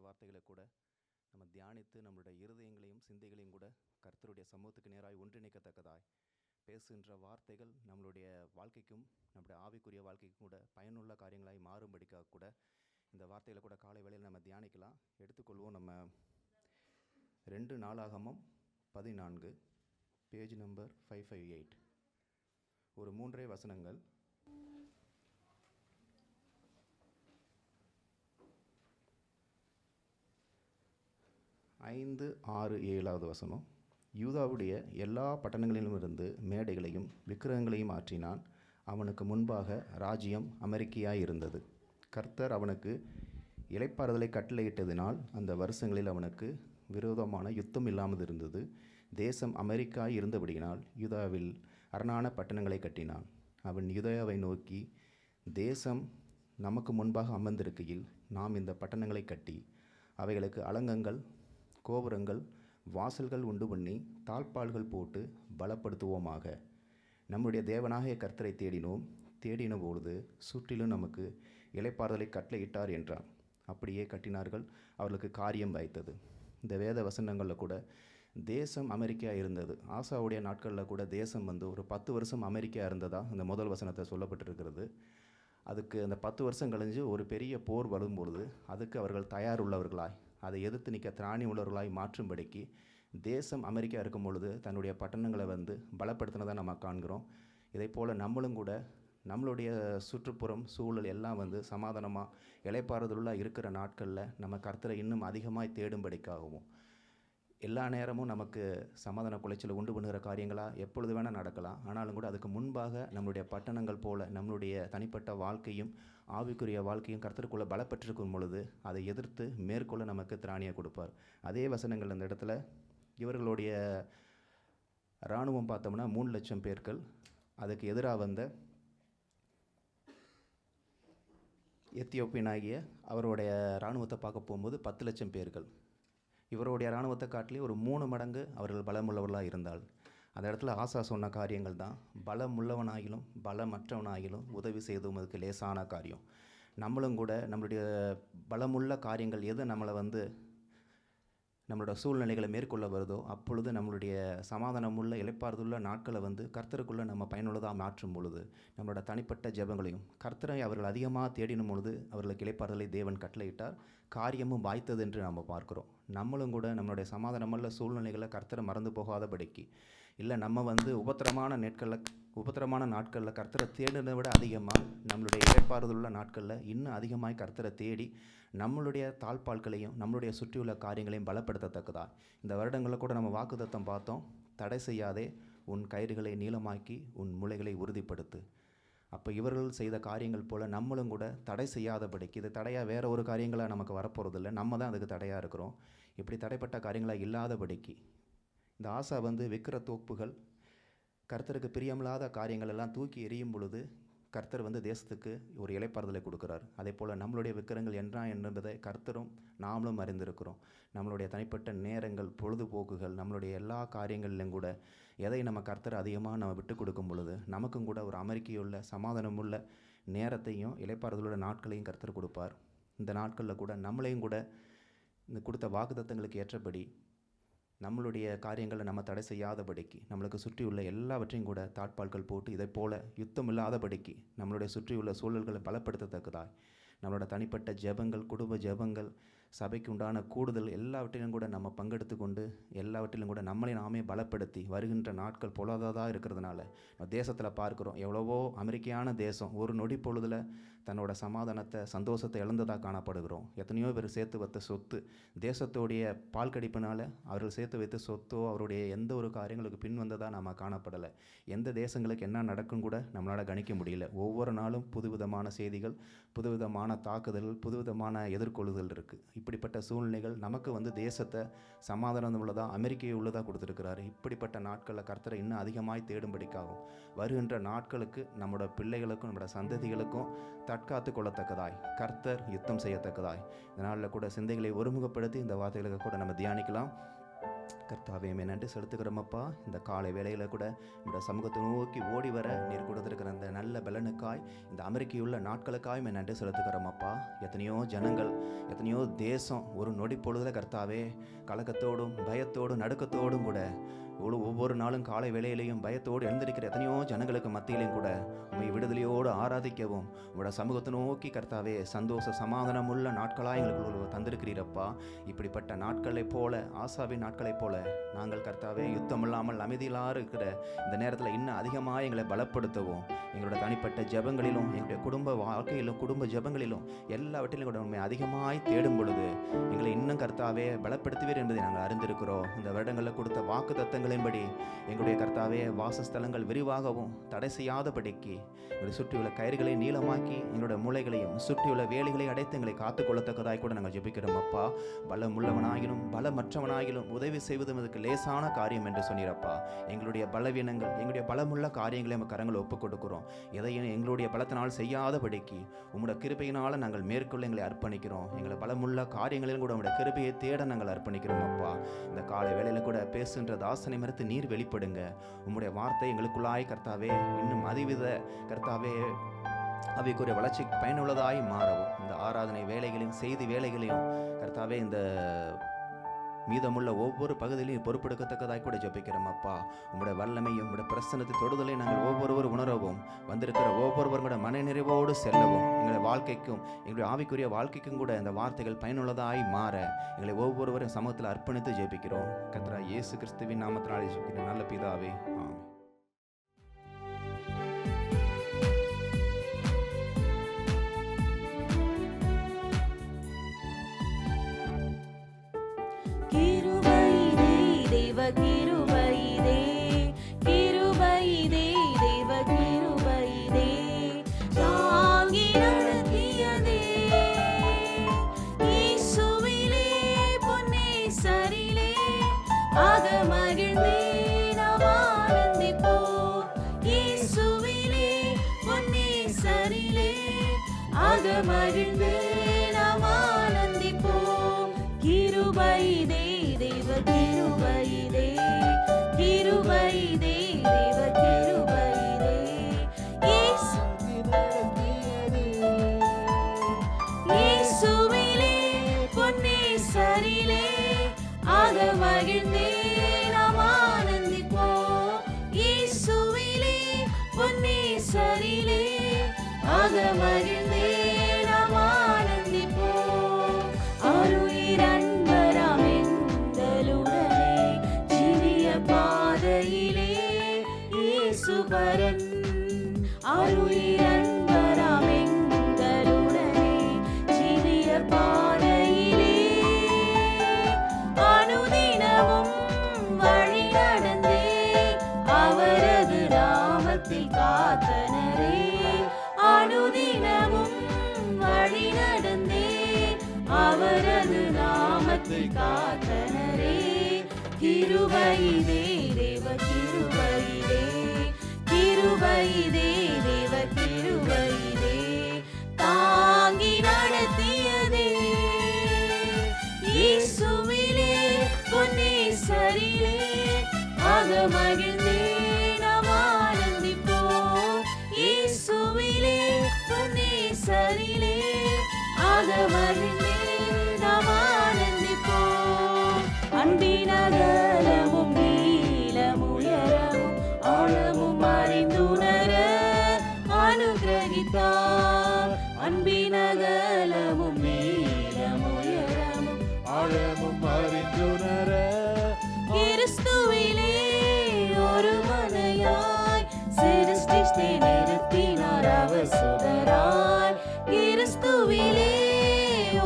வார்த்தைகளை கூட நம்ம தியானித்து நம்மளுடைய இருதயங்களையும் சிந்தைகளையும் கூட கர்த்தருடைய சமூகத்துக்கு நேராக ஒன்றிணைக்கத்தக்கதாய் பேசுகின்ற வார்த்தைகள் நம்மளுடைய வாழ்க்கைக்கும் நம்முடைய ஆவிக்குரிய வாழ்க்கைக்கும் கூட பயனுள்ள காரியங்களாய் மாறும்படிக்காக கூட இந்த வார்த்தைகளை கூட காலை வேளையில் நம்ம தியானிக்கலாம். எடுத்துக்கொள்வோம். நம்ம 2 நாளாகமம் 14 பேஜ் நம்பர் 558 ஒரு 3 வசனங்கள். 5, 6, 7வது வசனம். யூதாவுடைய எல்லா பட்டணங்களிலுமிருந்து மேடைகளையும் விக்கிரகங்களையும் ஆற்றினான். அவனுக்கு முன்பாக ராஜ்யம் அமெரிக்கையாயிருந்தது. கர்த்தர் அவனுக்கு இளைப்பாறுதலை கட்டளையிட்டதினால் அந்த வருஷங்களில் அவனுக்கு விரோதமான யுத்தம் இல்லாமல் இருந்தது. தேசம் அமெரிக்காய் இருந்தபடியினால் யூதாவில் அரணான பட்டணங்களை கட்டினான். அவன் யூதாவை நோக்கி, தேசம் நமக்கு முன்பாக அமர்ந்திருக்கையில் நாம் இந்த பட்டணங்களை கட்டி அவைகளுக்கு அலங்கங்கள், கோபுரங்கள், வாசல்கள் உண்டு பண்ணி தாழ்பால்கள் போட்டு பலப்படுத்துவோமாக. நம்முடைய தேவனாகிய கர்த்தரை தேடின பொழுது சுற்றிலும் நமக்கு இளைப்பாறுதலை கட்டளையிட்டார் என்றான். அப்படியே கட்டினார்கள். அவர்களுக்கு காரியம் வாய்த்தது. இந்த வேத வசனங்களில் கூட தேசம் அமெரிக்கா இருந்தது. ஆசாவுடைய நாட்களில் கூட தேசம் ஒரு 10 வருஷம் அமெரிக்கா இருந்ததா இந்த முதல் வசனத்தை சொல்லப்பட்டிருக்கிறது. அதுக்கு அந்த 10 வருஷம் கழிஞ்சு ஒரு பெரிய போர் வரும்பொழுது அதுக்கு அவர்கள் தயார் உள்ளவர்களாய், அதை எதிர்த்து நிற்க திராணி உள்ளவர்களாய் மாற்றும்படிக்கு தேசம் அமெரிக்கா இருக்கும் பொழுது தன்னுடைய பட்டணங்களை பலப்படுத்தினதை நம்ம காண்கிறோம். இதை போல் நம்மளும் கூட நம்மளுடைய சுற்றுப்புறம் சூழல் எல்லாம் சமாதானமாக இளைப்பாறுதலாக இருக்கிற நாட்களில் நம்ம கர்த்தரை இன்னும் அதிகமாக தேடும்படிக்காகவும், எல்லா நேரமும் நமக்கு சமாதான குலைச்சலை உண்டு பண்ணுகிற காரியங்களாக எப்பொழுது வேணால் நடக்கலாம். ஆனாலும் கூட அதுக்கு முன்பாக நம்மளுடைய பட்டணங்கள் போல் நம்மளுடைய தனிப்பட்ட வாழ்க்கையும் ஆவிக்குரிய வாழ்க்கையும் கர்த்தருக்குள்ளே பலப்பட்டிருக்கும் பொழுது அதை எதிர்த்து மேற்கொள்ள நமக்கு திராணியை கொடுப்பார். அதே வசனங்கள் அந்த இடத்துல இவர்களுடைய இராணுவம் பார்த்தோம்னா 3 லட்சம் பேர்கள். அதுக்கு எதிராக வந்த எத்தியோப்பியனாகிய அவருடைய இராணுவத்தை பார்க்க போகும்போது 10 லட்சம் பேர்கள். இவருடைய இராணுவத்தை காட்டிலே ஒரு 3 மடங்கு அவர்கள் பலமுள்ளவர்களாக இருந்தால், அந்த இடத்துல ஆசா சொன்ன காரியங்கள் தான், பலமுள்ளவனாகிலும் பலமற்றவனாகிலும் உதவி செய்தும் அதுக்கு லேசான காரியம். நம்மளும் கூட நம்மளுடைய பலமுள்ள காரியங்கள் எது நம்மளை நம்மளோட சூழ்நிலைகளை மேற்கொள்ள வருதோ அப்பொழுது நம்மளுடைய சமாதானமுள்ள இளைப்பாறுதலுள்ள நாட்களை கர்த்தருக்குள்ளே நம்ம பயனுள்ளதாக மாற்றும் பொழுது நம்மளோட தனிப்பட்ட ஜெபங்களையும் கர்த்தரை அவர்கள் அதிகமாக தேடினும் பொழுது அவர்களுக்கு இளைப்பாறுதலை தேவன் கட்டளையிட்டார். காரியமும் வாய்த்தது என்று நம்ம பார்க்குறோம். நம்மளும் கூட நம்மளுடைய சமாதானமுள்ள சூழ்நிலைகளை கர்த்தரை மறந்து போகாதபடிக்கு, இல்லை நம்ம உபத்திரமான நாட்களில் கர்த்தரை தேடினதை விட அதிகமாக நம்மளுடைய இளைப்பாறுதலுள்ள நாட்களில் இன்னும் அதிகமாக கர்த்தரை தேடி நம்மளுடைய தாழ்பால்களையும் நம்மளுடைய சுற்றியுள்ள காரியங்களையும் பலப்படுத்தத்தக்கதா. இந்த வருடங்களில் கூட நம்ம வாக்குத்தத்தம் பார்த்தோம், தடை செய்யாதே, உன் கயிறுகளை நீளமாக்கி உன் முளைகளை உறுதிப்படுத்து. அப்போ இவர்கள் செய்த காரியங்கள் போல் நம்மளும் கூட தடை செய்யாதபடிக்கு, இது தடையாக வேறு ஒரு காரியங்களாக நமக்கு வரப்போகிறதில்ல, நம்ம தான் அதுக்கு தடையாக இருக்கிறோம். இப்படி தடைப்பட்ட காரியங்களாக இல்லாதபடிக்கு இந்த ஆசா விக்கிர தோப்புகள், கர்த்தருக்கு பிரியமில்லாத காரியங்கள் எல்லாம் தூக்கி எறியும் பொழுது கர்த்தர் தேசத்துக்கு ஒரு இளைப்பாறுதலை கொடுக்குறார். அதே போல் நம்மளுடைய விக்கிரங்கள் என்ன என்பதை கர்த்தரும் நாமளும் அறிந்திருக்கிறோம். நம்மளுடைய தனிப்பட்ட நேரங்கள், பொழுதுபோக்குகள், நம்மளுடைய எல்லா காரியங்களிலும் கூட எதை நம்ம கர்த்தர் அதிகமாக நம்ம விட்டு கொடுக்கும் பொழுது நமக்கும் கூட ஒரு அமைதியுள்ள சமாதானமுள்ள நேரத்தையும் இளைப்பாறுதலுள்ள நாட்களையும் கர்த்தர் கொடுப்பார். இந்த நாட்களில் கூட நம்மளையும் கூட இந்த கொடுத்த வாக்குத்தத்தங்களுக்கு ஏற்றபடி நம்மளுடைய காரியங்களை நம்ம தடை செய்யாதபடிக்கு, நம்மளுக்கு சுற்றியுள்ள எல்லாவற்றையும் கூட தாட்பால்கள் போட்டு இதை போல் யுத்தம் இல்லாதபடிக்கு நம்மளுடைய சுற்றியுள்ள சூழல்களை பலப்படுத்தத்தக்கதாய் நம்மளோட தனிப்பட்ட ஜெபங்கள், குடும்ப ஜெபங்கள், சபைக்கு உண்டான கூடுதல் எல்லாவற்றிலும் கூட நம்ம பங்கெடுத்து கொண்டு எல்லாவற்றிலும் கூட நம்மளை நாமே பலப்படுத்தி வருகின்ற நாட்கள் பொழுதாதாக இருக்கிறதுனால தேசத்தில் பார்க்குறோம். எவ்வளவோ அமெரிக்கான தேசம் ஒரு நொடி பொழுதில் தன்னோட சமாதானத்தை, சந்தோஷத்தை இழந்ததாக காணப்படுகிறோம். எத்தனையோ பேர் சேர்த்து வைத்த சொத்து, தேசத்தோடைய பால் கடிப்பினால் அவர்கள் சேர்த்து வைத்த சொத்தோ அவருடைய எந்த ஒரு காரியங்களுக்கு பின் வந்ததாக நம்ம காணப்படலை. எந்த தேசங்களுக்கு என்ன நடக்கும் கூட நம்மளால் கணிக்க முடியல. ஒவ்வொரு நாளும் புதுவிதமான செய்திகள், புதுவிதமான தாக்குதல்கள், புதுவிதமான எதிர்கொள்ளுதல் இருக்குது. இப்படிப்பட்ட சூழ்நிலைகள் நமக்கு தேசத்தை சமாதானம் உள்ளதாக, அமெரிக்கையை உள்ளதாக கொடுத்துருக்கிறாரு. இப்படிப்பட்ட நாட்களில் கர்த்தரை இன்னும் அதிகமாய் தேடும்படிக்காகும் வருகின்ற நாட்களுக்கு நம்மளோட பிள்ளைகளுக்கும் நம்மளோட சந்ததிகளுக்கும் தற்காத்து கொள்ளத்தக்கதாய் கர்த்தர் யுத்தம் செய்யத்தக்கதாய் இந்த நாளில் கூட சிந்தைகளை ஒருமுகப்படுத்தி இந்த வார்த்தைகளுக்கு கூட நம்ம தியானிக்கலாம். கர்த்தாவே நன்றி செலுத்துகிறோமப்பா. இந்த காலை வேளையில் கூட இந்த சமூகத்தை நோக்கி ஓடி வர நீர் கொடுத்துருக்கிற அந்த நல்ல பலனுக்காய், இந்த அமெரிக்கையுள்ள நாட்களுக்காய் நன்றி செலுத்துகிறோமப்பா. எத்தனையோ ஜனங்கள், எத்தனையோ தேசம் ஒரு நொடி பொழுதுல கர்த்தாவே கலக்கத்தோடும் பயத்தோடும் நடுக்கத்தோடும் கூட ஒவ்வொரு நாளும் காலை வேளையிலையும் பயத்தோடு எழுந்திருக்கிற எத்தனையோ ஜனங்களுக்கு மத்தியிலையும் கூட உண்மை விடுதலையோடு ஆராதிக்கவும் உங்களோட சமூகத்தை நோக்கி கர்த்தாவே சந்தோஷ சமாதானம் உள்ள நாட்களாக எங்களுக்கு தந்திருக்கிறீரப்பா. இப்படிப்பட்ட நாட்களைப் போல, ஆசாவின் நாட்களைப் போல நாங்கள் கர்த்தாவே யுத்தம் இல்லாமல் அமைதியிலாக இருக்கிற இந்த நேரத்தில் இன்னும் அதிகமாக எங்களை பலப்படுத்தவும், எங்களோட தனிப்பட்ட ஜெபங்களிலும் எங்களுடைய குடும்ப வாழ்க்கையிலும் குடும்ப ஜெபங்களிலும் எல்லாவற்றிலும் கூட உண்மை அதிகமாய் தேடும் பொழுது எங்களை இன்னும் கர்த்தாவே பலப்படுத்துவீர் என்பதை நாங்கள் அறிந்திருக்கிறோம். இந்த வருடங்களில் கொடுத்த வாக்கு தத்தங்களின்படி எங்களுடைய கர்த்தாவே வாசஸ்தலங்கள் விரிவாகவும் தடை செய்யாதபடிக்கு எங்களை சுற்றியுள்ள கயிறுகளை நீளமாக்கி எங்களுடைய மூளைகளையும் சுற்றியுள்ள வேலைகளை அடைத்து எங்களை காத்துக்கொள்ளத்தக்கதாய் கூட நாங்கள் ஜெபிக்கிறோம் அப்பா. பலமுள்ளவனாகிலும் பலமற்றவனாகிலும் உதவி செய்வதும் அதுக்கு லேசான காரியம் என்று சொன்னீரப்பா. எங்களுடைய பலவீனங்கள், எங்களுடைய பலமுள்ள காரியங்களை நம்ம கரங்களை ஒப்புக் கொடுக்கிறோம். எதையும் எங்களுடைய பலத்தினால் செய்யாதபடிக்கு உம்முடைய கிருபையினால் நாங்கள் மேற்கொள்ள எங்களை அர்ப்பணிக்கிறோம். எங்களை பலமுள்ள காரியங்களிலும் கூட உங்களுடைய கிருபையை தேட நாங்கள் அர்ப்பணிக்கிறோம் அப்பா. இந்த காலை வேளையில் கூட பேசுகின்ற தாசனை மறுத்து நீர் வெளிப்படுங்க. உம்முடைய வார்த்தை எங்களுக்குள்ளாய் கர்த்தாவே இன்னும் அதிவித கர்த்தாவே அவைக்குரிய வளர்ச்சிக்கு பயனுள்ளதாய் மாறவும், இந்த ஆராதனை வேலைகளையும் செய்தி வேலைகளையும் கர்த்தாவே இந்த மீதமுள்ள ஒவ்வொரு பகுதியிலையும் பொறுப்பெடுக்கத்தக்கதாய் கூட ஜெபிக்கிறோம் அப்பா. உங்களுடைய வல்லமையும் உங்களுடைய பிரசன்னத்தை தொடுதலை நாங்கள் ஒவ்வொருவரும் உணரவும், வந்திருக்கிற ஒவ்வொருவரும் கூட மன நிறைவோடு செல்லவும், எங்களுடைய வாழ்க்கைக்கும் எங்களுடைய ஆவிக்குரிய வாழ்க்கைக்கும் கூட இந்த வார்த்தைகள் பயனுள்ளதாய் மாற எங்களை ஒவ்வொருவரும் சமூகத்தில் அர்ப்பணித்து ஜெபிக்கிறோம். கர்த்தராகிய இயேசு கிறிஸ்துவின் நாமத்தினாலே ஜெபிக்கிறேன் நல்ல பிதாவே, ஆமென். மகிழ்ந்து நாம் ஆனந்திப்போம். கிருபைதே தேவ கிருபைதே, கிருபைதே தேவ கிருபைதே, இயேசுவிலே பொன்னேசரிலே ஆக மகிழ்ந்தே நாம் ஆனந்திப்போம். இயேசுவிலே பொன்னேசரிலே ஆக மகிழ்ந்தே நாம் ஆனந்திப்போம். அருளிரன்பராம் எங்களுடனே ஜீவிய பாதையிலே இயேசுபரன். அருளிரன்பராம் எங்களுடனே ஜீவிய பாதையிலே அனுதினமும் வழி நடந்தே அவரது நாமத்தில் காத்தனரே. அனுதினமும் வழி நடந்தே அவரது நாமத்தில் காத்தனரே. கிருபைதே தேவ கிருபைதே, கிருபைதே தேவ கிருபைதே, தாங்கி நடத்தியதே இயேசுவிலே பொன்னேசரிலே ஆக மகிழ்ந்தே நாம் ஆனந்திப்போம். இயேசுவிலே பொன்னேசரிலே ஆக மகிழ்ந்தே நாம் ஆனந்திப்போம். அன்பின் அகலமும் நீளமும் உயரமும் ஆழமும் அறிந்துணர அனுகிரகித்தார். அன்பின் அகலமும் நீளமும் உயரமும் ஆழமும் அறிந்துணர கிறிஸ்துவிலே ஒரு மனையாய் சிருஷ்டித்தே நிறுத்தினார் அவர் சுடராய். கிறிஸ்துவிலே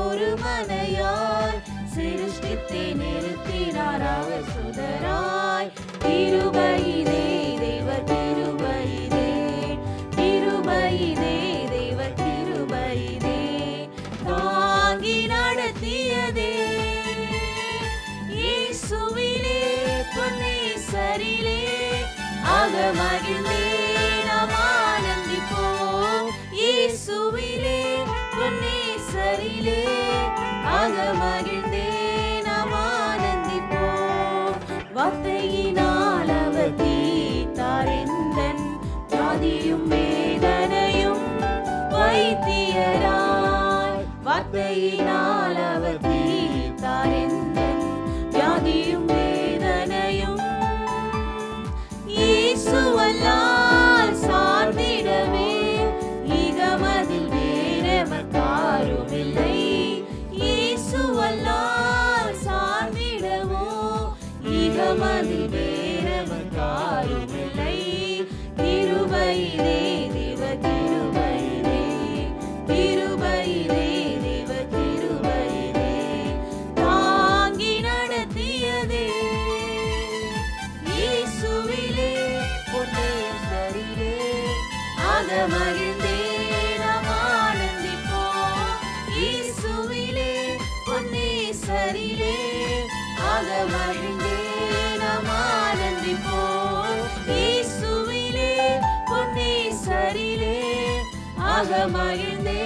ஒரு மனையாய் சிருஷ்டித்தே நிறுத்தினார் அவர் சுடராய். கிருபைதே தேவ கிருபைதே, கிருபைதே தேவ கிருபைதே, தாங்கி நடத்தியதே இயேசுவிலே பொன்னேசரிலே ஆக மகிழ்ந்தே நாம் ஆனந்திப்போம். இயேசுவிலே பொன்னேசரிலே ஆக மகிழ்ந்தே நாம் ஆனந்திப்போம். வார்த்தையினால் அவர் தீர்த்தார் எந்தன் வியாதியும் வேதனையும் வைத்தியராய். வார்த்தையினால் அவர் தீர்த்தார் எந்தன் வியாதியும் வேதனையும். இயேசுவல்லால் சார்ந்திடவே இகமதில் வேறெமக்காரும் இல்லை. இயேசுவல்லால் சார்ந்திடவோ இகமதில் வேறெமக்காரும் இல்லை. கிருபையிலே தேவ கிருபையிலே, கிருபையிலே தேவ கிருபையிலே தாங்கி நடத்தியதே. இயேசுவிலே பொன்னேசரிலே ஆக மகிழ்ந்தே நாம் ஆனந்திப்போம். இயேசுவிலே பொன்னேசரிலே ஆக மகிழ்ந்தே நாம் ஆனந்திப்போம். இயேசுவிலே பொன்னேசரிலே ஆக மகிழ்ந்தே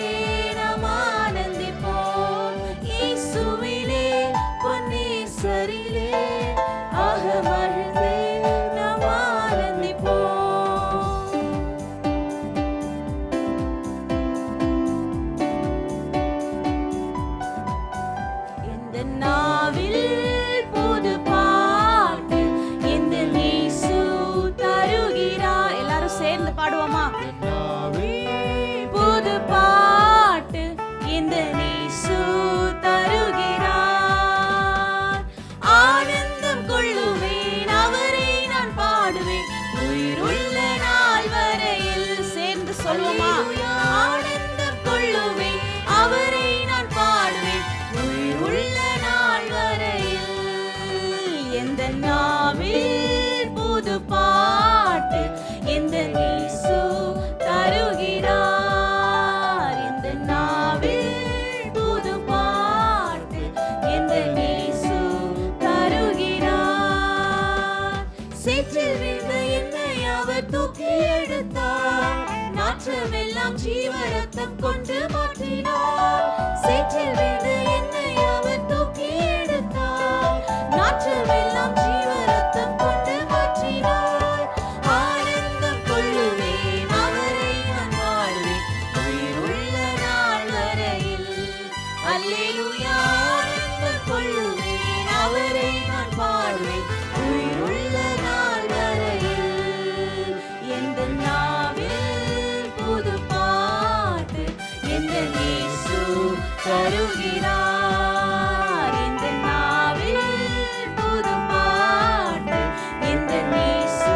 நாம் ஆனந்திப்போம். இயேசுவிலே பொன்னேசரிலே ஆக மகிழ்ந்தே நாம் ஆனந்திப்போம். எந்த நாவில் புது பாட்டு எந்த இயேசு தருகிறார். எல்லாரும் சேர்ந்து பாடுவோமா? புது பாட்டு இந்த இயேசு தருகிறார். ஆனந்தம் கொள்ளுவேன் அவரை நான் பாடுவேன் உயிருள்ள நாள் வரையில். சேர்ந்து சொல்லுமா? ஆனந்தம் கொள்ளுவேன் அவரை நான் பாடுவேன் உயிருள்ள நாள் வரையில். எந்த நாவில் புது பாட்டு எந்த இயேசு தருகிறார். எந்த நாவில் புது பாட்டு எந்த இயேசு தருகிறார். சேற்றில் விழுந்த என்னை அவர் தூக்கி எடுத்தார். நாற்றமெல்லாம் ஜீவ ரத்தம் கொண்டு மாற்றினார். சேற்றில் விழுந்த என்னை அவர் தூக்கி எடுத்தார். நாற்றமெல்லாம் ஜீவ ரத்தம் கொண்டு மாற்றினார். ஆனந்தம் கொள்ளுவேன் அவரை நான் பாடுவேன் உயிருள்ள நாள் வரையில். அல்லேலூயா. ஆனந்தம் கொள்ளுவேன் அவரை நான் பாடுவேன் உயிருள்ள நாள் வரையில். எந்த நாவில் புது பாட்டு எந்த இயேசு தருகிறார். எந்த நாவில் புது பாட்டு எந்த இயேசு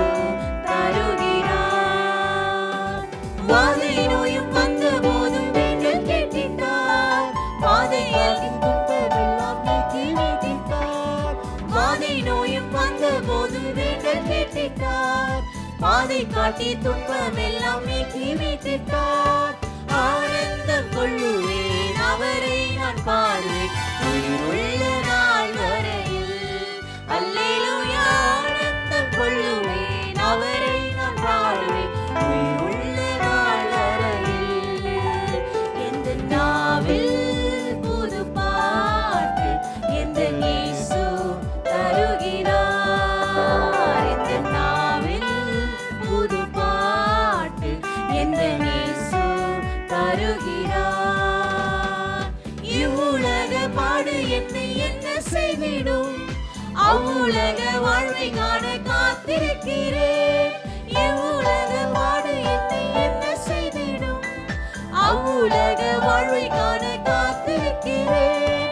தருகிறார். வாதை நோயும் வந்த போதும் வேண்டல் கேட்டிட்டார். பாதையில் துன்பமெல்லாம் நீக்கி வைத்திட்டார். வாதை நோயும் வந்த போதும் வேண்டல் கேட்டிட்டார். பாதை காட்டி துன்பமெல்லாம் நீக்கி வைத்திட்டார். ஆனந்தம் கொள்ளுவேன் அவரை நான் பாடுவேன் உயிருள்ள நாள் வரையில். அல்லேலூயா. ஆனந்தம் கொள்ளுவேன் அவரை நான் பாடுவேன் உயிருள்ள நாள் வரையில். எந்த நாவில் புது பாட்டு எந்த இயேசு தருகிறார். எந்த நாவில் புது பாட்டு எந்த இயேசு தருகிறார். இவ்வுலக பாடு என்னை என்ன செய்திடும். அவ்வுலக வாழ்வை காண காத்திருக்கிறேன். இவ்வுலக பாடு என்னை என்ன செய்திடும். அவ்வுலக வாழ்வை காண காத்திருக்கிறேன்.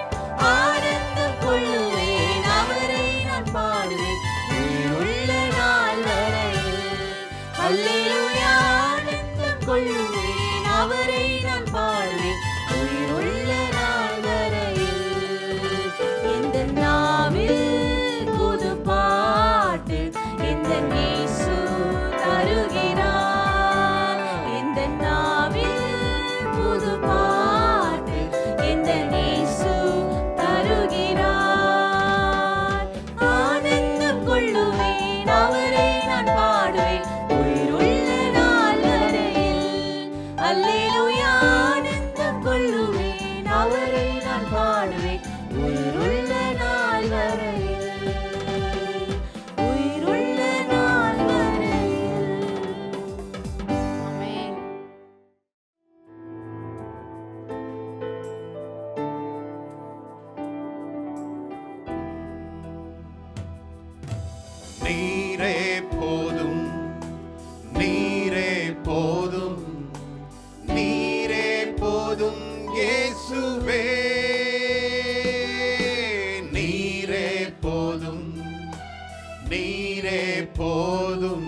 ஆனந்தம் கொள்ளுவேன் அவரை நான் பாடுவேன் உயிருள்ள நாள் வரையில். அல்லேலூயா. ஆனந்தம் கொள்ளுவேன் அவரை நான் பாடுவேன் உயிருள்ள நாள் வரையில். எந்த நாவில் புது பாட்டு எந்த இயேசு தருகிறார். எந்த நாவில் புது பாட்டு எந்த இயேசு நீரே போதும்,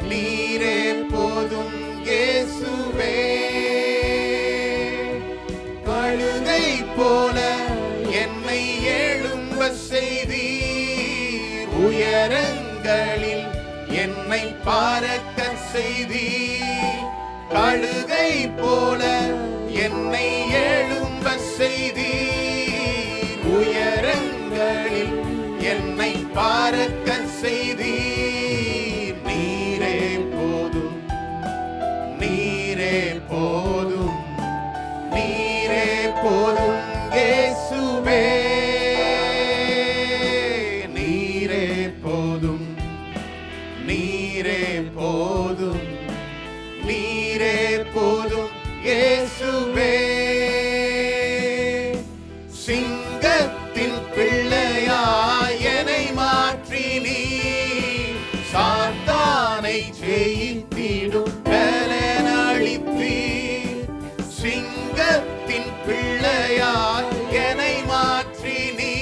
நீரே போதும் இயேசுவே. கழுதை போல என்னை எழும்ப செய்தீர், உயரங்களில் என்னை பறக்க செய்தீர். கழுதை போல என்னை எழும்ப செய்தீர், உயரங்களில் என்னை பறக்க செய்தீர். நீரே போதும், நீரே போதும், நீரே போதும் இயேசுவே. நீரே போதும், நீரே போதும், நீரே போதும் இயேசுவே. சிங்கத்தின் பிள்ளையாய் என்னை மாற்றி நீ சாத்தானை ஜெயித்திடும் பலன் அளித்தீர். சிங்கத்தின் பிள்ளையாய் என்னை மாற்றி நீ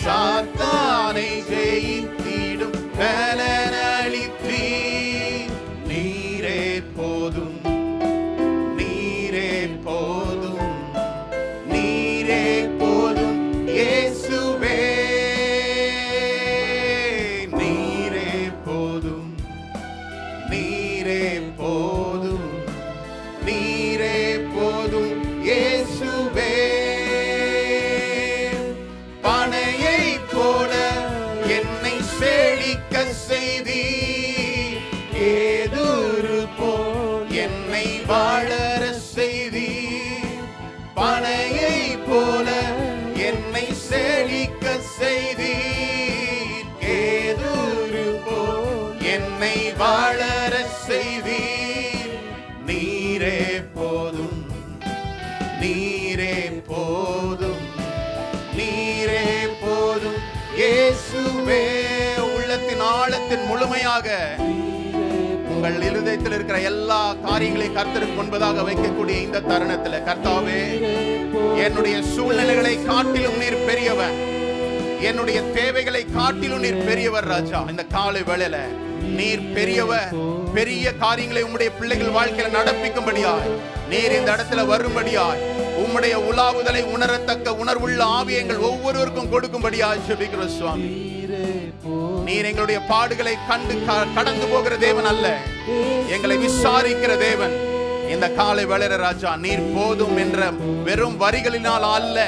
சாத்தானை ஜெயித்திடும் பலன் அளித்தீர். நீரே போதும், நீரே போதும், நீரே போதும் இயேசுவே. நீரே போதும், நீரே போதும், நீரே போதும் இயேசுவே. பனையை போல என்னை செழிக்க செய்தீர், ஏதூரு போல் என்னை வாழற செய்தீர். பனையை போல என்னை செழிக்க செய்தீர், ஏதூரு போல் என்னை வாழற செய்தீர். நீரே போதும், நீரே போதும், நீரே போதும் இயேசுவே. உள்ளத்தின் ஆழத்தின் முழுமையாக உங்கள் இருதயத்தில் இருக்கிற எல்லா காரியங்களையும் கர்த்தருக்கு முன்பதாக வைக்கக்கூடிய இந்த தருணத்தில், கர்த்தாவே, என்னுடைய சூழ்நிலைகளை காட்டிலும் நீர் பெரியவர், என்னுடைய தேவைகளை காட்டிலும் நீர் பெரியவர் ராஜா. இந்த காலை வேளையில நீர் பெரியவர், பெரிய காரியங்களை உம்முடைய பிள்ளைகள் வாழ்க்கையில நடப்பிக்கும்படியாய் நீர் இந்த இடத்துல வரும்படியாய் உம்முடைய உலாவுதலை உணரத்தக்க உணர்வுள்ள ஆவியை எங்கள் ஒவ்வொருவருக்கும் கொடுக்கும்படியாய் ஜெபிக்கிறோம் சுவாமி. நீர் எங்களுடைய பாடுகளை கண்டு கடந்து போகிற தேவன் அல்ல, எங்களை விசாரிக்கிற தேவன். இந்த காலை வேளையில ராஜா, நீர் போதும் என்ற வெறும் வரிகளினால் அல்ல,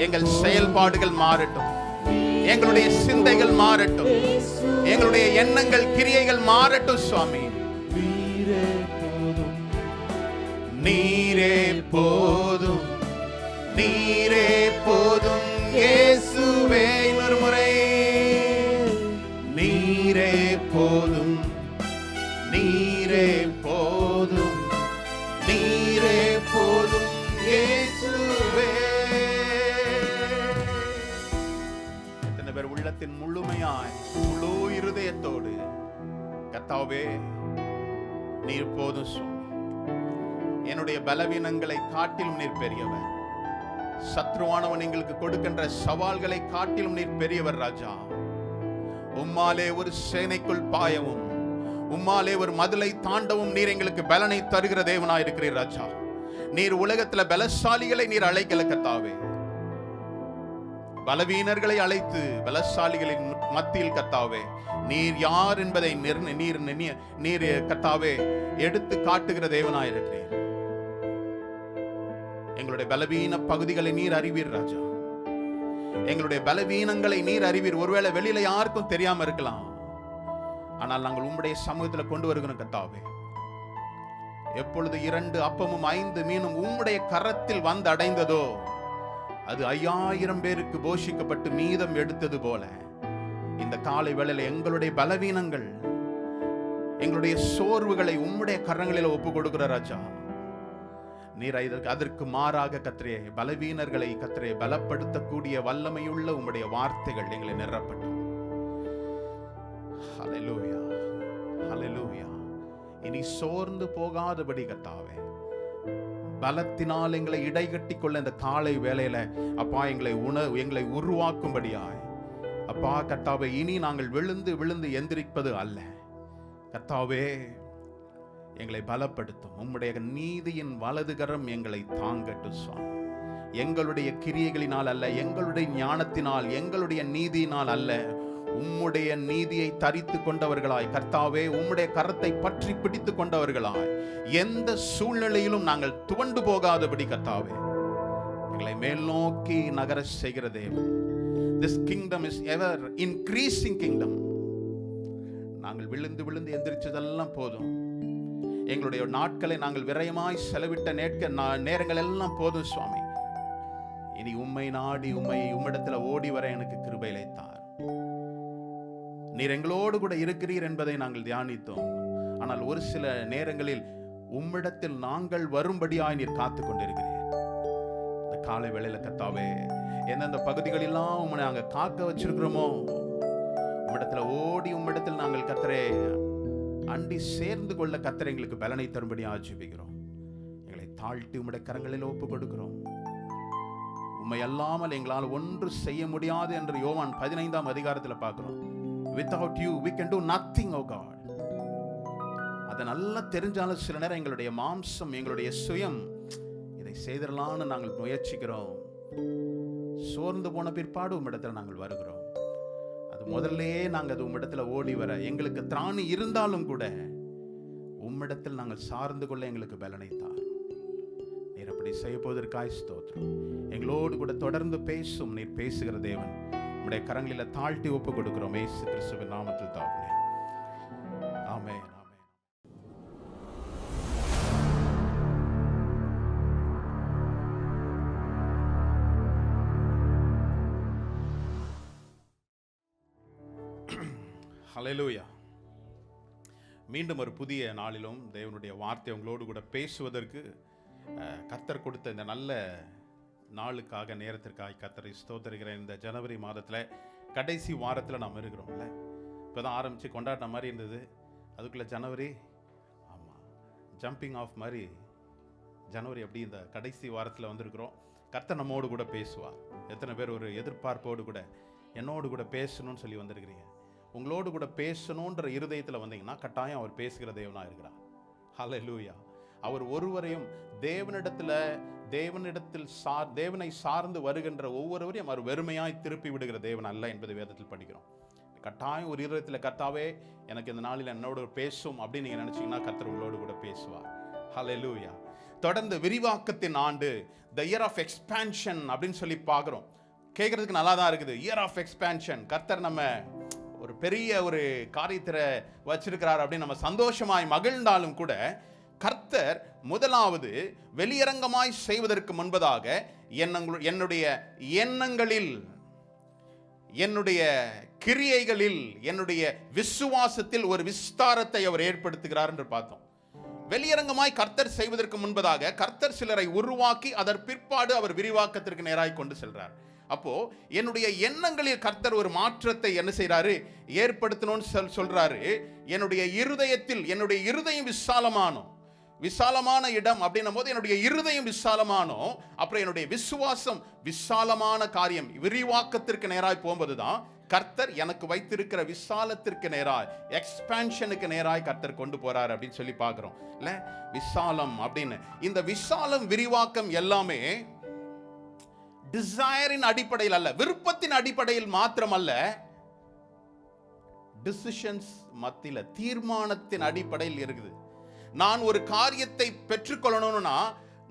எங்கள் செயல்பாடுகள் மாறட்டும், எங்களுடைய சிந்தைகள் மாறட்டும், எங்களுடைய எண்ணங்கள் கிரியைகள் மாறட்டும் சுவாமி. நீரே போதும், நீரே போதும் இயேசுவே. இன்னொரு முறை, நீரே போதும், நீரே போதும், நீரே போதும் இயேசுவே. எத்தனை பேர் உள்ளத்தின் முழுமையாய் முழு இருதயத்தோடு கர்த்தாவே நீர் போதும் சுவாமி, என்னுடைய பலவீனங்களை காட்டிலும் நீர் பெரியவர், சத்ருவானவன் எங்களுக்கு கொடுக்கின்ற சவால்களை காட்டிலும் நீர் பெரியவர் ராஜா. உம்மாலே ஒரு சேனைக்குள் பாயவும், உம்மாலே ஒரு மதிலை தாண்டவும் நீர் எங்களுக்கு பலனை தருகிற தேவனாயிருக்கிறீர் ராஜா. நீர் உலகத்துல பலசாலிகளை நீர் அழைக்கல கர்த்தாவே, பலவீனர்களை அழைத்து பலசாலிகளின் மத்தியில் கர்த்தாவே நீர் யார் என்பதை நீர் கர்த்தாவே எடுத்து காட்டுகிற தேவனாயிருக்கிறீர். எங்களுடைய பலவீன பகுதிகளை நீர் அறிவீர் ராஜா, எங்களுடைய பலவீனங்களை நீர் அறிவீர். ஒருவேளை வெளியில யாருக்கும் தெரியாம இருக்கலாம், ஆனால் நாங்கள் உம்முடைய சமூகத்தில் கொண்டு வருகிறோம் கர்த்தாவே. எப்பொழுது 2 அப்பமும் 5 மீனும் உம்முடைய கரத்தில் வந்து அடைந்ததோ, அது 5000 பேருக்கு போஷிக்கப்பட்டு மீதம் எடுத்தது போல, இந்த காலை வேளையில எங்களுடைய பலவீனங்கள், எங்களுடைய சோர்வுகளை உம்முடைய கரங்களில் ஒப்பு கொடுக்கிற ராஜா. நீர் அதற்கு மாறாக கர்த்தரே பலவீனர்களை கர்த்தரே பலப்படுத்தக்கூடிய வல்லமையுள்ள உம்முடைய வார்த்தைகள் எங்களை நிரப்பட்டும். ஹல்லேலூயா, ஹல்லேலூயா. இனி சோர்ந்து போகாதபடி கர்த்தாவே பலத்தினால் எங்களை இடைகட்டி கொள்ள இந்த காலை வேளையில அப்பா எங்களை உருவாக்கும்படியாய் அப்பா கர்த்தாவே, இனி நாங்கள் விழுந்து விழுந்து எந்திரிப்பது அல்ல கர்த்தாவே, எங்களை பலப்படுத்தும். உம்முடைய நீதியின் வலதுகரம் எங்களை தாங்கட்டும் சுவாமி. எங்களுடைய கிரியைகளினால் அல்ல, எங்களுடைய ஞானத்தினால், எங்களுடைய நீதியினால் அல்ல, உம்முடைய நீதியை தரித்து கொண்டவர்களாய் கர்த்தாவே, உம்முடைய கரத்தை பற்றி பிடித்து கொண்டவர்களாய் எந்த சூழ்நிலையிலும் நாங்கள் துவண்டு போகாதபடி கர்த்தாவே எங்களை மேல் நோக்கி நகர செய்கிற தேவன். This kingdom is ever increasing kingdom. நாங்கள் விழுந்து விழுந்து எந்திரிச்சதெல்லாம் போதும். எங்களுடைய நாட்களை நாங்கள் விரயமாய் செலவிட்ட நேரங்கள் எல்லாம் போதும் சுவாமி. இனி உம்மை நாடி உம்மிடத்தில் ஓடி வர எனக்கு கிருபையை தார். நீர் எங்களோடு கூட இருக்கிறீர் என்பதை நாங்கள் தியானித்தோம். ஆனால் ஒரு சில நேரங்களில் உம்மிடத்தில் நாங்கள் வரும்படியாய் நீர் காத்து கொண்டிருக்கிறீர். இந்த காலை வேளையில கர்த்தாவே, எந்தெந்த பகுதிகளெல்லாம் உம்மை நாங்கள் காக்க வச்சிருக்கிறோமோ, உம்மிடத்தில் ஓடி உம்மிடத்தில் நாங்கள் கர்த்தரே அண்டி சேர்ந்து கொள்ள கர்த்தர் எங்களுக்கு பலனை தரும்படி ஆஜீபிக்கிறோம். எங்களை தாழ்த்தி உம்முடைய கரங்களில் ஒப்பு கொடுக்கிறோம். உம்மை அல்லாமல் எங்களால் ஒன்று செய்ய முடியாது என்று யோவான் 15ஆம் அதிகாரத்தில் பார்க்கிறோம். Without you we can do nothing, oh God. அதை நல்லா தெரிஞ்சாலும் சில நேரம் எங்களுடைய மாம்சம், எங்களுடைய சுயம் இதை செய்திடலான்னு நாங்கள் முயற்சிக்கிறோம். சோர்ந்து போன பிற்பாடு உம்மிடத்தில் நாங்கள் வருகிறோம். அது முதல்லையே நாங்கள் அது உம்மிடத்தில் ஓடி வர எங்களுக்கு திராணி இருந்தாலும் கூட உம்மிடத்தில் நாங்கள் சார்ந்து கொள்ள எங்களுக்கு பலனை தார். நீர் அப்படி செய்ய போவதற்காய் ஸ்தோத்திரம். எங்களோடு கூட தொடர்ந்து பேசும் நீர் பேசுகிற தேவன். உம்முடைய கரங்களில் தாழ்த்தி ஒப்பு கொடுக்கிறோம் இயேசு கிறிஸ்துவின் நாமத்தில் தாழ்மே. ஆமென். ஹல்லேலூயா. மீண்டும் ஒரு புதிய நாளிலும் தேவனுடைய வார்த்தை உங்களோடு கூட பேசுவதற்கு கர்த்தர் கொடுத்த இந்த நல்ல நாளுக்காக, நேரத்திற்காக கர்த்தரை ஸ்தோத்திரிக்கிறேன். இந்த ஜனவரி மாதத்தில் கடைசி வாரத்தில் நாம் இருக்கிறோம்ல. இப்போ தான் ஆரம்பித்து கொண்டாடின மாதிரி இருந்தது. அதுக்குள்ளே ஜனவரி, ஆமாம், ஜம்பிங் ஆஃப் மாதிரி ஜனவரி அப்படி இந்த கடைசி வாரத்தில் வந்திருக்கிறோம். கர்த்தர் நம்மோடு கூட பேசுவார். எத்தனை பேர் ஒரு எதிர்பார்ப்போடு கூட என்னோடு கூட பேசணும்னு சொல்லி வந்திருக்கிறீங்க? உங்களோடு கூட பேசணுன்ற இருதயத்தில் வந்தீங்கன்னா கட்டாயம் அவர் பேசுகிற தேவனாக இருக்கிறார். ஹல்லேலூயா. அவர் ஒருவரையும் தேவனை சார்ந்து வருகின்ற ஒவ்வொருவரையும் அவர் வெறுமையாய் திருப்பி விடுகிற தேவன் அல்ல என்பதை வேதத்தில் படிக்கிறோம். கட்டாயம் ஒரு இருதயத்தில் கர்த்தாவே எனக்கு இந்த நாளில் என்னோடு பேசும் அப்படின்னு நீங்கள் நினச்சிங்கன்னா கர்த்தர் உங்களோடு கூட பேசுவார். ஹல்லேலூயா. தொடர்ந்து விரிவாக்கத்தின் ஆண்டு, த இயர் ஆஃப் எக்ஸ்பான்ஷன் அப்படின்னு சொல்லி பார்க்குறோம். கேட்குறதுக்கு நல்லா தான் இருக்குது. Year of expansion. கர்த்தர் நம்ம ஒரு பெரிய ஒரு காரியத்தை வச்சிருக்கிறார் அப்படின்னு நம்ம சந்தோஷமாய் மகிழ்ந்தாலும் கூட கர்த்தர் முதலாவது வெளியரங்கமாய் செய்வதற்கு முன்பதாக என்னுடைய எண்ணங்களில், என்னுடைய கிரியைகளில், என்னுடைய விசுவாசத்தில் ஒரு விஸ்தாரத்தை அவர் ஏற்படுத்துகிறார் என்று பார்த்தோம். வெளியரங்கமாய் கர்த்தர் செய்வதற்கு முன்பதாக கர்த்தர் சிலரை உருவாக்கி அதன் பிற்பாடு அவர் விரிவாக்கத்திற்கு நேராய் கொண்டு செல்றார். அப்போ என்னுடைய எண்ணங்களில் கர்த்தர் ஒரு மாற்றத்தை என்ன செய்யறாரு, ஏற்படுத்தணும்னு சொல்றாரு. என்னுடைய இருதயம் விசாலமான இடம் அப்படின்னும் போது என்னுடைய இருதயம் விசாலமானோ, அப்புறம் என்னுடைய விசுவாசம் விசாலமான காரியம் விரிவாக்கத்திற்கு நேராய் போகும்போதுதான் கர்த்தர் எனக்கு வைத்திருக்கிற விசாலத்திற்கு நேராய், எக்ஸ்பான்ஷனுக்கு நேராய் கர்த்தர் கொண்டு போறார் அப்படின்னு சொல்லி பார்க்கிறோம் இல்ல. விசாலம் அப்படின்னு, இந்த விசாலம் விரிவாக்கம் எல்லாமே டிசைரின் அடிப்படையில் அல்ல, விருப்பத்தின் அடிப்படையில் மாத்திரமல்ல, டிசிஷன்ஸ் மத்தியில தீர்மானத்தின் அடிப்படையில் இருக்குது. நான் ஒரு காரியத்தை பெற்றுக்கொள்ளணும்னா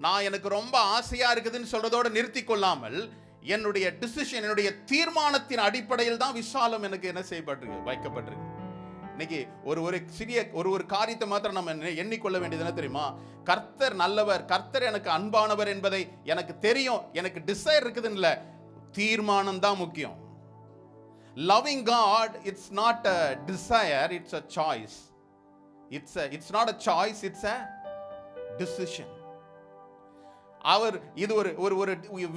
நான் எனக்கு ரொம்ப ஆசையா இருக்குதுன்னு சொல்றதோட நிறுத்தி கொள்ளாமல் என்னுடைய டிசிஷன், என்னுடைய தீர்மானத்தின் அடிப்படையில் தான் விசாலம் எனக்கு என்ன செய்யப்பட்டிருக்கு, வைக்கப்பட்டிருக்கு. இன்னைக்கு ஒரு காரியத்தை மாத்திரம் நம்ம எண்ணிக்கொள்ள வேண்டியது என்ன தெரியுமா? கர்த்தர் நல்லவர், கர்த்தர் எனக்கு அன்பானவர் என்பதை எனக்கு தெரியும், எனக்கு டிசைர் இருக்குதுன்னு இல்ல, தீர்மானம் தான் முக்கியம். Loving God, it's not a desire, it's a choice. It's not a choice, it's a decision. இது ஒரு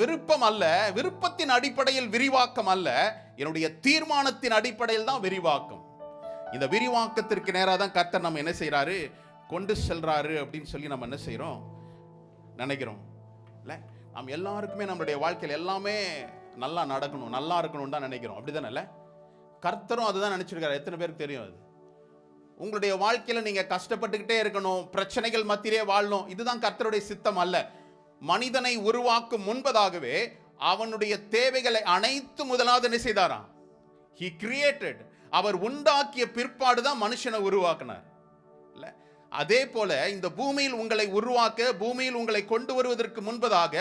விருப்பம் அல்ல, விருப்பத்தின் அடிப்படையில் விரிவாக்கம் அல்ல, என்னுடைய தீர்மானத்தின் அடிப்படையில் தான் விரிவாக்கம். இந்த விரிவாக்கத்திற்கு நேராக தான் கர்த்தர் நம்ம என்ன செய்யறாரு, கொண்டு செல்றாரு அப்படின்னு சொல்லி நம்ம என்ன செய்யறோம், நினைக்கிறோம் இல்ல. நாம் எல்லாருக்குமே நம்மளுடைய வாழ்க்கையில் எல்லாமே நல்லா நடக்கணும், நல்லா இருக்கணும் தான் நினைக்கிறோம், அப்படிதானே இல்ல? கர்த்தரும் அதுதான் நினைச்சிருக்காரு. எத்தனை பேருக்கு தெரியும் அது? உங்களுடைய வாழ்க்கையில நீங்க கஷ்டப்பட்டுக்கிட்டே இருக்கணும், பிரச்சனைகள் மத்தியிலே வாழணும், இதுதான் கர்த்தருடைய சித்தம் அல்ல. மனிதனை உருவாக்கும் முன்பதாகவே அவனுடைய தேவைகளை அனைத்து முதலாவது என்ன செய்தாராம்? He created. அவர் உண்டாக்கிய பிற்பாடுதான் மனுஷனை உருவாக்கினார். இல்ல, அதே போல இந்த பூமியில் உங்களை உருவாக்க, பூமியில் உங்களை கொண்டு வருவதற்கு முன்பதாக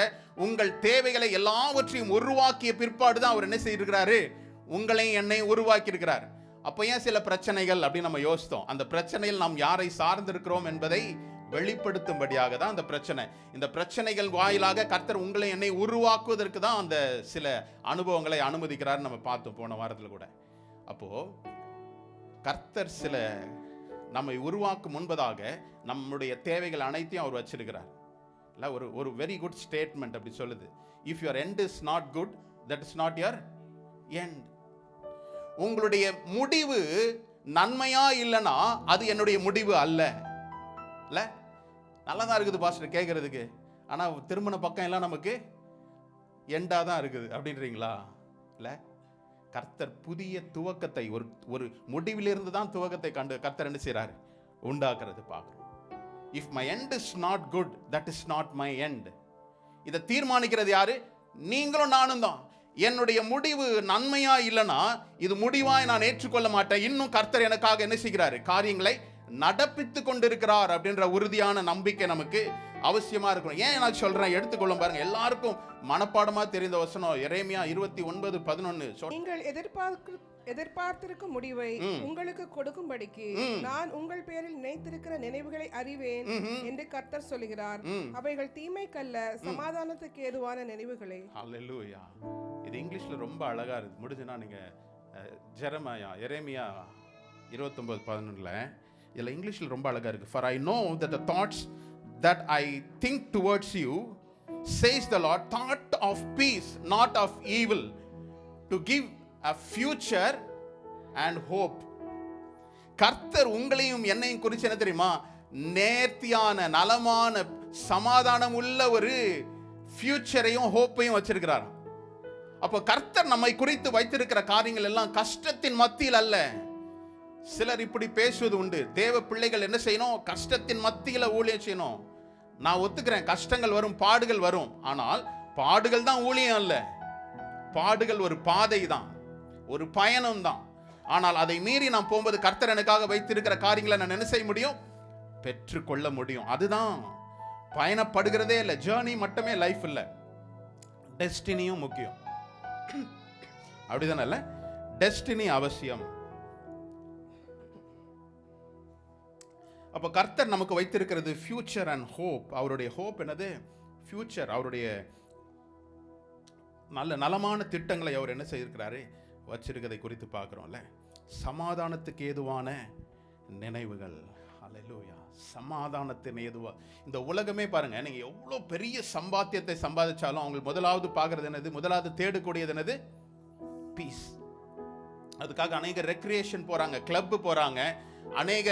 உங்கள் தேவைகளை எல்லாவற்றையும் உருவாக்கிய பிற்பாடுதான் அவர் என்ன செய்திருக்கிறாரு? உங்களையும் என்னையும் உருவாக்கி இருக்கிறார். அப்ப ஏன் சில பிரச்சனைகள் அப்படின்னு நம்ம யோசித்தோம். அந்த பிரச்சனையில் நாம் யாரை சார்ந்திருக்கிறோம் என்பதை வெளிப்படுத்தும்படியாக தான் அந்த பிரச்சனை. இந்த பிரச்சனைகள் வாயிலாக கர்த்தர் உங்களை என்னை உருவாக்குவதற்கு தான் அந்த சில அனுபவங்களை அனுமதிக்கிறார். நம்ம பார்த்தோம் போன வாரத்தில் கூட. அப்போ கர்த்தர் சில நம்மை உருவாக்கும் முன்பதாக நம்முடைய தேவைகள் அனைத்தையும் அவர் வச்சிருக்கிறார். இல்லை, ஒரு வெரி குட் ஸ்டேட்மெண்ட் அப்படி சொல்லுது. If your end is not good, that is not your end. உங்களுடைய முடிவு நன்மையா இல்லைன்னா அது என்னுடைய முடிவு அல்ல. இல்லை, நல்லா தான் இருக்குது பாஸ்டர் கேட்கறதுக்கு, ஆனால் திருமண பக்கம் எல்லாம் நமக்கு எண்டாக தான் இருக்குது அப்படின்றீங்களா? இல்லை, கர்த்தர் புதிய துவக்கத்தை ஒரு முடிவிலிருந்து தான் துவக்கத்தை கர்த்தர் என்ன செய்கிறார்? உண்டாக்குறது பார்க்குறோம். If my end is not good, that is not my end. இதை தீர்மானிக்கிறது யாரு? நீங்களும் நானும் தான். என்னுடைய முடிவு நன்மையா இல்லைன்னா இது முடிவாய் நான் ஏற்றுக்கொள்ள மாட்டேன். இன்னும் கர்த்தர் எனக்காக என்ன செய்கிறாரு? காரியங்களை நடப்பித்து கொண்டிருக்கிறார் அப்படின்ற உறுதியான நம்பிக்கை நமக்கு அவசியமா இருக்கணும். ஏன் நான் சொல்றேன், எடுத்துக்கொள்ளும் பாருங்க. எல்லாருக்கும் மனப்பாடமா தெரிந்த வசனம் எரேமியா 29:11. நீங்கள் எதிர்பார்த்திருக்கும் முடிவை உங்களுக்கு கொடுக்கும்படிக்கு நான் உங்கள் பேரில் நினைத்திருக்கிற நினைவுகளை அறிவேன் என்று கர்த்தர் சொல்கிறார். அவைகள் தீமைக்கல்ல, சமாதானத்துக்கு ஏதுவான நினைவுகளே. ஹல்லேலூயா. இது இங்கிலீஷ்ல ரொம்ப அழகா இருக்கு. முடிஞ்சுனா நீங்க எரேமியா 29:11 இதுல இங்கிலீஷ்ல ரொம்ப அழகா இருக்கு. For I know that the thoughts that I think towards you, says the Lord, thought of peace, not of evil, to give a future and hope. கர்த்தர் உங்களையும் என்னையும் குறித்து என்ன தெரியுமா? நேர்த்தியான, நலமான, சமாதானம் உள்ள ஒரு ஃபியூச்சரையும் ஹோப்பையும் வச்சிருக்கிறார். அப்போ கர்த்தர் நம்மை குறித்து வைத்திருக்கிற காரியங்கள் எல்லாம் கஷ்டத்தின் மத்தியில் அல்ல. சிலர் இப்படி பேசுவது உண்டு. தேவ பிள்ளைகள் என்ன செய்யணும்? கஷ்டத்தின் மத்தியில் ஊழியம் செய்யணும். நான் ஒத்துக்கிறேன், கஷ்டங்கள் வரும், பாடுகள் வரும். ஆனால் பாடுகள் தான் ஊழியம் அல்ல. பாடுகள் ஒரு பாதை தான், ஒரு பயணம் தான். ஆனால் அதை மீறி நான் போகும்போது கர்த்தர் எனக்காக வைத்திருக்கிற காரியங்களை நான் என்ன செய்ய முடியும்? பெற்றுக்கொள்ள முடியும். அதுதான் பயணப்படுகிறதே இல்லை. ஜேர்னி மட்டுமே லைஃப் இல்லை, டெஸ்டினியும் முக்கியம். அப்படிதானே? டெஸ்டினி அவசியம். அப்போ கர்த்தர் நமக்கு வைத்திருக்கிறது ஃபியூச்சர் அண்ட் ஹோப். அவருடைய ஹோப் என்னது? ஃபியூச்சர். அவருடைய நலமான திட்டங்களை அவர் என்ன செய்திருக்கிறாரு? வச்சிருக்கதை குறித்து பார்க்குறோம்ல. சமாதானத்துக்கு ஏதுவான நினைவுகள். ஹல்லேலூயா. சமாதானத்தின் ஏதுவா. இந்த உலகமே பாருங்க, நீங்க எவ்வளோ பெரிய சம்பாத்தியத்தை சம்பாதிச்சாலும் அவங்க முதலாவது பார்க்கறது என்னது? முதலாவது தேடக்கூடியது என்னது? பீஸ். அதுக்காக அநேக ரெக்ரியேஷன் போறாங்க, கிளப் போறாங்க, அநேக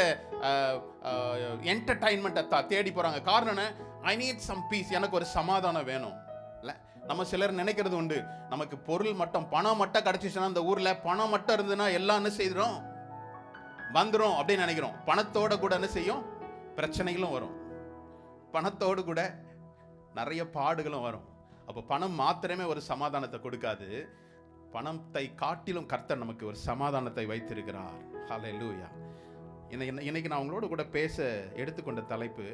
என்டர்டைன்மெண்ட்டை தேடி போறாங்க. காரணம், ஐ நீட் சம் பீஸ், எனக்கு ஒரு சமாதானம் வேணும். இல்லை, நம்ம சிலர் நினைக்கிறது உண்டு, நமக்கு பொருள் மட்டும், பணம் மட்டும் கிடைச்சிச்சுன்னா, இந்த ஊர்ல பணம் மட்டும் இருந்ததுன்னா எல்லாம் என்ன செய்கிறோம்? வந்துடும் அப்படின்னு நினைக்கிறோம். பணத்தோட கூட என்ன செய்யும்? பிரச்சனைகளும் வரும். பணத்தோடு கூட நிறைய பாடுகளும் வரும். அப்போ பணம் மாத்திரமே ஒரு சமாதானத்தை கொடுக்காது. பணத்தை காட்டிலும் கர்த்தர் நமக்கு ஒரு சமாதானத்தை வைத்திருக்கிறார். ஹல்லேலூயா. இன்னைக்கு நான் உங்களோட கூட பேச எடுத்துக்கொண்ட தலைப்பு,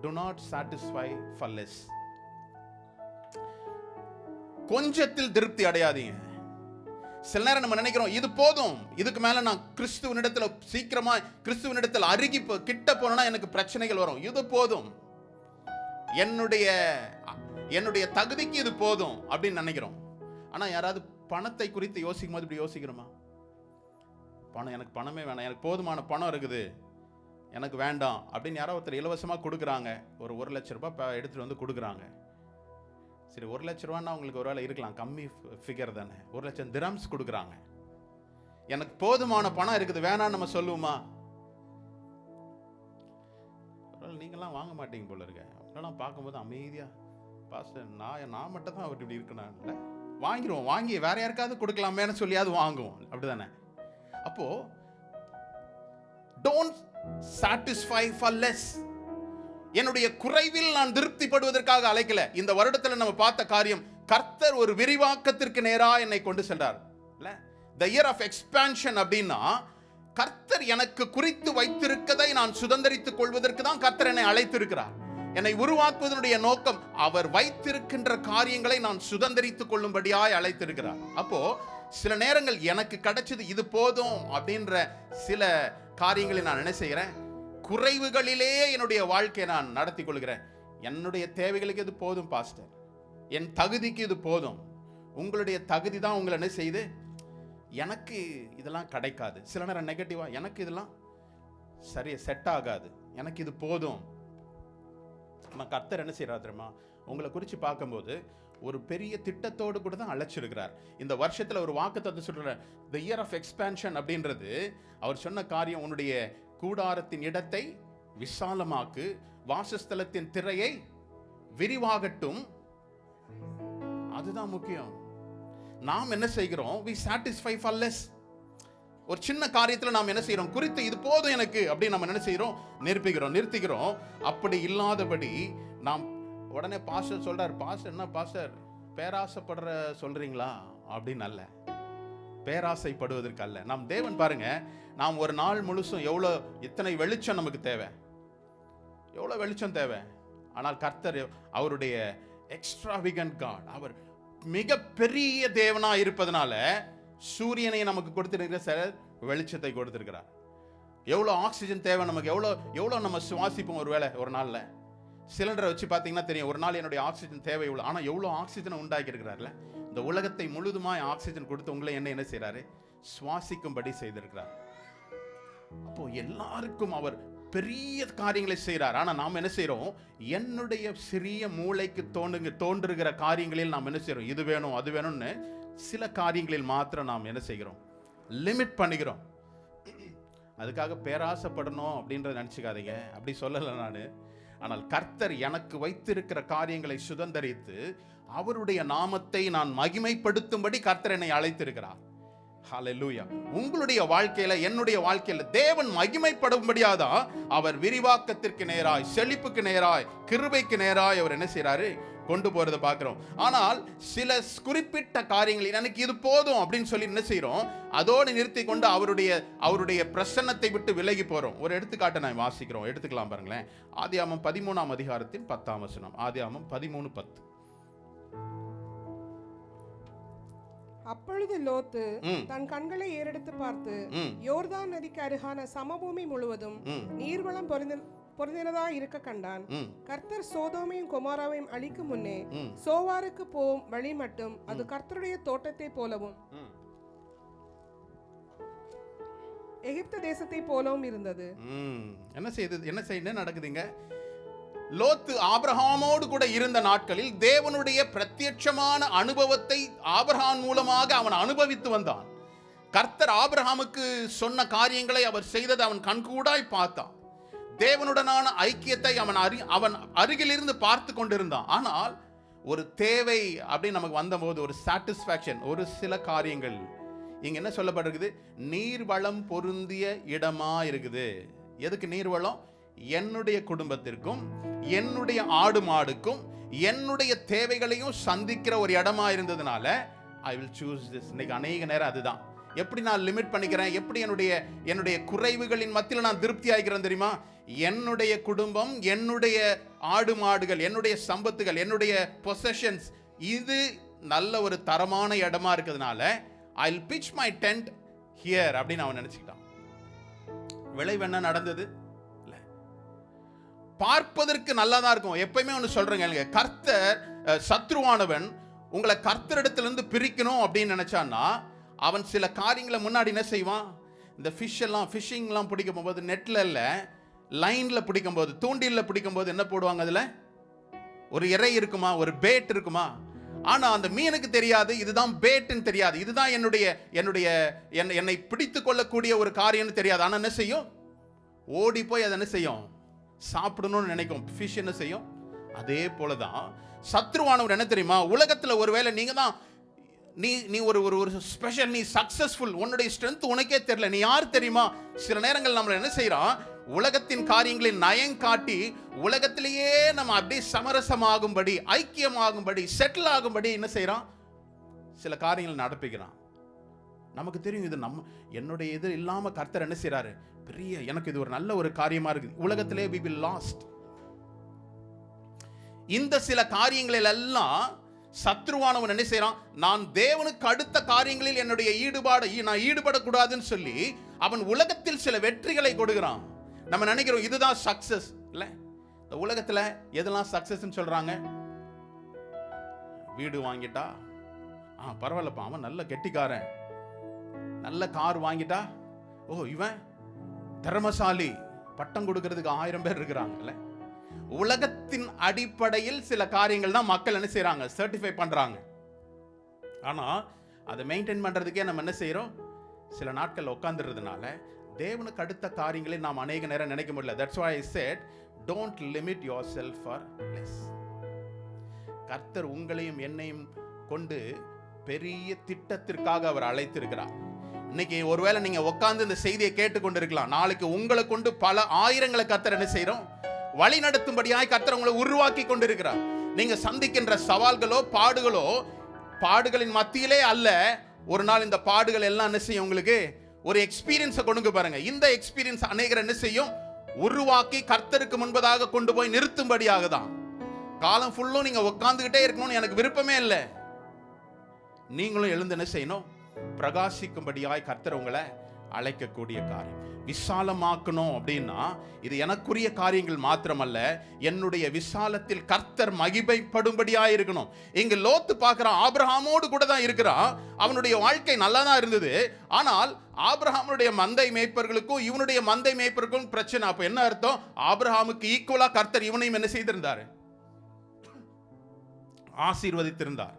do not satisfy for less. கொஞ்சத்தில் திருப்தி அடையாதீங்க. சில நேரம் நம்ம நினைக்கிறோம், இது போதும், இதுக்கு மேல நான் கிறிஸ்துவனிடத்துல சீக்கிரமா கிறிஸ்துவனிடத்தில் அருகி கிட்ட போனா எனக்கு பிரச்சனைகள் வரும். இது போதும், என்னுடைய தகுதிக்கு இது போதும் அப்படின்னு நினைக்கிறோம். ஆனா யாராவது பணத்தை குறித்து யோசிக்கும் போது இப்படி யோசிக்கிறோமா? பணம், எனக்கு பணமே வேணாம், எனக்கு போதுமான பணம் இருக்குது, எனக்கு வேண்டாம் அப்படின்னு யாரோ ஒருத்தர் இலவசமாக கொடுக்குறாங்க. ஒரு 1 லட்ச ரூபாய் எடுத்துகிட்டு வந்து கொடுக்குறாங்க. சரி, 1 லட்ச ரூபான்னா உங்களுக்கு ஒரு வேலை இருக்கலாம், கம்மி ஃபிகர் தானே. 1 லட்சம் திரம்ஸ் கொடுக்குறாங்க. எனக்கு போதுமான பணம் இருக்குது, வேணான்னு நம்ம சொல்லுவோமா? நீங்களாம் வாங்க மாட்டீங்க போல இருக்க. அவங்களெல்லாம் பார்க்கும்போது அமைதியாக, பாஸ்டர் நான் மட்டும் தான் அவர் இப்படி இருக்கணும் இல்லை, வாங்கிடுவோம், வாங்கி வேற யாருக்காவது கொடுக்கலாமேன்னு சொல்லியாவது வாங்குவோம். அப்படிதானே? அப்போ don't satisfy for less. என்னுடைய குறைவில் நான் திருப்திப்படுவதற்காக அழைக்கல. இந்த வருடத்துல நம்ம பார்த்த காரியம், கர்த்தர் ஒரு விரிவாக்கத்திற்கு நேரா என்னை கொண்டு சென்றார். the year of expansion அப்படின்னா கர்த்தர் எனக்கு குறித்து வைத்திருக்கதை நான் சுதந்தரித்துக் கொள்வதற்கு தான் கர்த்தர் என்னை அழைத்திருக்கிறார். என்னை உருவாக்குவதனுடைய நோக்கம் அவர் வைத்திருக்கின்ற காரியங்களை நான் சுதந்தரித்துக் கொள்ளும்படியாய் அழைத்திருக்கிறார். அப்போ சில நேரங்கள் எனக்கு கிடைச்சது இது போதும் அப்படின்ற சில காரியங்களை நான் என்ன செய்கிறேன், குறைவுகளிலே என்னுடைய வாழ்க்கையை நான் நடத்தி கொள்கிறேன். என்னுடைய தேவைகளுக்கு இது போதும் பாஸ்டர், என் தகுதிக்கு இது போதும். உங்களுடைய தகுதி தான் உங்களை என்ன செய்யுது, எனக்கு இதெல்லாம் கிடைக்காது. சில நேரம் நெகட்டிவா, எனக்கு இதெல்லாம் சரியா செட் ஆகாது, எனக்கு இது போதும். கர்த்தர் என்ன செய்யறார் தெரியுமா, உங்களை குறித்து பார்க்கும்போது ஒரு பெரிய திட்டத்தோடு கூட தான் அழைச்சிருக்கிறார். இந்த வருஷத்துல ஒரு வாக்குத்தத்தம் சொல்ற, the year of expansion அப்படின்றது அவர் சொன்ன காரியம், உன்னுடைய கூடாரத்தின் இடத்தை விசாலமாக்கு, வாசஸ்தலத்தின் திரையை விரிவாகட்டும். அதுதான் முக்கியம். நாம் என்ன செய்கிறோம், we satisfy for less. ஒரு சின்ன காரியத்தில் நாம் என்ன செய்கிறோம், குறித்து இது போதும் எனக்கு அப்படின்னு நம்ம என்ன செய்கிறோம், நிறுத்திக்கிறோம். அப்படி இல்லாதபடி நாம் உடனே பாஸ்டர் சொல்றார், பாஸ்டர் என்ன பாஸ்டர் பேராசைப்படுற சொல்றீங்களா அப்படின்னு அல்ல, பேராசைப்படுவதற்கு அல்ல. நாம் தேவன் பாருங்க, நாம் ஒரு நாள் முழுசும் எத்தனை வெளிச்சம் நமக்கு தேவை, எவ்வளவு வெளிச்சம் தேவை. ஆனால் கர்த்தர் அவருடைய எக்ஸ்ட்ராவிகன்ட் காட், அவர் மிக பெரிய தேவனா இருப்பதனால சூரியனை நமக்கு கொடுத்திருக்கிற சில வெளிச்சத்தை கொடுத்திருக்கிறார். எவ்வளோ ஆக்சிஜன் தேவை நமக்கு, எவ்வளோ நம்ம சுவாசிப்போம். ஒருவேளை ஒரு நாளில் சிலிண்டரை வச்சு பார்த்தீங்கன்னா தெரியும், ஒரு நாள் என்னுடைய ஆக்சிஜன் தேவை எவ்வளோ. ஆனால் எவ்வளோ ஆக்சிஜனை உண்டாக்கி இருக்கிறார்ல, இந்த உலகத்தை முழுதுமாய் ஆக்சிஜன் கொடுத்து உங்களை என்ன செய்கிறாரு, சுவாசிக்கும்படி செய்திருக்கிறார். அப்போ எல்லாருக்கும் அவர் பெரிய காரியங்களை செய்கிறார். ஆனால் நாம் என்ன செய்கிறோம், என்னுடைய சிறிய மூளைக்கு தோன்றுகிற காரியங்களில் நாம் என்ன செய்கிறோம், இது வேணும் அது வேணும்னு சில காரியங்களில் மாத்திரம் நாம் என்ன செய்கிறோம், லிமிட் பண்ணுகிறோம். அதுக்காக பேராசைப்படணும் அப்படின்றத நினச்சிக்காதீங்க, அப்படி சொல்லலை நான். ஆனால் கர்த்தர் எனக்கு வைத்திருக்கிற காரியங்களை சுதந்தரித்து அவருடைய நாமத்தை நான் மகிமைப்படுத்தும்படி கர்த்தர் என்னை அழைத்திருக்கிறார். ஹல்லேலூயா. உங்களுடைய வாழ்க்கையில, என்னுடைய வாழ்க்கையில தேவன் மகிமைப்படும்படியாதான் அவர் விரிவாக்கத்திற்கு நேராய், செழிப்புக்கு நேராய், கிருபைக்கு நேராய் அவர் என்ன செய்யறாரு, கொண்டு போறதை பார்க்கிறோம். ஆனால் சில குறிப்பிட்ட காரியங்கள் எனக்கு இது போதும் அப்படின்னு சொல்லி என்ன செய்யறோம், அதோடு நிறுத்தி கொண்டு அவருடைய பிரசன்னத்தை விட்டு விலகி போறோம். ஒரு எடுத்துக்காட்டை நான் வாசிக்கிறோம், எடுத்துக்கலாம் பாருங்களேன். ஆதியாகமம் 13ஆம் அதிகாரத்தின் 10ஆம் வசனம். ஆதியாகமம் 13:10. அப்பொழுது லோத்து தன் கண்களை ஏறெடுத்து பார்த்து, யோர்தான் நதிக்கு அருகான சமபூமி முழுவதும் நீர்வளம் பொருந்தினதா இருக்க கண்டான். கர்த்தர் சோதோமையும் கொமோராவையும் அழிக்கும் முன்னே சோவாருக்கு போகும் வழி மட்டும் அது கர்த்தருடைய தோட்டத்தை போலவும் எகிப்து தேசத்தை போலவும் இருந்தது. என்ன நடக்குதுங்க, லோத்து ஆபிரகாமோடு கூட இருந்த நாட்களில் தேவனுடைய பிரத்யட்சமான அனுபவத்தை ஆபிரகாம் மூலமாக அவன் அனுபவித்து வந்தான். கர்த்தர் ஆபிரகாமுக்கு சொன்ன காரியங்களை அவர் செய்ததை அவன் கண்கூடாய் பார்த்தான். தேவனுடனான ஐக்கியத்தை அவன் அருகிலிருந்து பார்த்து கொண்டிருந்தான். ஆனால் ஒரு தேவை அப்படின்னு நமக்கு வந்தபோது, ஒரு சாட்டிஸ்ஃபேக்ஷன், ஒரு சில காரியங்கள் இங்க என்ன சொல்லப்பட்டிருக்குது, நீர்வளம் பொருந்திய இடமா இருக்குது. எதுக்கு நீர்வளம்? என்னுடைய குடும்பத்திற்கும் என்னுடைய ஆடு மாடுக்கும் என்னுடைய தேவைகளையும் சந்திக்கிற ஒரு இடமா இருந்ததுனால ஐ வில் சூஸ் திஸ். இன்னைக்கு அநேக நேரம் அதுதான். எப்படி நான் லிமிட் பண்ணிக்கிறேன், எப்படி என்னுடைய குறைவுகளின் மத்தியில் நான் திருப்தி ஆகிக்கிறேன் தெரியுமா? என்னுடைய குடும்பம், என்னுடைய ஆடு மாடுகள், என்னுடைய சம்பத்துகள், என்னுடைய பொசஷன்ஸ், இது நல்ல ஒரு தரமான இடமா இருக்கிறதுனால I will pitch my tent here அப்படின்னு அவன் நினைச்சுக்கிட்டான். விளைவு என்ன நடந்தது? பார்ப்பதற்கு நல்லா தான் இருக்கும். எப்பயுமே ஒன்று சொல்றேங்க, கர்த்தர் சத்ருவானவன் உங்களை கர்த்தரிடத்திலிருந்து பிரிக்கணும் அப்படின்னு நினைச்சான்னா அவன் சில காரியங்களை முன்னாடி என்ன செய்வான், இந்த ஃபிஷ்ஷிங்லாம் பிடிக்கும் போது நெட்ல இல்லை, லைன்ல பிடிக்கும் போது, தூண்டில்ல பிடிக்கும் போது என்ன போடுவாங்க, அதுல ஒரு இறை இருக்குமா, ஒரு பேட் இருக்குமா. ஆனா அந்த மீனுக்கு தெரியாது இதுதான் பேட்டுன்னு தெரியாது, இதுதான் என்னை பிடித்து கொள்ளக்கூடிய ஒரு காரியம்னு தெரியாது. ஆனா என்ன செய்யும், ஓடி போய் அதை என்ன செய்யும், சாப்பிடணும்னு நினைக்கும். ஃபிஷ் என்ன செய்யும், அதே போலதான் சத்ருவானவர் என்ன தெரியுமா, உலகத்துல ஒருவேளை நீங்க தான் நீ ஒரு ஒரு ஸ்பெஷல், நீ சக்சஸ்ஃபுல், உன்னுடைய ஸ்ட்ரென்த் உனக்கே தெரியல, நீ யார் தெரியுமா? சில நேரங்கள் நம்மள என்ன செய்யறோம், உலகத்தின் காரியங்களில் நயம் காட்டி உலகத்திலேயே நம்ம அப்படியே சமரசமாகும்படி, ஐக்கியமாகும்படி, செட்டில் ஆகும்படி என்ன செய்யறோம், சில காரியங்கள் நடப்பிக்கிறான். நமக்கு தெரியும் இது என்னுடைய இது இல்லாம கர்த்தர் என்ன செய்யறாரு, பெரிய எனக்கு இது ஒரு நல்ல ஒரு காரியமா இருக்கு, உலகத்திலே we will lost. இந்த சில காரியங்களில் எல்லாம் சத்ருவானவன் என்ன செய்யறான், நான் தேவனுக்கு அடுத்த காரியங்களில் என்னுடைய நான் ஈடுபடக்கூடாதுன்னு சொல்லி அவன் உலகத்தில் சில வெற்றிகளை கொடுக்கிறான். நம்ம நினைக்கிறோம் இதுதான் சக்சஸ் இல்ல. இந்த உலகத்துல எதெல்லாம் சக்சஸ் சொல்றாங்க, வீடு வாங்கிட்டா பரவாயில்லப்பா, அவன் நல்ல கெட்டிக்காரன், நல்ல கார் வாங்கிட்டா, ஓ இவன் திறமசாலி, பட்டம் கொடுக்கிறதுக்கு 1000 பேர் இருக்கிறாங்கல்ல. உலகத்தின் அடிப்படையில் சில காரியங்கள் தான் மக்கள் என்ன செய்யறாங்க, சர்டிஃபை பண்றாங்க. ஆனா அதை மெயின்டைன் பண்றதுக்கே நம்ம என்ன செய்யறோம், சில நாட்கள் உட்கார்ந்துறதுனால தேவனுக்கு அடுத்த காரியங்களை நாம் அநேக நேரம் நினைக்க முடியல. That's why I said don't limit yourself for less. கர்த்தர் உங்களையும் என்னையும் கொண்டு பெரிய திட்டத்திற்காக அவர் அழைத்திருக்கிறார். இன்னைக்கு ஒருவேளை நீங்க உட்கார்ந்து இந்த செய்தியை கேட்டுக்கொண்டிருக்கலாம், நாளைக்கு உங்களை கொண்டு பல ஆயிரங்களை கர்த்தர் என்ன செய்யறோம், வழி நடத்தும்படியாய் கர்த்தர் உங்களை உருவாக்கி கொண்டிருக்கிறார். நீங்க சந்திக்கின்ற சவால்களோ பாடுகளின் மத்தியிலே அல்ல, ஒரு நாள் இந்த பாடுகள் எல்லாம் என்ன செய்யும், உங்களுக்கு ஒரு எக்ஸ்பீரியன்ஸை கொண்டு பாருங்க. இந்த எக்ஸ்பீரியன்ஸ் அநேகர் என்ன செய்யும், உருவாக்கி கர்த்தருக்கு முன்பதாக கொண்டு போய் நிறுத்தும்படியாக தான். காலம் ஃபுல்லும் நீங்க உட்கார்ந்துகிட்டே இருக்கணும்னு எனக்கு விருப்பமே இல்லை. நீங்களும் எழுந்து என்ன செய்யணும், பிரகாசிக்கும்படியாய் கர்த்தர் உங்களை அழைக்கக்கூடிய காரியம். விசாலமாக்கணும் அப்படின்னா இது எனக்குரிய காரியங்கள் மாத்திரமல்ல, என்னுடைய விசாலத்தில் கர்த்தர் மகிமைப்படும்படியாய் இருக்கணும். இங்க லோத்து பார்க்கிறான், ஆபிரகாமோடு கூட தான் இருக்கிறான், அவனுடைய வாழ்க்கை நல்லா தான் இருந்தது. ஆனால் ஆபிரகாமுடைய மந்தை மேய்ப்பர்களுக்கும் இவனுடைய மந்தை மேய்ப்பர்களுக்கும் பிரச்சனை. அப்ப என்ன அர்த்தம், ஆபிரகாமுக்கு ஈக்குவலா கர்த்தர் இவனையும் என்ன செய்திருந்தாரு, ஆசீர்வதித்திருந்தார்.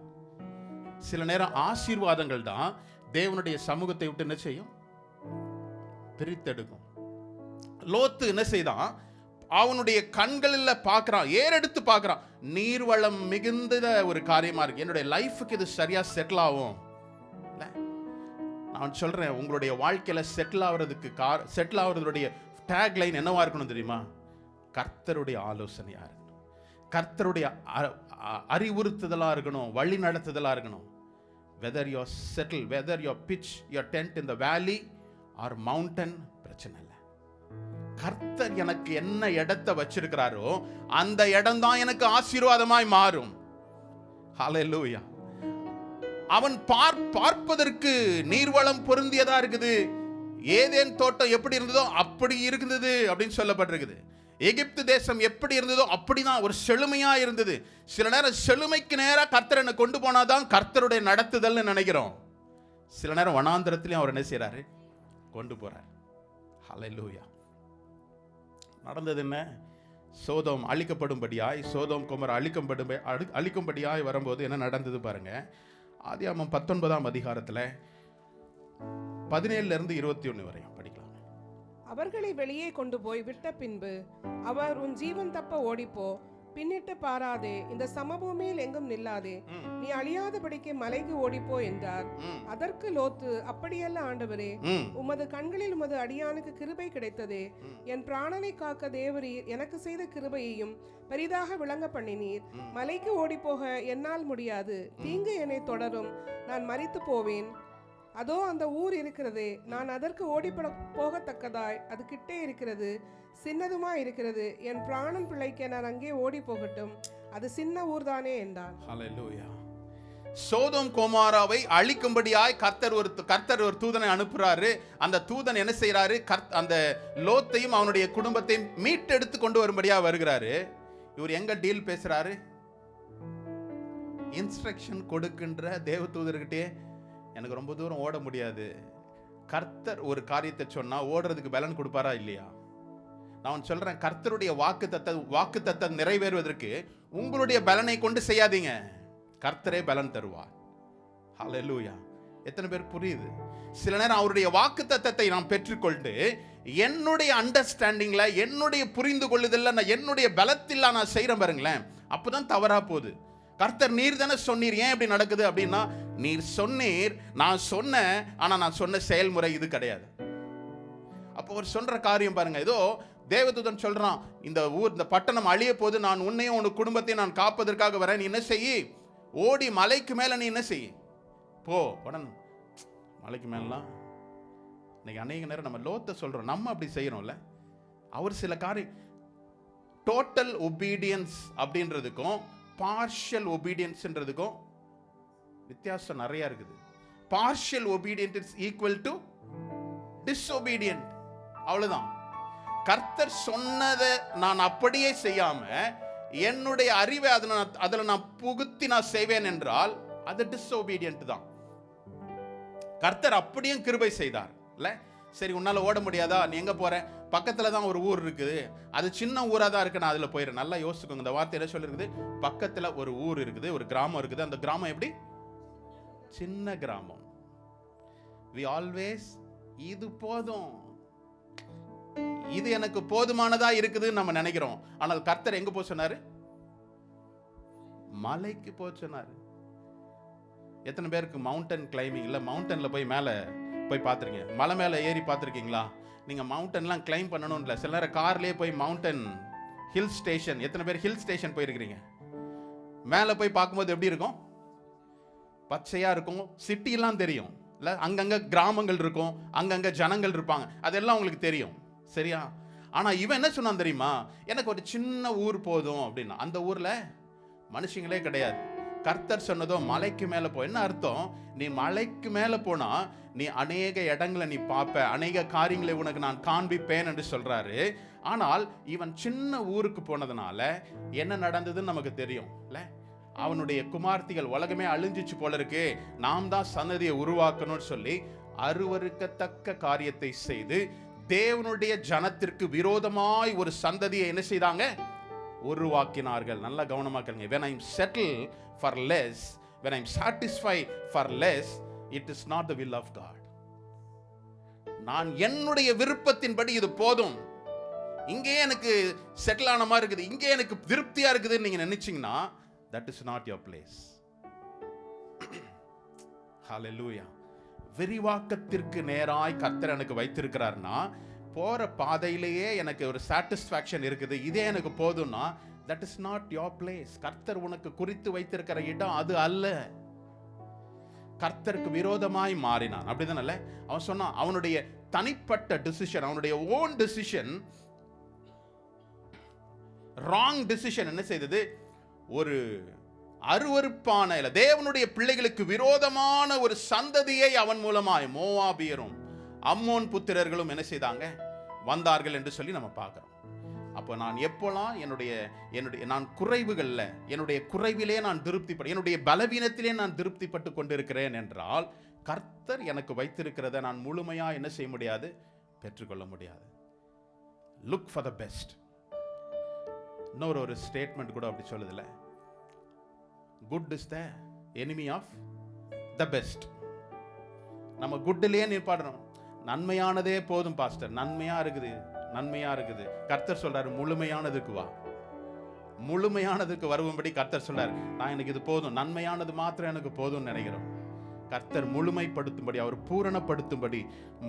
சில நேரம் ஆசீர்வாதங்கள் தான் தேவனுடைய சமூகத்தை விட்டு என்ன செய்யும், பிரித்தெடுக்கும். லோத்து என்ன செய்தான், அவனுடைய கண்களில் பார்க்கிறான், ஏறெடுத்து பார்க்கிறான், நீர்வளம் மிகுந்த ஒரு காரியமா இருக்கு, என்னுடைய லைஃபுக்கு இது சரியா செட்டில் ஆகும். நான் சொல்றேன், உங்களுடைய வாழ்க்கையில செட்டில் ஆகிறதுடைய டேக் லைன் என்னவா இருக்கணும் தெரியுமா, கர்த்தருடைய ஆலோசனையா இருக்கணும், கர்த்தருடைய அறிவுறுத்துதலா இருக்கணும், வழி நடத்துதலா இருக்கணும். whether you settle, whether you pitch your tent in the valley or mountain, பிரச்சனை இல்லை. கர்த்தர் எனக்கு என்ன இடத்தை வச்சிருக்கிறாரோ அந்த இடம் தான் எனக்கு ஆசீர்வாதமாய் மாறும். ஹல்லேலூயா. அவன் பார்ப்பதற்கு நீர்வளம் பொருந்தியதா இருக்குது, ஏதேன் தோட்டம் எப்படி இருந்ததோ அப்படி இருந்தது அப்படின்னு சொல்லப்பட்டிருக்குது. எகிப்து தேசம் எப்படி இருந்ததோ அப்படிதான் ஒரு செழுமையா இருந்தது. சில நேரம் செழுமைக்கு நேரா கர்த்தர் என்ன கொண்டு போனாதான் கர்த்தருடைய நடத்துதல்னு நினைக்கிறோம். சில நேரம் வனாந்திரத்திலையும் அவர் என்ன செய்யறாரு, கொண்டு போறார். ஹல்லேலூயா. நடந்தது என்ன, சோதோம் அழிக்கப்படும்படியாய், சோதோம் குமார் அழிக்கும்படியாய் வரும்போது என்ன நடந்தது பாருங்க. ஆதியாகமம் 19ஆம் அதிகாரத்தில் 17 to 21 வரையும் படிக்கலாம். அவர்களை வெளியே கொண்டு போய் விட்ட பின்பு அவர், உன் ஜீவன் தப்ப ஓடிப்போ, பின்னிட்டு பாராதே, இந்த சமபூமியில் எங்கும் நில்லாதே, நீ அழியாதபடிக்கு மலைக்கு ஓடிப்போ என்றார். அதற்கு லோத்து, அப்படியல்ல ஆண்டவரே, உமது கண்களில் உமது அடியானுக்கு கிருபை கிடைத்ததே, என் பிராணனை காக்க தேவரீர் எனக்கு செய்த கிருபையையும் பெரிதாக விளங்க பண்ணினீர். மலைக்கு ஓடிப்போக என்னால் முடியாது, தீங்கு என்னை தொடரும், நான் மரித்து போவேன். அதோ அந்த ஊர் இருக்கிறதே, நான் அதற்கு ஓடிப்பட போகத்தக்கதாய் அது கிட்டே இருக்கிறது, சின்னதுமா இருக்கிறது, என் பிராணன் பிழைக்க நான் அங்கே ஓடி போகட்டும், அது சின்ன ஊர் தானே என்றான். ஹல்லேலூயா. சோதோம் கோமாராவை அழிக்கும்படியாய் கர்த்தர் ஒரு தூதனை அனுப்புறாரு. அந்த தூதன் என்ன செய்யறாரு, அந்த லோத்தையும் அவனுடைய குடும்பத்தையும் மீட்டெடுத்து கொண்டு வரும்படியா வருகிறாரு. இவர் எங்க டீல் பேசுறாரு, இன்ஸ்ட்ரக்ஷன் கொடுக்கின்ற தேவ தூதர்கிட்டே, எனக்கு ரொம்ப தூரம் ஓட முடியாது, கர்த்தர் ஒரு காரியத்தை சொன்னா ஓடுறதுக்கு பலன் கொடுப்பாரா இல்லையா? நான் சொல்றேன், கர்த்தருடைய வாக்குத்தத்தத்தை நிறைவேறுவதற்கு உங்களுடைய பலனை கொண்டு செய்யாதீங்க, கர்த்தரே பலன் தருவார். ஹல்லேலூயா. எத்தனை பேர் புரியுது? சில நேரம் அவருடைய வாக்குத்தத்தத்தை நாம் பெற்றுக்கொண்டு என்னுடைய அண்டர்ஸ்டாண்டிங்ல, என்னுடைய புரிந்து கொள்ளுதல்ல, என்னுடைய பலத்தில் நான் செய்யறேன் பாருங்களேன், அப்பதான் தவறா போகுது. கர்த்தர் நீர் தானே சொன்னீர், ஏன் இப்படி நடக்குது அப்படின்னா, நீர் சொன்னீர், நான் சொன்னேன், ஆனா நான் சொன்ன செயல்முறை இது கிடையாது. அப்போ ஒரு சொல்ற காரியம் பாருங்க, ஏதோ தேவதூதன் சொல்றான், இந்த ஊர், இந்த பட்டணம் அழிய போது, நான் உன்னையும் உன் குடும்பத்தையும் நான் காப்பதற்காக வரேன், நீ என்ன செய்யி, ஓடி மலைக்கு மேல நீ என்ன செய்யி, போ. உடனே மலைக்கு மேலாம் இன்னைக்கு அநேக நேரம் நம்ம லோத்தை சொல்றோம், நம்ம அப்படி செய்யறோம்ல. அவர் சில காரியம், டோட்டல் ஒபீடியன்ஸ் அப்படின்றதுக்கும் பார்ஷியல் ஒபீடியன்ஸ்ன்றதுக்கும் வித்தியாசம் நிறைய இருக்குது. Partial obedient is equal to disobedient, அவ்வளவுதான். கர்த்தர் சொன்னதை நான் அப்படியே செய்யாம என்னுடைய அறிவை அதில் நான் புகுத்தி நான் செய்வேன் என்றால் அது டிஸ்ஒபீடியன்ட் தான். கர்த்தர் அப்படியும் கிருபை செய்தார் இல்ல. சரி, உன்னால ஓட முடியாதா, நீ எங்க போற, பக்கத்துல தான் ஒரு ஊர் இருக்குது, அது சின்ன ஊரா தான் இருக்கு, நான் அதுல போயிடுறேன். நல்லா யோசிச்சுக்கோங்க, இந்த வார்த்தை என்ன சொல்லிருக்குது, பக்கத்துல ஒரு ஊர் இருக்குது, ஒரு கிராமம் இருக்குது. அந்த கிராமம் எப்படி, சின்ன கிராமம். we always இது போதும், இது எனக்கு போதுமானதா இருக்குதுன்னு நம்ம நினைக்கிறோம். ஆனால் கர்த்தர் எங்க போக சொன்னாரு, மலைக்கு போக சொன்னாரு. எத்தனை பேருக்கு மவுண்டன் கிளைம்பிங் இல்ல, மவுண்டன்ல போய் மேல போய் பார்த்துருக்கீங்க, மலை மேல ஏறி பார்த்துருக்கீங்களா? நீங்க மவுண்டன்லாம் கிளைம் பண்ணணும் இல்லை, சில நேரம் கார்லயே போய் மவுண்டன் ஹில் ஸ்டேஷன், எத்தனை பேர் ஹில் ஸ்டேஷன் போயிருக்கிறீங்க? மேலே போய் பார்க்கும்போது எப்படி இருக்கும், பச்சையா இருக்கும், சிட்டிலாம் தெரியும் இல்லை, அங்கங்க கிராமங்கள் இருக்கும், அங்கங்க ஜனங்கள் இருப்பாங்க, அதெல்லாம் உங்களுக்கு தெரியும், சரியா? ஆனா இவன் என்ன சொன்னான் தெரியுமா, எனக்கு ஒரு சின்ன ஊர் போதும் அப்படின்னா. அந்த ஊர்ல மனுஷங்களே கிடையாது. கர்த்தர் சொன்னதோ மலைக்கு மேல போ. என்ன அர்த்தம், நீ மலைக்கு மேல போனா நீ அநேக இடங்களை நீ பார்ப்ப, அநேக காரியங்களை உனக்கு நான் காண்பிப்பேன் என்று சொல்றாரு. ஆனால் இவன் சின்ன ஊருக்கு போனதுனால என்ன நடந்ததுன்னு நமக்கு தெரியும் இல்ல. அவனுடைய குமார்த்திகள் உலகமே அழிஞ்சிச்சு போல இருக்கு, நாம் தான் சன்னதியை உருவாக்கணும்னு சொல்லி அருவருக்கத்தக்க காரியத்தை செய்து தேவனுடைய ஜனத்திற்கு விரோதமாய் ஒரு சந்ததியை என்ன செய்தாங்க, உருவாக்கினார்கள். நல்லா கவனமா கேளுங்க. when I settle for less, when I satisfy for less, it is not the will of God. நான் என்னுடைய விருப்பத்தின்படி இது போதும், இங்கே எனக்கு செட்டில் ஆன மாதிரி இருக்குது, இங்கே எனக்கு திருப்தியா இருக்குதுன்னு நீங்க நினைச்சீங்கன்னா that is not your place. Hallelujah. விரிவாக்கத்திற்கு நேராய் கர்த்தர் எனக்கு வைத்திருக்கிறார்னா, போற பாதையிலேயே எனக்கு ஒரு சாட்டிஸ்ஃபேக்ஷன் இருக்குது, இதே எனக்கு போதும்னா that is not your place. கர்த்தர் உனக்கு குறித்து வைத்திருக்கிற இடம் அது அல்ல. கர்த்தருக்கு விரோதமாய் மாறினான், அப்படிதானே? அவன் சொன்னான், அவனுடைய தனிப்பட்ட டிசிஷன், அவனுடைய ஓன் டிசிஷன், ராங் டிசிஷன் என்ன செய்தது, ஒரு அருவருப்பான தேவனுடைய பிள்ளைகளுக்கு விரோதமான ஒரு சந்ததியை அவன் மூலமாய் மோவாபியரும் அம்மோன் புத்திரர்களும் என்ன செய்தாங்க, வந்தார்கள் என்று சொல்லி நம்ம பார்க்கிறோம். அப்போ நான் எப்போலாம் என்னுடைய நான் குறைவுகள்ல, என்னுடைய குறைவிலே நான் திருப்திப்பட, என்னுடைய பலவீனத்திலே நான் திருப்திப்பட்டு கொண்டிருக்கிறேன் என்றால் கர்த்தர் எனக்கு வைத்திருக்கிறத நான் முழுமையா என்ன செய்ய முடியாது, பெற்றுக்கொள்ள முடியாது. Look for the best. இன்னொரு ஸ்டேட்மெண்ட் கூட அப்படி சொல்லுதுல, good is the enemy of the best. நம்ம குட்லயே நிற்பாடுறோம், நன்மையானதே போதும் பாஸ்டர், நன்மையா இருக்குது, நன்மையா இருக்குது. கர்த்தர் சொல்றாரு, முழுமையானதுக்கு வா, முழுமையானதுக்கு வரும்படி கர்த்தர் சொல்றாரு. நான் எனக்கு இது போதும், நன்மையானது மாத்திரம் எனக்கு போதும்னு நினைக்கிறோம். கர்த்தர் முழுமைப்படுத்தும்படி, அவர் பூரணப்படுத்தும்படி,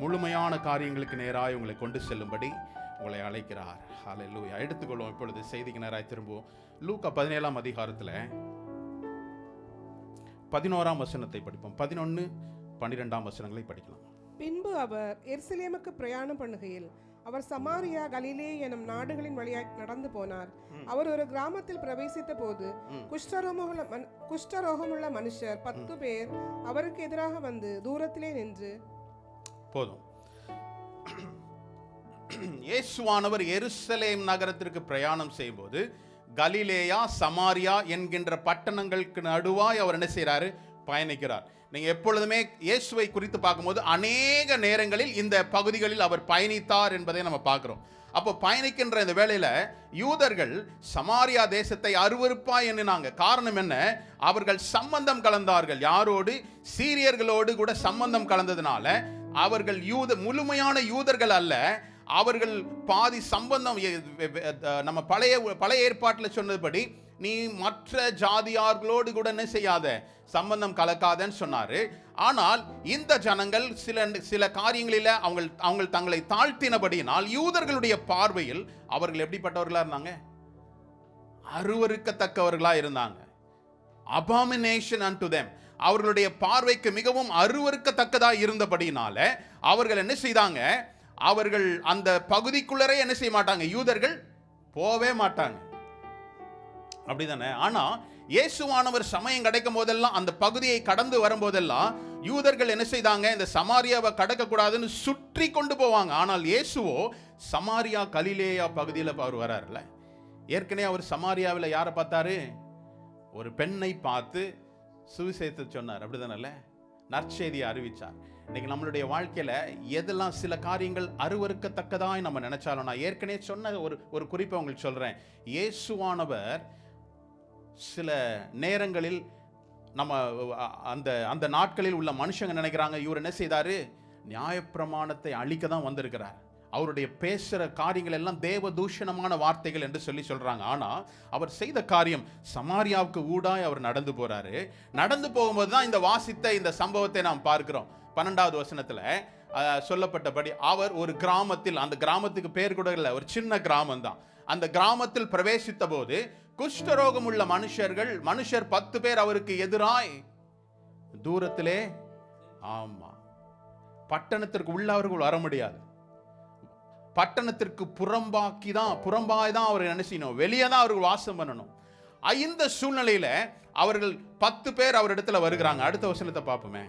முழுமையான காரியங்களுக்கு நேராய் உங்களை கொண்டு செல்லும்படி உங்களை அழைக்கிறார். ஹல்லேலூயா. எடுத்துக்கொள்வோம் இப்பொழுது செய்திக்கு நேராய் திரும்புவோம். லூக்கா 17ஆம் அதிகாரத்தில் 11ஆம் வசனத்தை படிப்போம். 11, 12ஆம் வசனங்களை படிக்கலாம். பின்பு அவர் எருசலேமுக்கு பிரயாணம் பண்ணுகையில் அவர் சமாரியா, கலிலே எனும் நாடுகளின் வழியாய் நடந்து போனார். அவர் ஒரு கிராமத்தில் பிரவேசித்த போது குஷ்டரோகமுள்ள மனுஷர் 10 பேர் அவருக்கு எதிராக வந்து தூரத்திலே நின்று, போதும். இயேசுவானவர் எருசலேம் நகரத்திற்கு பிரயாணம் செய்யும்போது கலிலேயா, சமாரியா என்கின்ற பட்டணங்களுக்கு நடுவாய் அவர் என்ன செய்யறாரு, பயணிக்கிறார். நீங்க எப்பொழுதுமே இயேசுவை குறித்து பார்க்கும்போது அநேக நேரங்களில் இந்த பகுதிகளில் அவர் பயணித்தார் என்பதை நம்ம பார்க்கிறோம். அப்போ பயணிக்கின்ற இந்த வேளையில யூதர்கள் சமாரியா தேசத்தை அருவருப்பா எண்ணினாங்க. காரணம் என்ன, அவர்கள் சம்பந்தம் கலந்தார்கள். யாரோடு? சீரியர்களோடு கூட சம்பந்தம் கலந்ததுனால அவர்கள் முழுமையான யூதர்கள் அல்ல, அவர்கள் பாதி சம்பந்தம். நம்ம பழைய ஏற்பாட்டில் சொன்னபடி நீ மற்ற ஜாதியார்களோடு கூட என்ன செய்யாத, சம்பந்தம் கலக்காதன்னு சொன்னாரு. ஆனால் இந்த ஜனங்கள் சில காரியங்களில் அவங்க தங்களை தாழ்த்தினபடியினால் யூதர்களுடைய பார்வையில் அவர்கள் எப்படிப்பட்டவர்களா இருந்தாங்க? அருவருக்கத்தக்கவர்களா இருந்தாங்க. Abomination unto them. அவர்களுடைய பார்வைக்கு மிகவும் அருவருக்கத்தக்கதா இருந்தபடினால அவர்கள் என்ன செய்தாங்க? அவர்கள் அந்த பகுதிக்குள்ளரே என்ன செய்ய மாட்டாங்க, யூதர்கள் போவே மாட்டாங்க. அப்படிதானே? ஆனா இயேசுவானவர் சமயம் கிடைக்கும் போதெல்லாம், அந்த பகுதியை கடந்து வரும்போதெல்லாம் யூதர்கள் என்ன செய்தாங்க? இந்த சமாரியாவை கடக்க கூடாதுன்னு சுற்றி கொண்டு போவாங்க. ஆனால் இயேசுவோ சமாரியா கலிலேயா பகுதியில் அவர் வராருல. ஏற்கனவே அவர் சமாரியாவில் யாரை பார்த்தாரு? ஒரு பெண்ணை பார்த்து சுவிசேஷத்தை சொன்னார். அப்படிதானே? நற்செய்தியை அறிவிச்சார். இன்னைக்கு நம்மளுடைய வாழ்க்கையில எதெல்லாம் சில காரியங்கள் அருவருக்கத்தக்கதாய் நம்ம நினைச்சாலும், நான் ஏற்கனவே சொன்ன ஒரு குறிப்பை உங்களுக்கு சொல்றேன். இயேசுவானவர் சில நேரங்களில் நம்ம அந்த நாட்களில் உள்ள மனுஷங்க நினைக்கிறாங்க, இவர் என்ன செய்தாரு? நியாயப்பிரமாணத்தை அழிக்க தான் வந்திருக்கிறார். அவருடைய பேசுகிற காரியங்கள் எல்லாம் தேவ தூஷணமான வார்த்தைகள் என்று சொல்றாங்க. ஆனால் அவர் செய்த காரியம், சமாரியாவுக்கு ஊடாய் அவர் நடந்து போறாரு. நடந்து போகும்போது தான் இந்த வாசித்த இந்த சம்பவத்தை நாம் பார்க்கிறோம். 12வது வசனத்தில் சொல்லப்பட்டபடி அவர் ஒரு கிராமத்தில், அந்த கிராமத்துக்கு பேர் கூட இல்லை, ஒரு சின்ன கிராமம் தான். அந்த கிராமத்தில் பிரவேசித்த போது குஷ்டரோகம் உள்ள மனுஷர் 10 பேர் அவருக்கு எதிராய் தூரத்திலே, ஆமா, பட்டணத்திற்கு உள்ளவர்கள் வர முடியாது. பட்டணத்திற்கு புறம்பாய் தான் அவர் என்ன செய்யணும்? வெளியே தான் அவர்கள் வாசம் பண்ணணும். இந்த சூழ்நிலையில அவர்கள் 10 பேர் அவரிடத்துல வருகிறாங்க. அடுத்த வசனத்தை பார்ப்போமே.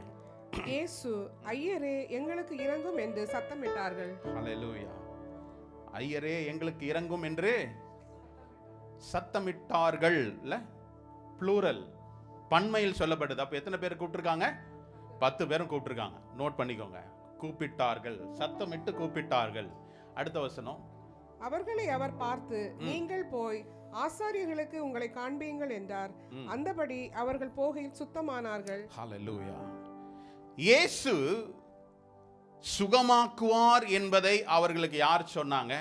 இயேசு, ஐயரே எங்களுக்கு இறங்கும் என்று சத்தமிட்டார்கள். ஹல்லேலூயா. ஐயரே எங்களுக்கு இறங்கும் என்று சத்தமிட்டார்கள். ப்ளூரல், பன்மையில் சொல்லப்படுது. அப்ப எத்தனை பேர் கூப்பிட்டுருக்காங்க? 10 பேரும் கூப்பிட்டுருக்காங்க. நோட் பண்ணிக்கோங்க. கூப்பிட்டார்கள், சத்தமிட்டு கூப்பிட்டார்கள். அடுத்த வசனம். அவர்களை அவர் பார்த்து, நீங்கள் போய் ஆசாரியர்களுக்கு உங்களை காண்பீங்கள் என்றார். அந்தபடி அவர்கள் போகையில் சுத்தமானார்கள். ஹல்லேலூயா. இயேசு சுகமாக்குவார் என்பதை அவர்களுக்கு யார் சொன்னாங்க?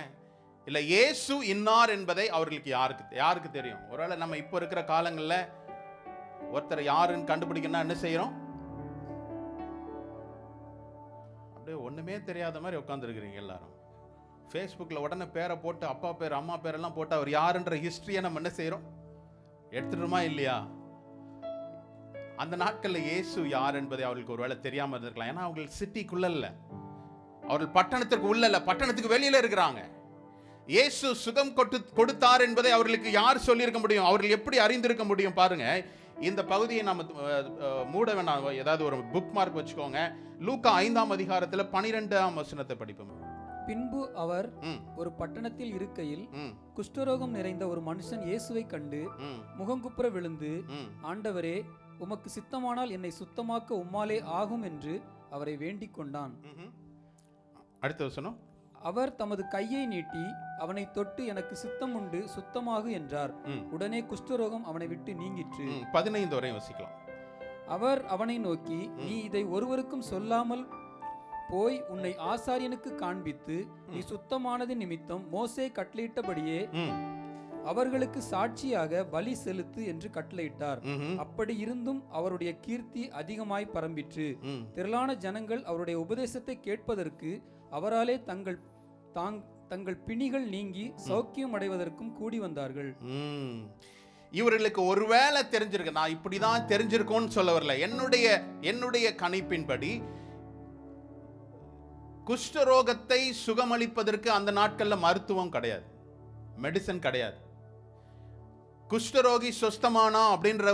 இல்ல இயேசு இன்னார் என்பதை அவர்களுக்கு யாருக்கு தெரியும்? ஒருவேளை நம்ம இப்போ இருக்கிற காலங்களில் ஒருத்தர் யாருன்னு கண்டுபிடிக்கணும்னா என்ன செய்யறோம்? அப்படியே ஒண்ணுமே தெரியாத மாதிரி உட்காந்துருக்கிறீங்க எல்லாரும். ஃபேஸ்புக்கில் உடனே பேரை போட்டு, அப்பா பேர் அம்மா பேரெல்லாம் போட்டு அவர் யாருன்ற ஹிஸ்டரியை நம்ம என்ன செய்கிறோம்? எடுத்துடுமா இல்லையா? அந்த நாட்களில் இயேசு யார் என்பதை அவர்களுக்கு ஒரு வேளை தெரியாமல் இருந்திருக்கலாம். ஏன்னா அவர்கள் சிட்டிக்குள்ள இல்லை, அவர்கள் பட்டணத்திற்கு உள்ள இல்லை, பட்டணத்துக்கு வெளியில் இருக்கிறாங்க. இயேசு சுகம் கொடுத்தார் என்பதை அவர்களுக்கு யார் சொல்லியிருக்க முடியும்? அவர்கள் எப்படி அறிந்திருக்க முடியும்? பாருங்க, இந்த பகுதியை நம்ம மூட வேணாம், ஏதாவது ஒரு புக் மார்க் வச்சுக்கோங்க. லூக்கா 5ஆம் அதிகாரத்தில் 12ஆம் வசனத்தை படிப்போம். பின்பு அவர் ஒரு பட்டணத்தில் இருக்கையில் குஷ்டரோகம் நிறைந்த ஒரு மனுஷன் இயேசுவை கண்டு முகங்குப்புற விழுந்து, ஆண்டவரே, உமக்கு சித்தமானால் என்னை சுத்தமாக்க உம்மாலே ஆகும் என்று அவரை வேண்டிக் கொண்டான். அடுத்த வசனம். அவர் தமது கையை நீட்டி அவனை தொட்டு, எனக்கு சித்தம் உண்டு, சுத்தமாகு என்றார். உடனே குஷ்டரோகம் அவனை விட்டு நீங்கிற்று. 15 வரை வசிக்கலாம். அவர் அவனை நோக்கி, நீ இதை ஒருவருக்கும் சொல்லாமல் போய் உன்னை ஆசாரியனுக்கு காண்பித்து, நீ சுத்தமானது நிமித்தம் மோசே கட்டளையிட்டபடியே அவர்களுக்கு சாட்சியாக பலி செலுத்து என்று கட்டளையிட்டார். அப்படி இருந்தும் அவருடைய கீர்த்தி அதிகமாய் பரம்பிற்று. திரளான ஜனங்கள் அவருடைய உபதேசத்தை கேட்பதற்கு அவராலே தங்கள் பிணிகள் நீங்கி சௌக்கியம் அடைவதற்கும் கூடி வந்தார்கள். இவர்களுக்கு ஒருவேளை தெரிஞ்சிருக்கு, நான் இப்படிதான் தெரிஞ்சிருக்கோன்னு சொல்ல வரல. என்னுடைய கணிப்பின்படி குஷ்டரோகத்தை சுகமளிப்பதற்கு அந்த நாட்களில் மருத்துவம் கிடையாது, மெடிசன் கிடையாது. குஷ்டரோகி சொஸ்தமானா அப்படின்ற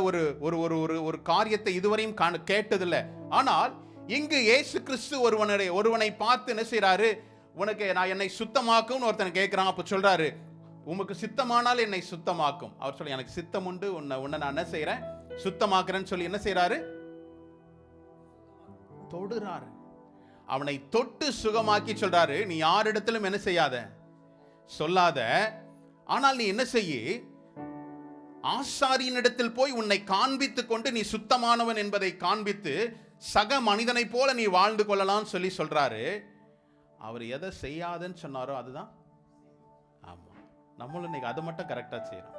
ஒரு காரியத்தை இதுவரையும் கேட்டதில்லை. ஆனால் இங்கு இயேசு கிறிஸ்து ஒருவனை பார்த்து என்ன செய்யறாரு? உனக்கு நான் என்னை சுத்தமாக்கும் ஒருத்தன் கேட்கிறான். அப்ப சொல்றாரு, உமக்கு சித்தமானால் என்னை சுத்தமாக்கும். அவர் சொல்லி, எனக்கு சித்தம் உண்டு, உன்னை நான் என்ன செய்யறேன்? சுத்தமாக்குறேன்னு சொல்லி என்ன செய்யறாரு? தொடுறாரு. அவனை தொட்டு சுகமாக்கி சொல்றாரு, நீ யாரிடத்திலும் என்ன செய்யாத, சொல்லாத. ஆனால் நீ என்ன செய்ய? ஆசாரியனிடத்தில் போய் உன்னை காண்பித்துக் கொண்டு நீ சுத்தமானவன் என்பதை காண்பித்து சக மனிதனை போல நீ வாழ்ந்து கொள்ளலாம் சொல்லி சொல்றாரு. அவர் எதை செய்யாதுன்னு சொன்னாரோ அதுதான். ஆமா, நம்மளும் இன்னைக்கு அதை மட்டும் கரெக்டா செய்யறோம்.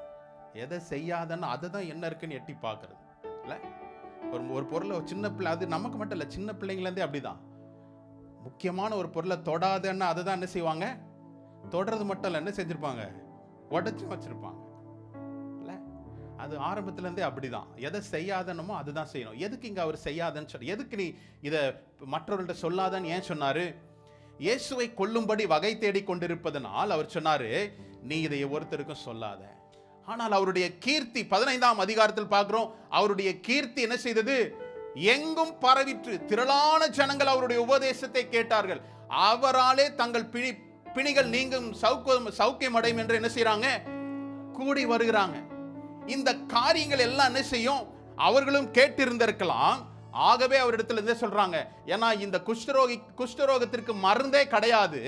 எதை செய்யாதன்னு அதை தான் என்ன இருக்குன்னு எட்டி பார்க்கறது இல்லை. ஒரு பொருளை சின்ன பிள்ளை, அது நமக்கு மட்டும் இல்லை, சின்ன பிள்ளைங்கலேருந்தே அப்படிதான். முக்கியமான ஒரு பொருளை தொடாதன்னு அதை தான் என்ன செய்வாங்க, தொடறது மட்டும் இல்லை, என்ன செஞ்சுருப்பாங்க, உடச்சி வச்சிருப்பாங்க இல்லை. அது ஆரம்பத்துலேருந்தே அப்படிதான். எதை செய்யாதனமோ அதுதான் செய்யணும். எதுக்கு இங்கே அவர் செய்யாதன்னு சொல்லி, எதுக்கு நீ இதை மற்றவர்கள்ட்ட சொல்லாதன்னு ஏன் சொன்னார்? இயேசுவை கொல்லும்படி வகை தேடி கொண்டிருப்பதனால் அவர் சொன்னாரு, நீ இதை ஒருத்தருக்கும் சொல்லாத. ஆனால் அவருடைய கீர்த்தி 15ஆம் அதிகாரத்தில் பார்க்கிறோம், அவருடைய கீர்த்தி என்ன செய்தது, எங்கும் பரவிற்று. திரளான ஜனங்கள் அவருடைய உபதேசத்தை கேட்டார்கள். அவராலே தங்கள் பிணிகள் நீங்கும் சௌக்கியம் அடையும் என்று என்ன செய்யறாங்க, கூடி வருகிறாங்க. இந்த காரியங்கள் எல்லாம் என்ன செய்யும், அவர்களும் கேட்டிருந்திருக்கலாம். ஆகவே அவரிடத்துல என்ன சொல்றாங்க, ஏன்னா இந்த குஷ்டரோகத்திற்கு மருந்தே கிடையாது,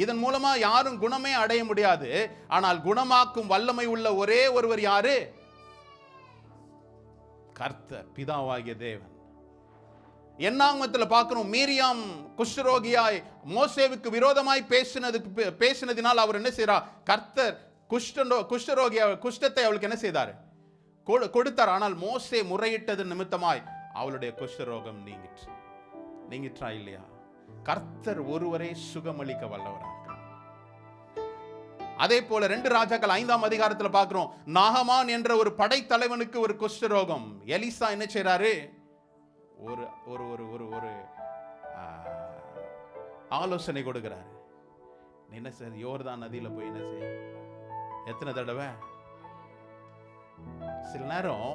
இதன் மூலமா யாரும் குணமே அடைய முடியாது. ஆனால் குணமாக்கும் வல்லமை உள்ள ஒரே ஒருவர் யாரு, கர்த்தர் பிதாவாகிய தேவன். என்னாகமத்தில் பார்க்கிறோம், மீரியாம் குஷ்டரோகியாய் மோசேவுக்கு விரோதமாய் பேசினதினால் அவர் என்ன செய்றார், கர்த்தர் குஷ்டரோகியா குஷ்டத்தை அவளுக்கு என்ன செய்தார், கொடுத்தார். ஆனால் மோசே முறையிட்டது நிமித்தமாய் அவளுடைய குஷ்டரோகம் நீங்கிற்றா இல்லையா? கர்த்தர் ஒருவரே சுகமளிக்க வல்லவராக. அதே போல 2 ராஜாக்கள் 5ஆம் அதிகாரத்தில் பார்க்கிறோம், நாகமான் என்ற ஒரு படைத்தலைவனுக்கு ஒரு குஷ்டரோகம். எலிசா என்ன செய்றாரு, ஒரு ஒரு ஒரு ஒரு ஆலோசனை கொடுக்கிறாரு. என்ன செய்ய, யோர்தான் நதியில போய் என்ன செய்ய, எத்தனை தடவை. சில நேரம்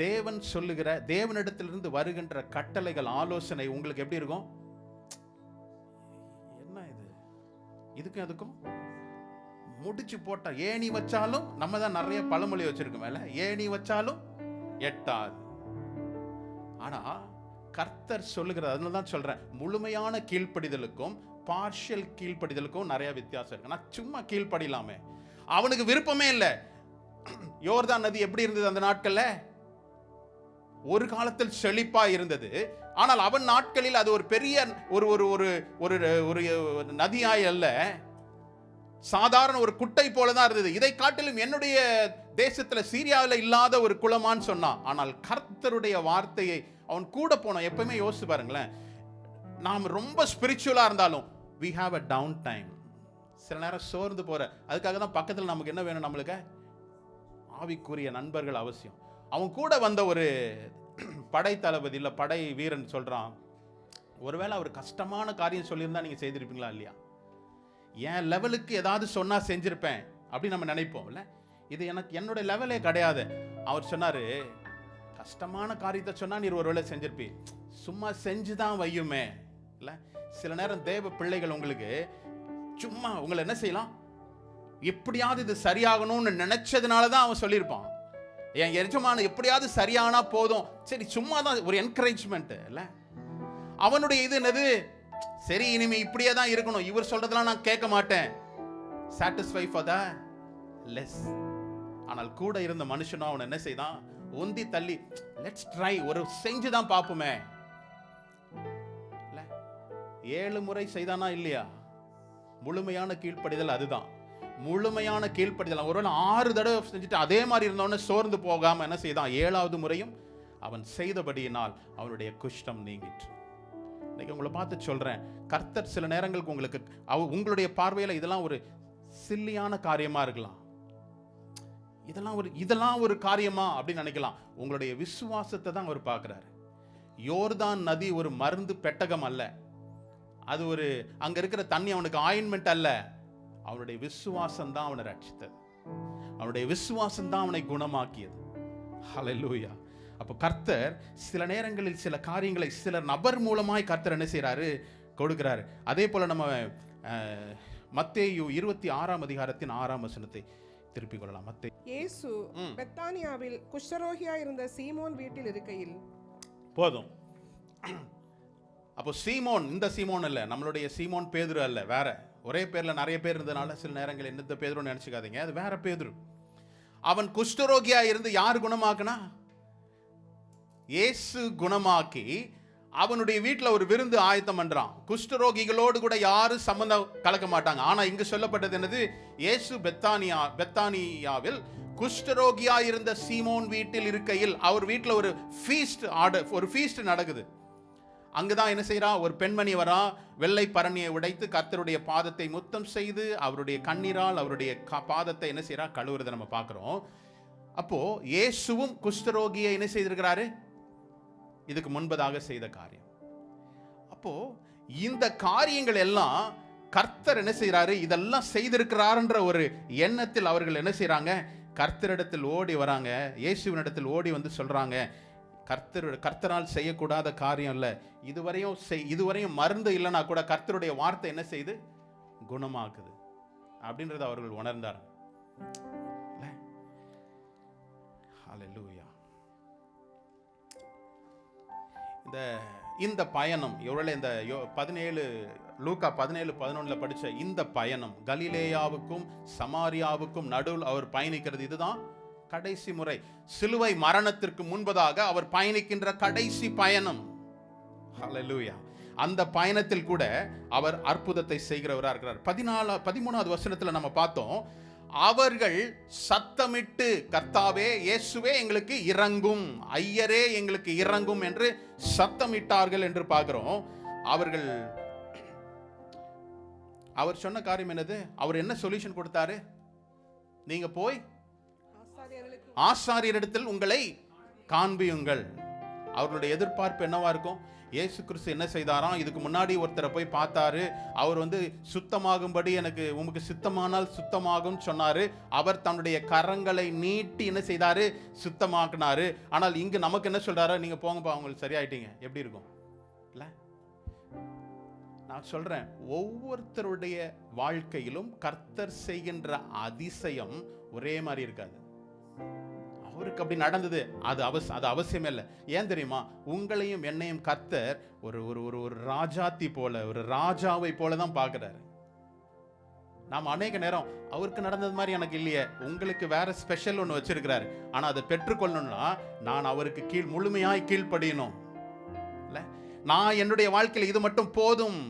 தேவன் சொல்லுகிற, தேவனிடத்திலிருந்து வருகின்ற கட்டளைகள், ஆலோசனை உங்களுக்கு எப்படி இருக்கும், என்ன இது, இதுக்கும் அதுக்கும் முடிச்சு போட்டா, ஏணி வச்சாலும், நம்ம தான் நிறைய பழமொழி வச்சிருக்கோம் மேல, ஏணி வச்சாலும் எட்டாது. ஆனா கர்த்தர் சொல்லுகிறது, அதனால தான் சொல்றேன், முழுமையான கீழ்ப்படிதலுக்கும் பார்ஷியல் கீழ்ப்படிதலுக்கும் நிறைய வித்தியாசம் இருக்கு. நான் சும்மா கீழ்ப்படிலாமே, அவனுக்கு விருப்பமே இல்லை. யோர்தான் நதி எப்படி இருந்தது அந்த நாட்கள்ல, ஒரு காலத்தில் செழிப்பா இருந்தது. ஆனால் அவன் நாட்களில் அது ஒரு பெரிய ஒரு ஒரு ஒரு ஒரு நதியாய் அல்ல, சாதாரண ஒரு குட்டை போலதான் இருந்தது. இதை காட்டிலும் என்னுடைய தேசத்துல சீரியாவில் இல்லாத ஒரு குளமான்னு சொன்னான். ஆனால் கர்த்தருடைய வார்த்தையை அவன் கூட போனான். எப்பவுமே யோசிச்சு பாருங்களேன், நாம் ரொம்ப ஸ்பிரிச்சுவலா இருந்தாலும் we have a down time. சில நேரம் சோர்ந்து போற, அதுக்காக தான் பக்கத்தில் நமக்கு என்ன வேணும், நம்மளுக்கு ஆவிக்குரிய நண்பர்கள் அவசியம். அவன் கூட வந்த ஒரு படை தளபதி இல்ல படை வீரன் சொல்றான், ஒருவேளை அவர் கஷ்டமான காரியம் சொல்லியிருந்தா நீங்க செய்திருப்பீங்களா இல்லையா, என் லெவலுக்கு ஏதாவது சொன்னா செஞ்சிருப்பேன் அப்படி நம்ம நினைப்போம் இல்ல. இது எனக்கு என்னோட லெவலே கிடையாது. அவர் சொன்னாரு, கஷ்டமான காரியத்தை சொன்னா நீர் ஒருவேளை செஞ்சிருப்பீ, சும்மா செஞ்சுதான் வையுமே இல்ல. சில நேரம் தேவ பிள்ளைகள் உங்களுக்கு சும்மா உங்களை என்ன செய்யலாம், எப்படியாவது இது சரியாகணும்னு நினைச்சதுனாலதான் அவன் சொல்லியிருப்பான். என் எஜமான எப்படியாவது சரியானா போதும், சரி சும்மா தான் ஒரு என்கரேஜ்மெண்ட் இல்ல. அவனுடைய இது என்னது, சரி இனிமே இப்படியே தான் இருக்கணும், இவர் சொல்றதெல்லாம் நான் கேட்க மாட்டேன், சாட்டிஸ்ஃபை ஃபார் த லெஸ். ஆனால் கூட இருந்த மனுஷனும் அவன் என்ன செய்தான், உந்தி தள்ளி லெட்ஸ் ட்ரை, ஒரு செஞ்சு தான் பார்ப்போமே. 7 முறை செய்தானா இல்லையா, முழுமையான கீழ்ப்படிதல் அதுதான். முழுமையான கீழ்ப்படிதல். ஒருவேளை 6 தடவை செஞ்சுட்டு அதே மாதிரி இருந்தவன சோர்ந்து போகாம என்ன செய்தான், 7வது முறையும் அவன் செய்தபடியினால் அவனுடைய குஷ்டம் நீங்கிற்று. இன்னைக்கு உங்களை பார்த்து சொல்றேன், கர்த்தர் சில நேரங்களுக்கு உங்களுக்கு உங்களுடைய பார்வையில இதெல்லாம் ஒரு சில்லியான காரியமா இருக்கலாம், இதெல்லாம் ஒரு காரியமா அப்படின்னு நினைக்கலாம். உங்களுடைய விசுவாசத்தை தான் அவர் பார்க்கிறாரு. யோர்தான் நதி ஒரு மருந்து பெட்டகம் அல்ல, அது ஒரு அங்க இருக்கிற தண்ணி அவனுக்கு ஆயின்மெண்ட் அல்ல. அவனுடைய விசுவாசம் தான் அவனை ரட்சித்தது, அவனுடைய விசுவாசம் தான் அவனை குணமாக்கியது. ஹல்லேலூயா. அப்போ கர்த்தர் சில நேரங்களில் சில காரியங்களை சில நபர் மூலமாய் கர்த்தர் என்ன செய்யறாரு, கொடுக்கிறாரு. அதே போல நம்ம மத்தேயு 26ஆம் அதிகாரத்தின் 6ஆம் வசனத்தை திருப்பிக் கொள்ளலாம். இயேசு பெத்தானியாவில் குஷ்டரோகியா இருந்த சீமோன் வீட்டில் இருக்கையில். போதும். அப்போ சீமோன், இந்த சீமோன் இல்ல, நம்மளுடைய சீமோன் பேதுரு அல்ல, வேற. ஒரே பேர்ல நிறைய பேர் இருந்தனால சில நேரங்கள் என்னத்த பேதுருன்னு நினைச்சுக்காதீங்க, அது வேற பேதுரு. அவன் குஷ்டரோகியா இருந்து யார் குணமாக்குனா, இயேசு குணமாக்கி அவனுடைய வீட்டில் ஒரு விருந்து ஆயத்தம் பண்றான். குஷ்டரோகிகளோடு கூட யாரும் சம்பந்தம் கலக்க மாட்டாங்க. ஆனா இங்கு சொல்லப்பட்டது என்னது, இயேசு பெத்தானியாவில் குஷ்டரோகியா இருந்த சீமோன் வீட்டில் இருக்கையில், அவர் வீட்டில் ஒரு ஃபீஸ்ட் நடக்குது. அங்குதான் என்ன செய்யறா, ஒரு பெண்மணி வரா, வெள்ளை பரணியை உடைத்து கர்த்தருடைய பாதத்தை முத்தம் செய்து அவருடைய கண்ணீரால் அவருடைய பாதத்தை என்ன செய்யறா, கழுவுறதை நம்ம பார்க்கிறோம். அப்போ இயேசுவும் குஷ்டரோகியை என்ன செய்திருக்கிறாரு, இதுக்கு முன்பதாக செய்த காரியம். அப்போ இந்த காரியங்கள் எல்லாம் கர்த்தர் என்ன செய்யறாரு, இதெல்லாம் செய்திருக்கிறார்ன்ற ஒரு எண்ணத்தில் அவர்கள் என்ன செய்யறாங்க, கர்த்தரிடத்தில் ஓடி வராங்க, இயேசுவினிடத்தில் ஓடி வந்து சொல்றாங்க, கர்த்தரால் செய்யக்கூடாத காரியம் இல்லை, இதுவரையும் மருந்து இல்லைன்னா கூட கர்த்தருடைய வார்த்தை என்ன செய்து குணமாக்குது அப்படின்றத அவர்கள் உணர்ந்தார். ஹல்லேலூயா. இந்த பயணம் எவ்வளவு, இந்த 17 லூக்கா 17:11 படிச்ச இந்த பயணம் கலிலேயாவுக்கும் சமாரியாவுக்கும் நடுவில் அவர் பயணிக்கிறது. இதுதான் கடைசி முறை, சிலுவை மரணத்திற்கு முன்பதாக அவர் பயணிக்கின்ற கடைசி பயணம். ஹல்லேலூயா. அந்த பயணத்தில் கூட அவர் அற்புதத்தை செய்கிறவராக இருக்கிறார். 13வது வசனத்துல நம்ம பார்த்தோம், அவர்கள் சத்தமிட்டு கர்த்தாவே இயேசுவே எங்களுக்கு இறங்கும், ஐயரே எங்களுக்கு இறங்கும் என்று சத்தமிட்டார்கள் என்று பார்க்கிறோம். அவர் சொன்ன காரியம் என்னது, அவர் என்ன சொல்யூஷன் கொடுத்தாரு, நீங்க போய் ஆசாரியரிடத்தில் உங்களை காண்பியுங்கள். அவர்களுடைய எதிர்பார்ப்பு என்னவா இருக்கும், இயேசு கிறிஸ்து என்ன செய்தாராம், இதுக்கு முன்னாடி ஒருத்தரை போய் பார்த்தாரு, அவர் சுத்தமாகும்படி எனக்கு உமக்கு சித்தமானால் சுத்தமாகும் சொன்னாரு, அவர் தன்னுடைய கரங்களை நீட்டி என்ன செய்தாரு, சுத்தமாக்குனாரு. ஆனால் இங்கு நமக்கு என்ன சொல்றாரு, நீங்க போங்கப்பா அவங்களுக்கு சரியாயிட்டீங்க. எப்படி இருக்கும் இல்ல? நான் சொல்றேன், ஒவ்வொருத்தருடைய வாழ்க்கையிலும் கர்த்தர் செய்கின்ற அதிசயம் ஒரே மாதிரி இருக்காது. அவருக்கு அப்படி நடந்தது, அது அவசியமே இல்லை. ஏன் தெரியுமா, உங்களையும் என்னையும் கர்த்தர் ஒரு ஒரு ஒரு ராஜாத்தி போல, ஒரு ராஜாவை போல தான் பார்க்கிறாரு. நாம் அநேக நேரம் அவருக்கு நடந்தது மாதிரி எனக்கு இல்லையே, உங்களுக்கு வேற ஸ்பெஷல் ஒன்று வச்சிருக்கிறாரு, ஆனா அதை பெற்றுக்கொள்ளணும்னா நான் அவருக்கு முழுமையாய் கீழ்ப்படியணும். இல்ல, நான் என்னுடைய வாழ்க்கையில் இது மட்டும் போதும்,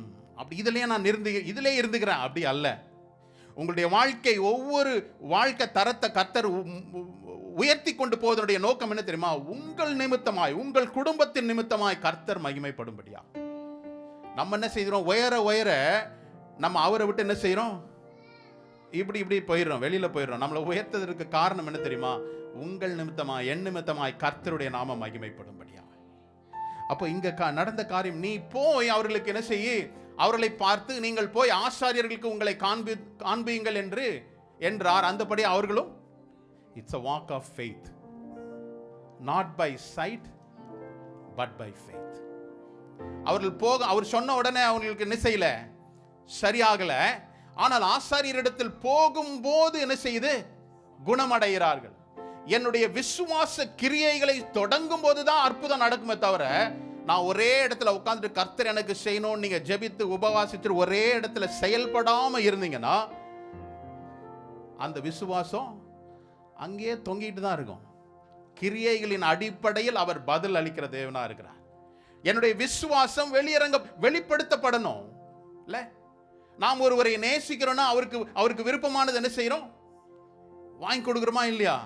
அப்படி இதிலே இருந்துக்கிறேன், அப்படி அல்ல. உங்களுடைய வாழ்க்கை, ஒவ்வொரு வாழ்க்கை தரத்தை கர்த்தர் உயர்த்தி கொண்டு போவதனுடைய நோக்கம் என்ன தெரியுமா, உங்கள் நிமித்தமாய், உங்கள் குடும்பத்தின் நிமித்தமாய் கர்த்தர் மகிமைப்படும்படியா. நம்ம என்ன செய்கிறோம், உயர நம்ம அவரை விட்டு என்ன செய்கிறோம், இப்படி போயிடுறோம், வெளியில போயிடுறோம். நம்மளை உயர்த்ததற்கு காரணம் என்ன தெரியுமா, உங்கள் நிமித்தமாய், என் நிமித்தமாய் கர்த்தருடைய நாமம் மகிமைப்படும்படியா. அப்போ இங்க நடந்த காரியம், நீ போய் அவர்களுக்கு என்ன செய்ய, அவர்களை பார்த்து நீங்கள் போய் ஆசாரியர்களுக்கு உங்களை காண்பியுங்கள் என்றார். அந்தபடி அவர்களும், it's a walk of faith, not by sight but by faith. அவர் சொன்ன உடனே அவங்களுக்கு என்ன செய்யல, சரியாகல. ஆனால் ஆசாரியரிடத்தில் போகும்போது என்ன செய்யுது, குணமடைகிறார்கள். என்னுடைய விசுவாச கிரியைகளை தொடங்கும் போதுதான் அற்புதம் நடக்குமே தவிர, நான் ஒரே இடத்துல உட்கார்ந்துட்டு கர்த்தர் எனக்கு செய்யணும் நீங்க ஜெபித்து உபவாசித்து ஒரே இடத்துல செயல்படாம இருந்தீங்கன்னா அந்த விசுவாசம் அங்கேயே தொங்கிட்டு தான் இருக்கும். கிரியைகளின் அடிப்படையில் அவர் பதில் அளிக்கிற தேவனா இருக்கிறார். என்னுடைய விசுவாசம் வெளிப்படுத்தப்படணும். இல்ல, நாம் ஒருவரை நேசிக்கிறோம்னா அவருக்கு விருப்பமானது என்ன செய்யறோம், வாங்கி கொடுக்குறோமா இல்லையா?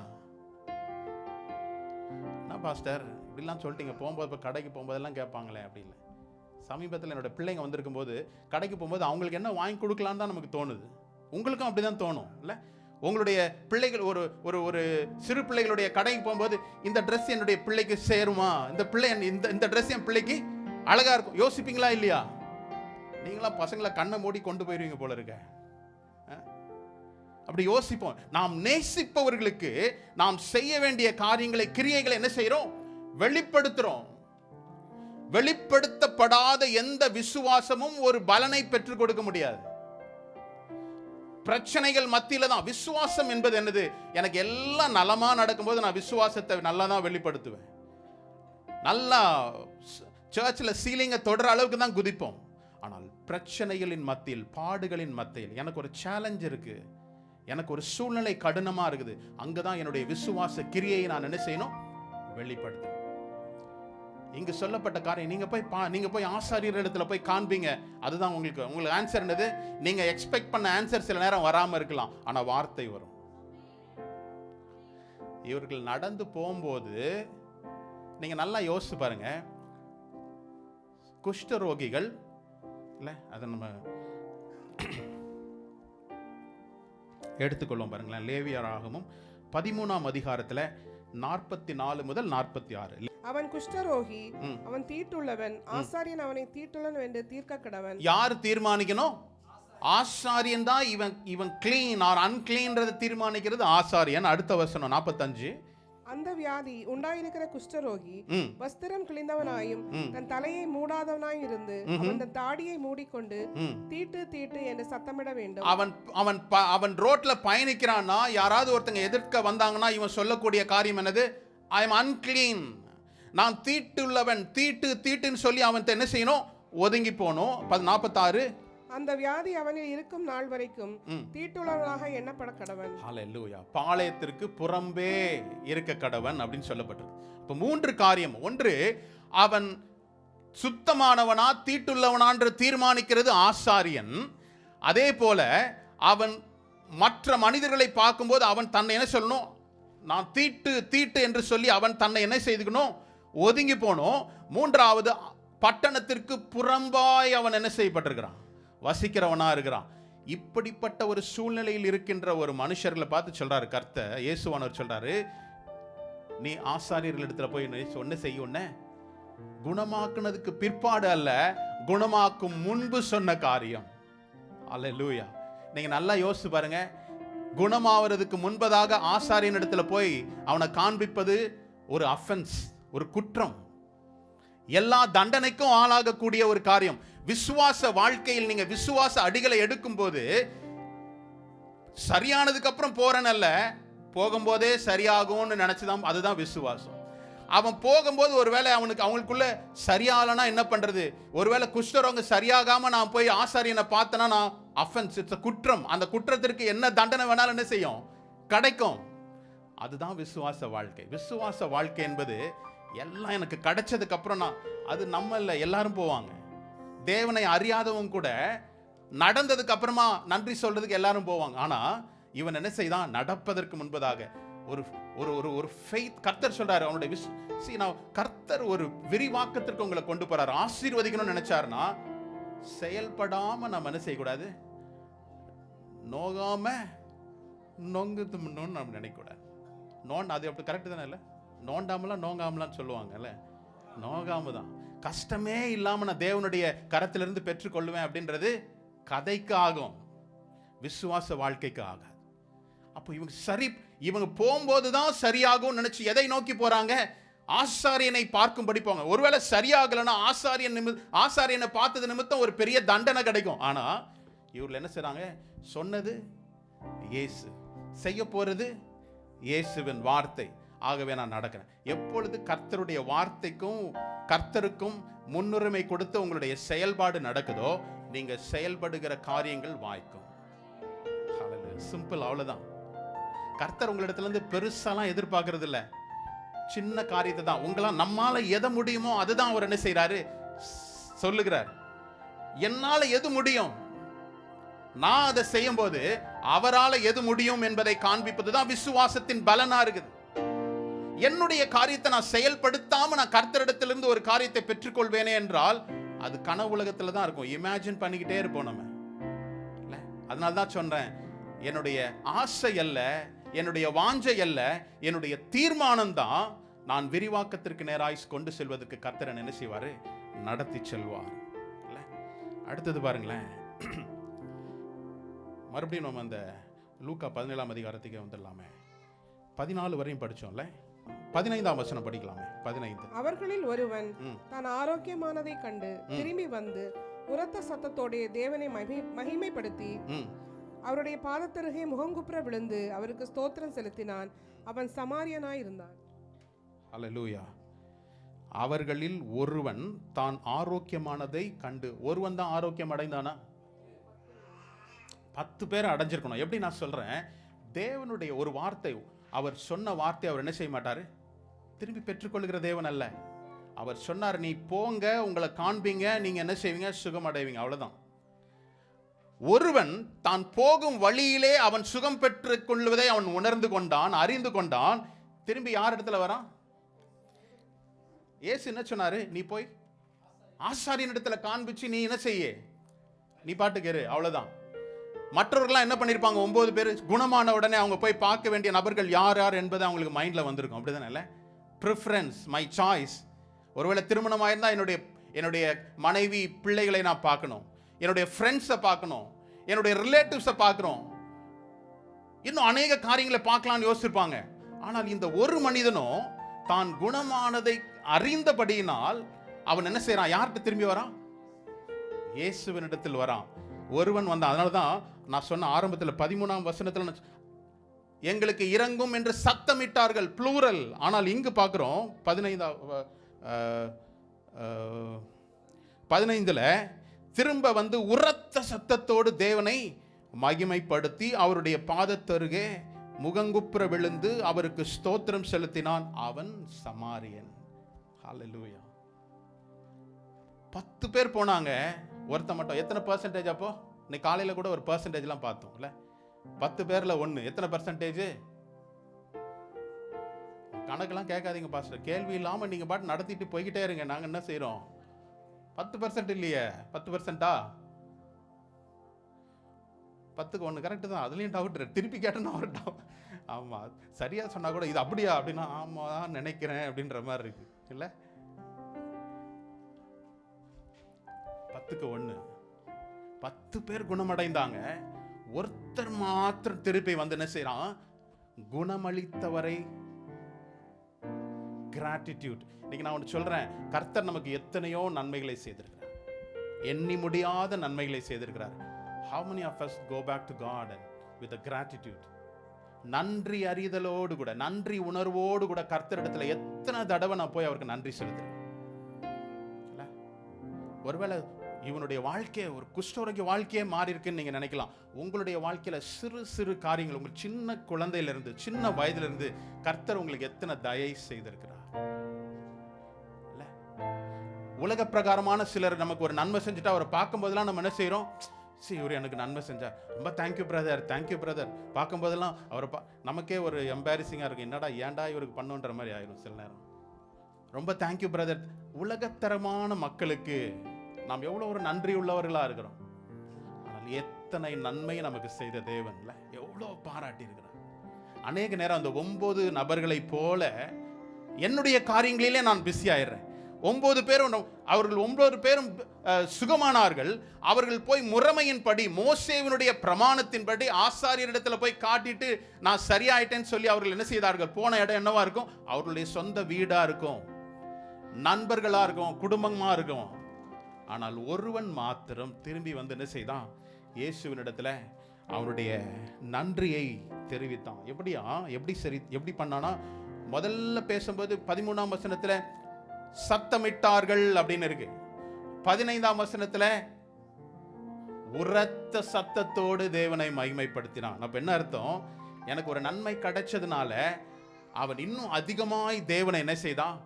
என்ன பாஸ்டர் இப்படிலாம் சொல்லிட்டீங்க, போகும்போது கடைக்கு போகும்போதெல்லாம் கேட்பாங்களே, அப்படி இல்லை. சமீபத்தில் என்னோட பிள்ளைங்க வந்திருக்கும் போது கடைக்கு போகும்போது அவங்களுக்கு என்ன வாங்கி கொடுக்கலான்னு தான் நமக்கு தோணுது. உங்களுக்கும் அப்படிதான் தோணும் இல்லை? உங்களுடைய பிள்ளைகள் ஒரு சிறு பிள்ளைகளுடைய கடைக்கு போகும்போது இந்த ட்ரெஸ் என்னுடைய பிள்ளைக்கு சேருமா, இந்த ட்ரெஸ் என் பிள்ளைக்கு அழகா இருக்கும், யோசிப்பீங்களா இல்லையா? நீங்களாம் பசங்களை கண்ணை மூடி கொண்டு போயிருவீங்க போல இருக்க. அப்படி யோசிப்போம். நாம் நேசிப்பவர்களுக்கு நாம் செய்ய வேண்டிய காரியங்களை, கிரியைகளை என்ன செய்யறோம், வெளிப்படுத்துறோம். வெளிப்படுத்தப்படாத எந்த விசுவாசமும் ஒரு பலனை பெற்றுக் கொடுக்க முடியாது. பிரச்சனைகள் மத்தியில தான் விசுவாசம் என்பது என்னது, எனக்கு எல்லாம் நலமா நடக்கும்போது நான் விசுவாசத்தை நல்லா தான் வெளிப்படுத்துவேன். நல்லா சர்ச்சில் சீலிங்கை தொடர அளவுக்கு தான் குதிப்போம். ஆனால் பிரச்சனைகளின் மத்தியில், பாடுகளின் மத்தியில் எனக்கு ஒரு சேலஞ்ச் இருக்கு, எனக்கு ஒரு சூழ்நிலை கடினமா இருக்குது, அங்கதான் என்னுடைய விசுவாச கிரியை நான் என்ன செய்யணும், வெளிப்படுத்த. இங்கு சொல்லப்பட்ட காரியம், நீங்க போய் ஆசாரியர் இடத்துல போய் காண்பீங்க. அதுதான் உங்களுக்கு ஆன்சர் என்னது, நீங்க எக்ஸ்பெக்ட் பண்ண ஆன்சர் சில நேரம் வராம இருக்கலாம், ஆனா வார்த்தை வரும். இவர்கள் நடந்து போகும்போது நீங்க நல்லா யோசிச்சு பாருங்க, குஷ்டரோகிகள் இல்ல, அதை நம்ம எடுத்துக்கொள்ளும் பாருங்களேன். லேவியராகமும் 13ஆம் அதிகாரத்துல 44 முதல் 46. அவன் குஷ்டரோகி, அவன் தீட்டுள்ளவன், ஆசாரியன் அவனை தீட்டுள்ளவன் என்று தீர்க்க கடவன். யார் தீர்மானிக்கணும்? ஆசாரியன் தான். இவன் கிளீன் ஆர் அன்கிளீன்றதை தீர்மானிக்கிறது ஆசாரியன். அடுத்த வசனம் 45. அந்த வியாதி உண்டாயிருக்கிற குஷ்டரோகி வஸ்திரம் கிழிந்தவனாயும் தன் தலையை மூடாதவனாய் இருந்து அவன் தன் தாடியை மூடிக்கொண்டு தீட்டு தீட்டு என்று சத்தமிட வேண்டும். அவன் ரோட்ல பயணிக்கிறான்னா, யாராவது ஒருத்தங்க எதிர்க்க வந்தாங்கன்னா இவன் சொல்லக்கூடிய காரியம் என்னது? ஐ எம் அன்கிளீன், நான் தீட்டுள்ளவன், தீட்டு தீட்டுன்னு சொல்லி அவன் என்ன செய்யணும்? ஒதுங்கி போகணும். 46. அந்த வியாதி அவனில் இருக்கும் நாள் வரைக்கும் தீட்டுள்ளவனாக எண்ணப்பட கடவன். ஹல்லேலூயா. பாளையத்திற்கு புறம்பே இருக்க கடவன் அப்படின்னு சொல்லப்பட்டிருக்கு. இப்ப 3 காரியம். ஒன்று, அவன் சுத்தமானவனா தீட்டுள்ளவனான்று தீர்மானிக்கிறது ஆசாரியன். அதே போல அவன் மற்ற மனிதர்களை பார்க்கும்போது அவன் தன்னை என்ன சொல்லணும்? நான் தீட்டு தீட்டு என்று சொல்லி அவன் தன்னை என்ன செய்துக்கணும்? ஒதுங்கி போனோம். 3வது, பட்டணத்திற்கு புறம்பாய் அவன் என்ன செய்யப்பட்டிருக்கிறான்? வசிக்கிறவனா இருக்கிறான். இப்படிப்பட்ட ஒரு சூழ்நிலையில் இருக்கின்ற ஒரு மனுஷர்களை பார்த்து சொல்றாரு கர்த்தர், இயேசுவானவர் சொல்றாரு, நீ ஆசாரியர்கள் இடத்துல போய் என்ன செய்ய? உன்னை குணமாக்குனதுக்கு பிற்பாடு அல்ல, குணமாக்கும் முன்பு சொன்ன காரியம். அல்லேலூயா. நீங்க நல்லா யோசிச்சு பாருங்க. குணமாவதுக்கு முன்பதாக ஆசாரியன் இடத்துல போய் அவனை காண்பிப்பது ஒரு அஃபென்ஸ், ஒரு குற்றம், எல்லா தண்டனைக்கும் ஆளாகக்கூடிய ஒரு காரியம். விசுவாச வாழ்க்கையில் நீங்க விசுவாச அடிகளை எடுக்கும் போது சரியானதுக்கு அப்புறம் போறனல்ல, போகும்போதே சரியாகும்னு நினைச்சுதான், அதுதான் விசுவாசம். அவன் போகும்போது ஒருவேளை அவங்களுக்குள்ள சரியாகலனா என்ன பண்றது? ஒருவேளை குஷ்டரோங்க சரியாகாம நான் போய் ஆசாரியனை பார்த்தனா நான் அஃபென்ஸ், இட்ஸ் குற்றம். அந்த குற்றத்திற்கு என்ன தண்டனை வேணாலும் என்ன செய்யும்? கிடைக்கும். அதுதான் விசுவாச வாழ்க்கை. விசுவாச வாழ்க்கை என்பது எல்லாம் எனக்கு கிடைச்சதுக்கு அப்புறம் நான், அது நம்ம இல்லை, எல்லாரும் போவாங்க. தேவனை அறியாதவங்க கூட நடந்ததுக்கு அப்புறமா நன்றி சொல்றதுக்கு எல்லாரும் போவாங்க. ஆனா இவன் என்ன செய்தான்? நடப்பதற்கு முன்பதாக ஒரு ஒரு ஒரு ஃபெய்த். கர்த்தர் சொல்றாரு அவனுடைய கர்த்தர் ஒரு விரிவாக்கத்திற்கு உங்களை கொண்டு போறாரு. ஆசீர்வதிக்கணும்னு நினைச்சாருன்னா செயல்படாம நம்ம என்ன செய்யக்கூடாது? நோகாம நொங்குன்னு நம்ம நினைக்கக்கூடாது. அது அப்படி கரெக்ட் தானே? இல்லை, நோண்டாமலாம் நோங்காமலான்னு சொல்லுவாங்கல்ல. நோகாம தான். கஷ்டமே இல்லாம நான் தேவனுடைய கரத்திலிருந்து பெற்றுக்கொள்வேன் அப்படின்றது கதைக்கு ஆகும், விசுவாச வாழ்க்கைக்கு ஆகாது. அப்போ இவங்க போகும்போதுதான் சரியாகும் நினைச்சு எதை நோக்கி போறாங்க? ஆசாரியனை பார்க்கும்படி போங்க. ஒருவேளை சரியாகலன்னா ஆசாரியனை பார்த்தது நிமித்தம் ஒரு பெரிய தண்டனை கிடைக்கும். ஆனா இவர்கள் என்ன செய்றாங்க? சொன்னது இயேசு, செய்ய போறது இயேசுவின் வார்த்தை. ஆகவே நான் நடக்கிறேன். எப்பொழுது கர்த்தருடைய வார்த்தைக்கும் கர்த்தருக்கும் முன்னுரிமை கொடுத்து உங்களுடைய செயல்பாடு நடக்குதோ, நீங்க செயல்படுகிற காரியங்கள் வாய்க்கும். சிம்பிள், அவ்வளவுதான். கர்த்தர் உங்களிடத்துல இருந்து பெருசாலாம் எதிர்பார்க்கறது இல்ல, சின்ன காரியத்தை தான். உங்களால் நம்மால எதை முடியுமோ அதுதான் அவர் என்ன செய்யறாரு? சொல்லுகிறார். என்னால எது முடியும், நான் அதை செய்யும் போது அவரால் எது முடியும் என்பதை காண்பிப்பதுதான் விசுவாசத்தின் பலனா இருக்குது. என்னுடைய காரியத்தை நான் செயல்படுத்தாம நான் கர்த்தரிடத்திலிருந்து ஒரு காரியத்தை பெற்றுக்கொள்வேனே என்றால் அது கனவு உலகத்துல தான் இருக்கும். இமேஜின் பண்ணிக்கிட்டே இருப்போம் நம்ம. அதனால தான் சொல்றேன், என்னுடைய ஆசை அல்ல, என்னுடைய வாஞ்சை அல்ல, என்னுடைய தீர்மானம் தான் நான் விரிவாக்கத்திற்கு நேராய் கொண்டு செல்வதற்கு கர்த்தர் என்ன செய்வாரு? நடத்தி செல்வார். அடுத்தது பாருங்களேன், மறுபடியும் நம்ம அந்த லூக்கா 17ஆம் அதிகாரத்துக்கு வந்துடலாமே. 14 வரையும் படிச்சோம்ல, 15ஆம் வசனம் படிக்கலாமே. 15. அவர்களில் ஒருவன் தான் ஆரோக்கியமானதை கண்டு திரும்பி வந்து உரத்த சத்தத்தோட தேவனை மகிமைப்படுத்தி அவருடைய பாதத்தருகே முகங்குப்புற விழுந்து அவருக்கு ஸ்தோத்திரம் செலுத்தினான். அவன் சமாரியனாய் இருந்தான். அல்லேலூயா. அவர்களில் ஒருவன் தான் ஆரோக்கியமானதை கண்டு. ஒருவன் தான் ஆரோக்கியம் அடைந்தானா? 10 பேர் அடைஞ்சிருக்கணும். எப்படி நான் சொல்றேன்? தேவனுடைய ஒரு வார்த்தை, அவர் சொன்ன வார்த்தை அவர் என்ன செய்ய மாட்டாரு? திரும்பி பெற்றுக்கொள்கிற தேவன் அல்ல. அவர் சொன்னார், நீ போங்க, உங்களை காண்பீங்க, நீங்க என்ன செய்வீங்க? சுகம் அடைவீங்க. அவ்வளவுதான். ஒருவன் தான் போகும் வழியிலே அவன் சுகம் பெற்றுக் கொள்வதை அவன் உணர்ந்து கொண்டான், அறிந்து கொண்டான். திரும்பி யார் இடத்துல வரான்? இயேசு என்ன சொன்னாரு? நீ போய் ஆசாரியன் இடத்துல காண்பிச்சு நீ என்ன செய்ய, நீ பாட்டுக்கேரு, அவ்வளவுதான். மற்றவர்கள்லாம் என்ன பண்ணிருப்பாங்க? 9 பேர் குணமான உடனே அவங்க போய் பார்க்க வேண்டிய நபர்கள் யார் யார் என்பது அவங்களுக்கு மைண்ட்ல வந்திருக்கும். அப்படிதானே? இல்ல, ப்ரிஃபரன்ஸ், மை சாய்ஸ். ஒருவேளை திருமணமாயிருந்தா என்னுடைய மனைவி பிள்ளைகளை நான் பார்க்கணும், என்னுடைய ஃப்ரெண்ட்ஸை பார்க்கணும், என்னுடைய ரிலேட்டிவ்ஸை பார்க்கணும், இன்னும் அநேக காரியங்களை பார்க்கலாம்னு யோசிச்சிருப்பாங்க. ஆனால் இந்த ஒரு மனிதனும் தான் குணமானதை அறிந்தபடியினால் அவன் என்ன செய்யறான்? யார்கிட்ட திரும்பி வரான்? இயேசுவினிடத்தில் வரான். ஒருவன் வந்தான். அதனாலதான் நான் சொன்ன ஆரம்பத்தில் 13ஆம் வசனத்தில் எங்களுக்கு இறங்கும் என்று சத்தமிட்டார்கள், ப்ளூரல். ஆனால் இங்கு பார்க்கிறோம் 15ல் திரும்ப வந்து உரத்த சத்தத்தோடு தேவனை மகிமைப்படுத்தி அவருடைய பாதத்தருகே முகங்குப்புற விழுந்து அவருக்கு ஸ்தோத்திரம் செலுத்தினான். அவன் சமாரியன். ஹல்லேலூயா. 10 பேர் போனாங்க, ஒருத்த மட்டும். எத்தனை பர்சன்டேஜ்? அப்போ இன்னைக்கு காலையில கூட ஒரு பர்சன்டேஜ்லாம் பார்த்தோம்ல. 10 பேர்ல 1 எத்தனை பர்சன்டேஜ்? கணக்கெல்லாம் கேட்காதீங்க பாஸ்டர், கேள்வி இல்லாம நீங்க பாட்டு நடத்திட்டு போய்கிட்டே இருங்க. நாங்க என்ன செய்யறோம்? 10% இல்லையே, 10%? 10க்கு 1 கரெக்ட் தான். அதுலயும் டவுட். திருப்பி கேட்டேன்னா ஒரு டவுட். ஆமா, சரியா சொன்னா கூட இது அப்படியா அப்படின்னா ஆமா நினைக்கிறேன் அப்படின்ற மாதிரி இருக்கு இல்ல. 10க்கு 1. 10 பேர் குணமடைந்தாங்க. ஒருத்தர் மாத்திரம் திருப்பி வந்து என்ன செய்யறான்? குணமளித்தவரை கிராட்டிடியூட். இன்னைக்கு நான் ஒன்று சொல்றேன், கர்த்தர் நமக்கு எத்தனையோ நன்மைகளை செய்திருக்கிறார், எண்ணி முடியாத நன்மைகளை செய்திருக்கிறார். How many of us go back to God and with a gratitude? நன்றி அறிதலோடு கூட, நன்றி உணர்வோடு கூட கர்த்தரிடத்துல எத்தனை தடவை நான் போய் அவருக்கு நன்றி செலுத்துறேன். ஒருவேளை இவனுடைய வாழ்க்கை ஒரு குஷ்டரோகி வாழ்க்கையே மாறி இருக்குன்னு நீங்க நினைக்கலாம். உங்களுடைய வாழ்க்கையில சிறு சிறு காரியங்கள், உங்க சின்ன குழந்தையிலிருந்து சின்ன வயதிலிருந்து கர்த்தர் உங்களுக்கு எத்தனை தயை செய்திருக்கிறார். உலக பிரகாரமான சிலர் நமக்கு ஒரு நன்மை செஞ்சுட்டா அவரை பார்க்கும் போதெல்லாம் நம்ம என்ன செய்யறோம்? சரி, இவர் எனக்கு நன்மை செஞ்சா ரொம்ப தேங்க்யூ பிரதர், தேங்க்யூ பிரதர். பார்க்கும் போதெல்லாம் அவரை நமக்கே ஒரு எம்பாரசிங்கா இருக்கும். என்னடா ஏன்டா இவருக்கு பண்ணுன்ற மாதிரி ஆயிரும் சில நேரம். ரொம்ப தேங்க்யூ பிரதர். உலகத்தரமான மக்களுக்கு நாம் எவ்வளவு ஒரு நன்றி உள்ளவர்களா இருக்கிறோம். ஆனால் எத்தனை நன்மை நமக்கு செய்த தேவன்ல எவ்வளவு பாராட்டி இருக்கிறார். அநேக நேரம் அந்த 9 நபர்களை போல என்னுடைய காரியங்களிலே நான் பிஸி ஆயிடுறேன். 9 பேரும், அவர்கள் 9 பேரும் சுகமானார்கள். அவர்கள் போய் முறைமையின்படி, மோசேவினுடைய பிரமாணத்தின்படி ஆசாரியரிடத்துல போய் காட்டிட்டு நான் சரியாயிட்டேன்னு சொல்லி அவர்கள் என்ன செய்தார்கள்? போன இடம் என்னவா இருக்கும்? அவர்களுடைய சொந்த வீடா இருக்கும், நண்பர்களா இருக்கும், குடும்பமா இருக்கும். ஆனால் ஒருவன் மாத்திரம் திரும்பி வந்து என்ன செய்தான்? இயேசுவினிடத்துல அவனுடைய நன்றியை தெரிவித்தான். எப்படி பண்ணானா? முதல்ல பேசும்போது 13ஆம் வசனத்துல சத்தமிட்டார்கள் அப்படின்னு இருக்கு. 15ஆம் வசனத்துல உரத்த சத்தத்தோடு தேவனை மகிமைப்படுத்தினான். அப்ப என்ன அர்த்தம்? எனக்கு ஒரு நன்மை கிடைச்சதுனால அவன் இன்னும் அதிகமாய் தேவனை என்ன செய்தான்?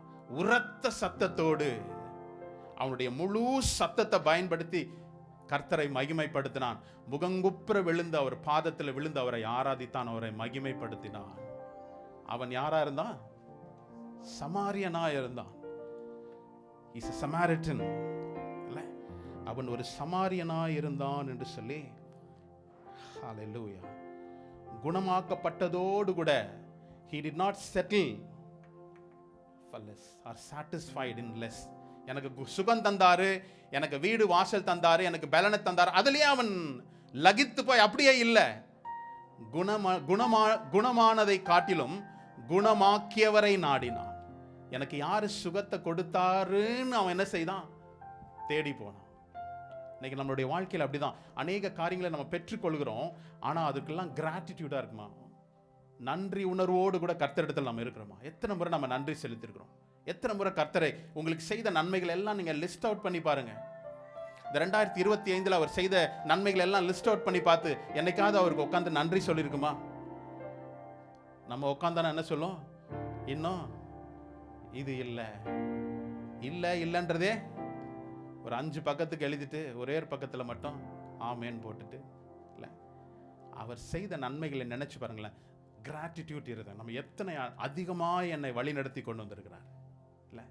உரத்த சத்தத்தோடு அவனுடைய முழு சத்தத்தை பயன்படுத்தி கர்த்தரை மகிமைப்படுத்தினான். முகங்குப்புற விழுந்து அவர் பாதத்தில் விழுந்து அவரை ஆராதித்தான், அவரை மகிமைப்படுத்தினான். அவன் யாரா இருந்தான்? சமாரியனா இருந்தான். He's a Samaritan. அவன் ஒரு சமாரியனா இருந்தான் என்று சொல்லி, ஹல்லேலூயா. குணமாக்கப்பட்டதோடு கூட he did not settle for less or satisfied in less. எனக்கு சுகம் தந்தாரு, எனக்கு வீடு வாசல் தந்தாரு, எனக்கு பலனை தந்தாரு, அதுலயே அவன் லகித்து போய் அப்படியே இல்லை. குணமானதை காட்டிலும் குணமாக்கியவரை நாடினான். எனக்கு யாரு சுகத்தை கொடுத்தாருன்னு அவன் என்ன செய்தான்? தேடி போனான். இன்னைக்கு நம்மளுடைய வாழ்க்கையில் அப்படிதான் அநேக காரியங்களை நம்ம பெற்றுக்கொள்கிறோம். ஆனா அதுக்கெல்லாம் கிராட்டிடியூடா இருக்குமா? நன்றி உணர்வோடு கூட கர்த்தரிடத்தில் நம்ம இருக்கிறோமா? எத்தனை முறை நம்ம நன்றி செலுத்திருக்கிறோம்? எத்தனை முறை கர்த்தரை உங்களுக்கு செய்த நன்மைகள் எல்லாம் நீங்க லிஸ்ட் அவுட் பண்ணி பாருங்க. இந்த 2025 அவர் செய்த நன்மைகள் எல்லாம் லிஸ்ட் அவுட் பண்ணி பார்த்து என்னைக்காவது அவருக்கு உட்காந்து நன்றி சொல்லியிருக்குமா? நம்ம உட்காந்தானே என்ன சொல்லும்? இன்னும் இது இல்லைன்றதே ஒரு 5 பக்கத்துக்கு எழுதிட்டு ஒரே பக்கத்தில் மட்டும் ஆமேன் போட்டுட்டு இல்லை. அவர் செய்த நன்மைகளை நினைச்சு பாருங்களேன். கிராட்டிடியூட் இருந்தது. நம்ம எத்தனை அதிகமாக என்னை வழி நடத்தி கொண்டு வந்திருக்கிறார் இல்லை.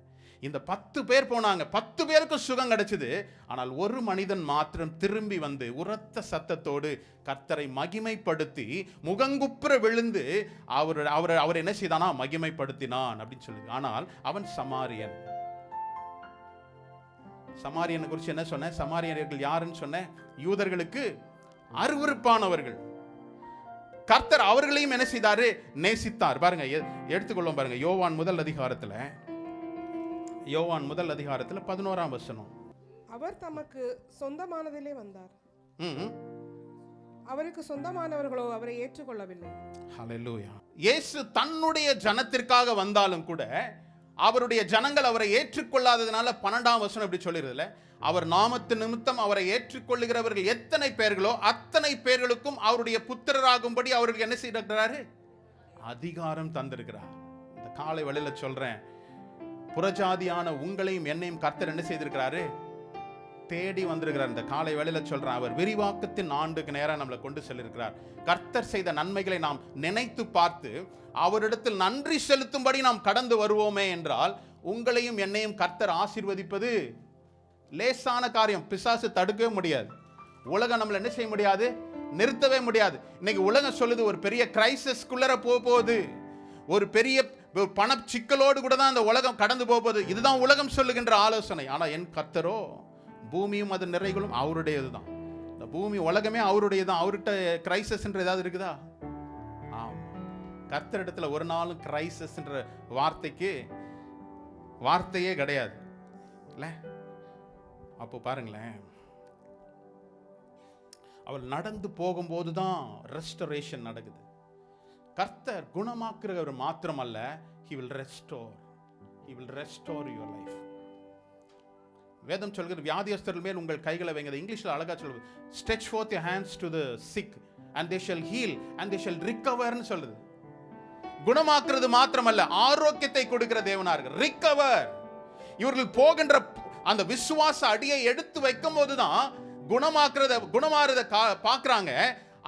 இந்த 10 பேர் போனாங்க, 10 பேருக்கும் சுகம் கிடைச்சது. ஆனால் ஒரு மனிதன் மாத்திரம் திரும்பி வந்து உரத்த சத்தத்தோடு கர்த்தரை மகிமைப்படுத்தி முகங்குப்புற விழுந்து அவர் என்ன செய்தானா, மகிமைப்படுத்தினான் அப்படின்னு சொல்லி. ஆனால் அவன் சமாரியன். சமாரியனை குறித்து என்ன சொன்ன? சமாரியர்கள் யாருன்னு சொன்ன? யூதர்களுக்கு அருவருப்பானவர்கள். கர்த்தர் அவர்களையும் என்ன செய்தாரு? நேசித்தார். பாருங்க, எடுத்துக்கொள்ளும் பாருங்க, யோவான் முதல் அதிகாரத்துல 11ஆம் வசனம். அவர் தமக்கு சொந்தமானதிலே வந்தார், அவருக்கு சொந்தமானவர்களோ அவரை ஏற்றுக்கொள்ளவில்லை. ஹல்லேலூயா. இயேசு தன்னுடைய ஜனத்திற்காக வந்தாலும் கூட அவருடைய ஜனங்கள் அவரை ஏற்றுக்கொள்ளாததுனால 12ஆம் வசனம் இப்படி சொல்லிருதுல, அவர் நாமத்து நிமித்தம் அவரை ஏற்றுக்கொள்ளுகிறவர்கள் எத்தனை பேர்களோ அத்தனை பேர்களுக்கும் அவருடைய புத்திரராகும்படி அவருக்கு என்ன செய்திருக்கிறாரு? அதிகாரம் தந்திருக்கிறார். இந்த காலை வேளையில சொல்றேன், புறஜாதியான உங்களையும் என்னையும் கர்த்தர் என்ன செய்திருக்கிறாரு? தேடி வந்திருக்கிறார். இந்த காலை வேளையில சொல்றேன், அவர் விரிவாக்கத்தின் ஆண்டுக்கு நேரம் நம்மளை கொண்டு செல்லிருக்கிறார். கர்த்தர் செய்த நன்மைகளை நாம் நினைத்து பார்த்து அவரிடத்தில் நன்றி செலுத்தும்படி நாம் கடந்து வருவோமே என்றால் உங்களையும் என்னையும் கர்த்தர் ஆசீர்வதிப்பது லேசான காரியம். பிசாசு தடுக்கவே முடியாது. உலகம் நம்மளை என்ன செய்ய முடியாது? நிறுத்தவே முடியாது. இன்னைக்கு உலகம் சொல்லுது ஒரு பெரிய கிரைசிஸ்குள்ளர போகுது, ஒரு பெரிய பண சிக்கலோடு கூட தான் இந்த உலகம் கடந்து போகுது. இதுதான் உலகம் சொல்லுகின்ற ஆலோசனை. ஆனா என் கர்த்தரோ பூமியும் அது நிறைகளும் அவருடையது தான். இந்த பூமி உலகமே அவருடையதான். அவர்கிட்ட கிரைசிஸ்ன்ற ஏதாவது இருக்குதா? ஆமா, கர்த்தரிடத்துல ஒரு நாளும் கிரைசிஸ்ன்ற வார்த்தையே கிடையாது இல்ல. அப்போ பாருங்களேன், அவள் நடந்து போகும்போது தான் ரெஸ்டரேஷன் நடக்குது. கர்த்தர் குணமாக்குறவர் மாத்திரமல்ல, he will restore your life. வேதம் சொல்கிறது, வியாதியஸ்தர்கள் மேல் உங்கள் கைகளை வைங்க. இங்கிலீஷ்ல அழகா சொல்லுது, stretch forth your hands to the sick and they shall heal and they shall recover ன்னு சொல்லுது. குணமாக்குறது மாத்திரமல்ல, ஆரோக்கியத்தை கொடுக்கிற தேவனா இருக்கு. ரிகவர். இவர்கள் போகின்ற அந்த விசுவாச அடியை எடுத்து வைக்கும் போதுதான் குணமாறத பார்க்கறாங்க.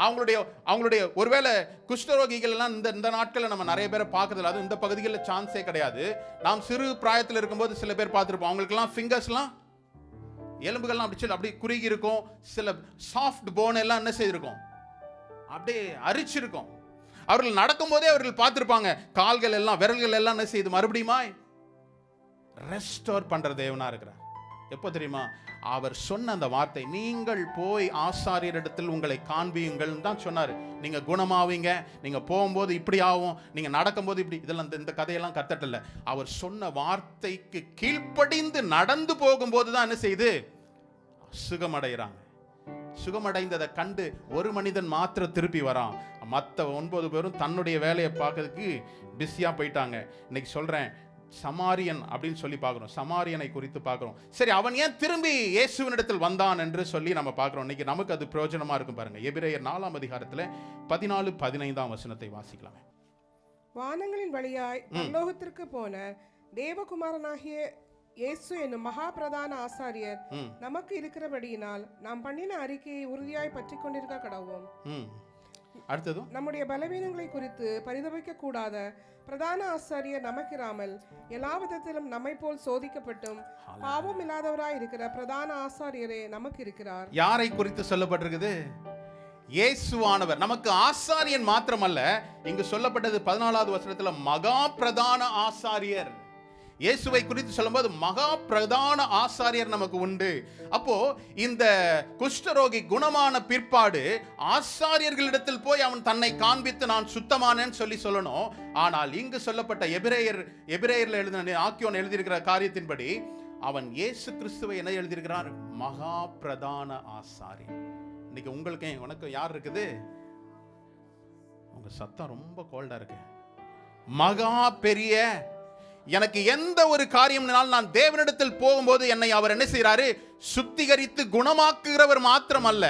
அவங்களுடைய ஒருவேளை குஷ்டரோகிகள் எல்லாம் இந்த நாட்களில் நம்ம நிறைய பேரை பார்க்கறதில்ல. அது இந்த பகுதிகளில் சான்ஸே கிடையாது. நாம் சிறு பிராயத்தில் இருக்கும்போது சில பேர் பார்த்துருப்போம். அவங்களுக்கெல்லாம் ஃபிங்கர்ஸ்லாம், எலும்புகள்லாம் அப்படி குறுகி இருக்கும். சில சாஃப்ட் போன் எல்லாம் என்ன செய்திருக்கும்? அப்படியே அரிச்சிருக்கும். அவர்கள் நடக்கும் போதே அவர்கள் பார்த்திருப்பாங்க, கால்கள் எல்லாம் விரல்கள் எல்லாம் என்ன செய்யுது? மறுபடியும் ரெஸ்டோர் பண்ற தேவனா இருக்கிறார். எப்போ தெரியுமா? அவர் சொன்ன அந்த வார்த்தை, நீங்கள் போய் ஆசாரியரிடத்தில் உங்களை காண்பியுங்கள் தான் சொன்னார். நீங்க குணமாவீங்க, நீங்க போகும்போது இப்படி ஆகும், நீங்க நடக்கும்போது இப்படி. இதெல்லாம் இந்த கதையெல்லாம் கத்தட்டல. அவர் சொன்ன வார்த்தைக்கு கீழ்ப்படிந்து நடந்து போகும்போது தான் என்ன செய்யுது? சுகமடைகிறாங்க. சுகமடைந்ததை கண்டு ஒரு மனிதன் மாத்திரம் திருப்பி வரான். மற்ற 9 பேரும் தன்னுடைய வேலையை பார்க்கறதுக்கு பிஸியா போயிட்டாங்க. இன்னைக்கு சொல்றேன், சமாரியன் அப்படின்னு சொல்லி பார்க்கிறோம். சமாரியனை குறித்து பார்க்கிறோம். சரி, அவன் ஏன் திரும்பி இயேசுவினிடத்தில் வந்தான் என்று சொல்லி நம்ம பார்க்கிறோம். இன்னைக்கு நமக்கு அது பிரயோஜனமா இருக்கும். பாருங்க, எபிரேயர் 4ஆம் அதிகாரத்தில் 14-15 வசனத்தை வாசிக்கலாமே. வானங்களின் வழியாய் பரலோகத்திற்கு போன தேவகுமாரனாகிய இயேசு என்னும் மகா பிரதான ஆசாரியர் நமக்கு இருக்கிறபடியினால் நாம் பண்ணின அறிக்கையை உறுதியாய் பற்றி கொண்டிருக்க கடவோம். அடுத்ததும், நம்முடைய பலவீனங்களை குறித்து பரிதபிக்க கூடாத பிரதான ஆசாரியர் நமக்கிராமல் எல்லா விதத்திலும் நம்மை போல் சோதிக்கப்பட்டும் பாவம் இல்லாதவராய் இருக்கிற பிரதான ஆசாரியரே நமக்கு இருக்கிறார். யாரை குறித்து சொல்லப்பட்டிருக்குது? இயேசுவானவர் நமக்கு ஆசாரியன் மாத்திரமல்ல, இங்கு சொல்லப்பட்டது 14வது வசனத்துல மகா பிரதான ஆசாரியர். இயேசுவை குறித்து சொல்லும்போது மகா பிரதான ஆசாரியர் நமக்கு உண்டு. அப்போ இந்த குஷ்டரோகி குணமான பிற்பாடு ஆசாரியர்களிடத்தில் போய் அவன் தன்னை காண்பித்து நான் சுத்தமானேன்னு சொல்லணும். ஆனால் இங்கு சொல்லப்பட்ட எபிரேயர்ல எழுதின ஆக்கியோன் எழுதியிருக்கிற காரியத்தின்படி அவன் இயேசு கிறிஸ்துவை என்ன எழுதியிருக்கிறார்? மகா பிரதான ஆசாரியர். இன்னைக்கு உங்களுக்கு உனக்கு யார் இருக்குது? உங்க சத்தம் ரொம்ப கோல்டா இருக்கு. மகா பெரிய, எனக்கு எந்த ஒரு காரியம்னாலும் நான் தேவனிடத்தில் போகும்போது என்னை அவர் என்ன செய்யறாரு? சுத்திகரித்து குணமாக்குகிறவர் மாத்திரமல்ல,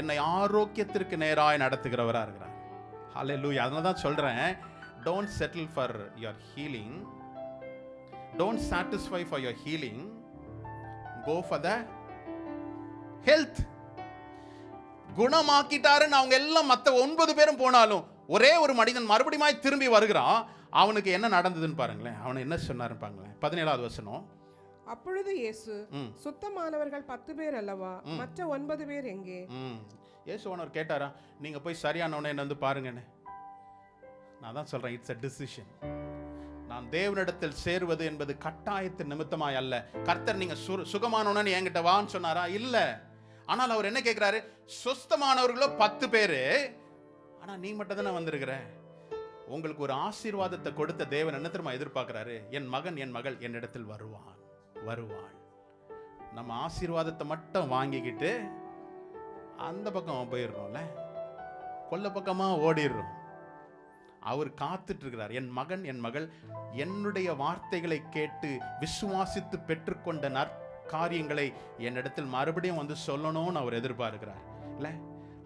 என்னை ஆரோக்கியத்திற்கு நேராய் நடத்துகிறவரா இருக்கிறார். ஹல்லேலூயா. அதனால தான் சொல்றேன், don't settle for your healing, don't satisfy for your healing, go for the health. குணமாக்கிட்டாருன்னு அவங்க எல்லாம் மற்ற 9 பேரும் போனாலும் ஒரே ஒரு மனிதன் மறுபடியும் திரும்பி வருகிறான். அவனுக்கு என்ன நடந்ததுன்னு பாருங்களேன். அவன் என்ன சொன்னாருன்னு பாருங்களேன். 17வது வசனம். அப்பொழுது இயேசு, சுத்தமானவர்கள் 10 பேர் அல்லவா, மற்ற 9 பேர் எங்கே? இயேசுவானவர் கேட்டாரா, நீங்க போய் சரியானவனை என்ன வந்து பாருங்கன்னு. நான் தான் சொல்றேன், இட்ஸ் a decision. நான் தேவனிடத்தில் சேருவது என்பது கட்டாயத்தின் நிமித்தமாய் அல்ல. கர்த்தர் நீங்க சுகமானவனு என்கிட்ட வான்னு சொன்னாரா? இல்ல. ஆனால் அவர் என்ன கேட்கிறாரு, சுத்தமானவர்களோ 10 பேரு, ஆனா நீ மட்டும் தானே வந்திருக்கிற. உங்களுக்கு ஒரு ஆசீர்வாதத்தை கொடுத்த தேவன் என்ன தெரியுமா எதிர்பார்க்கிறாரு? என் மகன் என் மகள் என்னிடத்தில் வருவாள். நம்ம ஆசீர்வாதத்தை மட்டும் வாங்கிக்கிட்டு அந்த பக்கம் போயிடுறோம்ல, கொல்ல பக்கமா ஓடிடுறோம். அவர் காத்துட்டு இருக்கிறார். என் மகன் என் மகள் என்னுடைய வார்த்தைகளை கேட்டு விசுவாசித்து பெற்றுக்கொண்ட நற்காரியங்களை என்னிடத்தில் மறுபடியும் வந்து சொல்லணும்னு அவர் எதிர்பார்க்கிறார் இல்ல.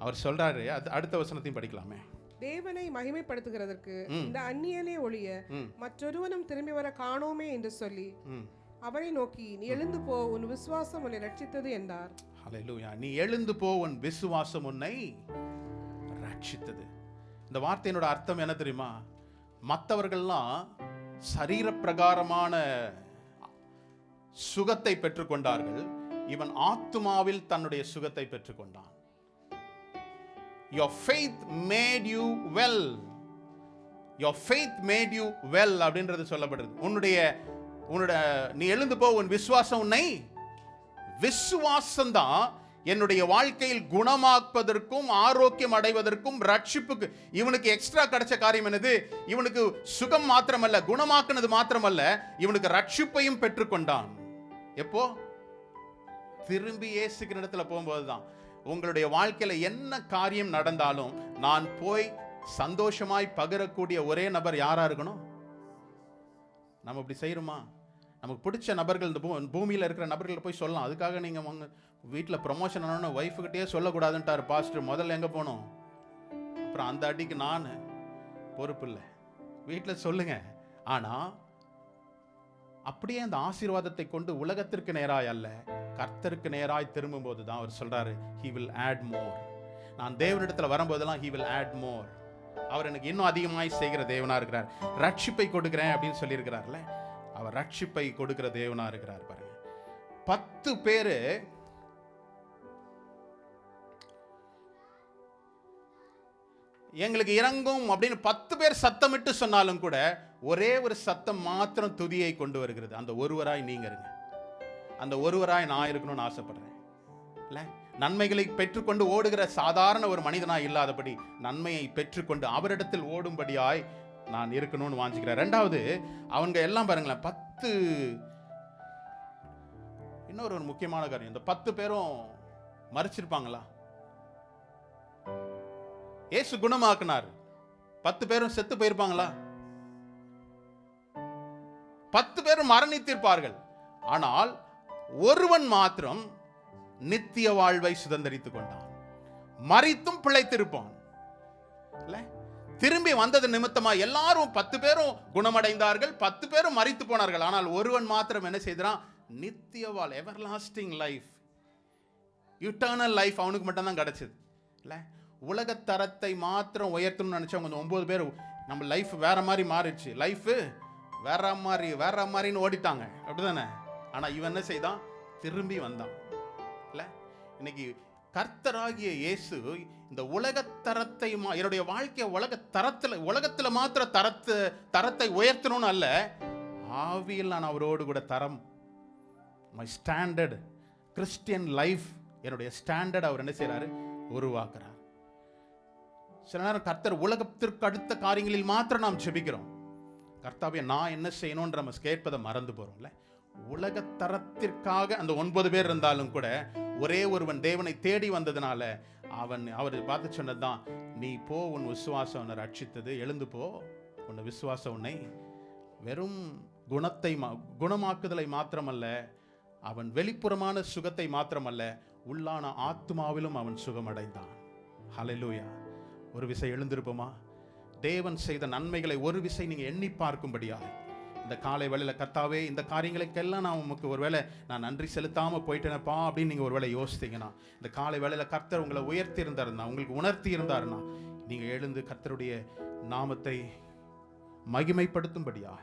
அவர் சொல்றாரு, அடுத்த வசனத்தையும் படிக்கலாமே. தேவனை மகிமைப்படுத்துகிறதற்கு இந்த அந்நியனே ஒழிய மற்றொருவனும் திரும்பி வர காணோமே என்று சொல்லி அவனை நோக்கி, நீ எழுந்து போ, உன் விசுவாசம் உன்னை ரட்சித்தது என்றார். ஹல்லேலூயா. நீ எழுந்து போ, உன் விசுவாசம் உன்னை ரட்சித்தது. இந்த வார்த்தையினோட அர்த்தம் என்ன தெரியுமா? மற்றவர்கள்லாம் சரீர பிரகாரமான சுகத்தை பெற்றுக்கொண்டார்கள், இவன் ஆத்துமாவில் தன்னுடைய சுகத்தை பெற்றுக்கொண்டான். Your faith made you well. Your faith made you well அப்படின்றது சொல்லப்படுது. உன்னுடைய நீ எழுந்து போ, உன் விசுவாசம் உன்னை. விசுவாசம் தான் என்னுடைய வாழ்க்கையில் குணமாக்குவதற்கும் ஆரோக்கியம் அடைவதற்கும் ரட்சிப்புக்கு. இவனுக்கு எக்ஸ்ட்ரா கிடைச்ச காரியம் என்னது? இவனுக்கு சுகம் மாத்திரமல்ல, குணமாக்குனது மாத்திரமல்ல, இவனுக்கு ரட்சிப்பையும் பெற்றுக்கொண்டான். எப்போ? திரும்பி இயேசுவின் இடத்துல போகும்போதுதான். உங்களுடைய வாழ்க்கையில என்ன காரியம் நடந்தாலும் நான் போய் சந்தோஷமாய் பகிரக்கூடிய ஒரே நபர் யாரா இருக்கணும்? நம்ம இப்படி செய்யறோமா? நமக்கு பிடிச்ச நபர்கள், இந்த பூமியில் இருக்கிற நபர்கள் போய் சொல்லலாம். அதுக்காக நீங்க உங்க வீட்டில் ப்ரமோஷன் ஆனோன்னு ஒய்ஃபுக்கிட்டே சொல்லக்கூடாதுன்ட்டார் பாஸ்டர். முதல்ல எங்க போனோம்? அப்புறம் அந்த அடிக்கு நான் பொறுப்பு இல்லை, வீட்டில் சொல்லுங்க. ஆனா அப்படியே அந்த ஆசீர்வாதத்தை கொண்டு உலகத்திற்கு நேராய் அல்ல, கர்த்தருக்கு நேராய் திரும்பும் போது தான் அவர் சொல்றாரு, he will add more. நான் தேவனிடத்துல வரும்போதெல்லாம் he will add more. அவர் எனக்கு இன்னும் அதிகமாய் செய்கிற தேவனா இருக்கிறார். ரட்சிப்பை கொடுக்கிறேன் அப்படின்னு சொல்லி இருக்கிறார்ல, அவர் ரட்சிப்பை கொடுக்கிற தேவனா இருக்கிறார். பாருங்க, 10 பேரு எங்களுக்கு இறங்கும் அப்படின்னு 10 பேர் சத்தமிட்டு சொன்னாலும் கூட ஒரே ஒரு சத்தம் மாத்திரம் துதியை கொண்டு வருகிறது. அந்த ஒருவராய் நீங்க இருங்க, அந்த ஒருவராய் நான் இருக்கணும்னு ஆசைப்படுறேன் இல்ல. நன்மைகளை பெற்றுக்கொண்டு ஓடுகிற சாதாரண ஒரு மனிதனாய் இல்லாதபடி நன்மையை பெற்றுக்கொண்டு அவரிடத்தில் ஓடும்படியாய் நான் இருக்கணும்னு வாஞ்சிக்கிறேன். ரெண்டாவது, அவங்க எல்லாம் பாருங்களேன், 10. இன்னொரு ஒரு முக்கியமான காரியம், இந்த 10 பேரும் மறிச்சிருப்பாங்களா? இயேசு குணமாக்குனார், 10 பேரும் செத்து போயிருப்பாங்களா? 10 பேரும் மரணித்திருப்பார்கள். ஆனால் ஒருவன் மாத்திரம் நித்திய வாழ்வை சுதந்தரித்துக் கொண்டான், மரித்தும் பிழைத்திருப்பான். திரும்பி வந்தது நிமித்தமா எல்லாரும் 10 பேரும் குணமடைந்தார்கள், 10 பேரும் மரித்து போனார்கள். ஆனால் ஒருவன் மாத்திரம் என்ன செய்தான்? நித்திய வாழ், எவர்லாஸ்டிங் லைஃப், இட்டர்னல் லைஃப் அவனுக்கு மட்டும் தான் கிடைச்சது இல்ல. உலக தரத்தை மாத்திரம் உயர்த்தணும்னு நினைச்சவங்க 9 பேர், நம்ம லைஃப் வேற மாதிரி மாறிடுச்சு, லைஃப் வேற மாதிரின்னு ஓடிட்டாங்க, அப்படிதானே? ஆனா இவன் என்ன செய்தான்? திரும்பி வந்தான் இல்ல. இன்னைக்கு கர்த்தராகிய இயேசு இந்த உலகத்தரத்தை, என்னுடைய வாழ்க்கைய உலகத்துல மாத்திர தரத்தை உயர்த்தணும்னு அல்ல, ஆவியில் நான் அவரோடு கூட தரம், மை ஸ்டாண்டர்ட் கிறிஸ்டியன் லைஃப், என்னுடைய ஸ்டாண்டர்ட் அவர் என்ன செய்யறாரு? உருவாக்குறார். சில நேரம் கர்த்தர் உலகத்திற்கு அடுத்த காரியங்களில் மாத்திரம் நாம் ஜெபிக்கிறோம். கர்த்தாவே நான் என்ன செய்யணும்ன்ற நம்ம கேட்பதை மறந்து போறோம்ல. உலகத்தரத்திற்காக அந்த 9 பேர் இருந்தாலும் கூட ஒரே ஒருவன் தேவனை தேடி வந்ததுனால அவர் பார்த்து சொன்னதுதான், நீ போ, உன் விசுவாசம் உன்னை ரட்சித்தது, எழுந்து போ, உன் விசுவாசம் உன்னை. வெறும் குணமாக்குதலை மாத்திரமல்ல, அவன் வெளிப்புறமான சுகத்தை மாத்திரமல்ல, உள்ளான ஆத்மாவிலும் அவன் சுகமடைந்தான். ஹல்லேலூயா. ஒரு விசை எழுந்திருப்போமா? தேவன் செய்த நன்மைகளை ஒரு விசை நீங்க எண்ணி பார்க்கும்படியாக இந்த காலை வேளையில, கர்த்தாவே இந்த காரியங்களுக்கெல்லாம் நான் உமக்கு ஒருவேளை நான் நன்றி செலுத்தாம போயிட்டேனப்பா அப்படின்னு நீங்க ஒருவேளை யோசித்தீங்கன்னா, இந்த காலை வேளையில கர்த்தர் உங்களை உயர்த்தி இருந்தாருன்னா, உங்களுக்கு உணர்த்தி இருந்தாருன்னா, நீங்க எழுந்து கர்த்தருடைய நாமத்தை மகிமைப்படுத்தும்படியா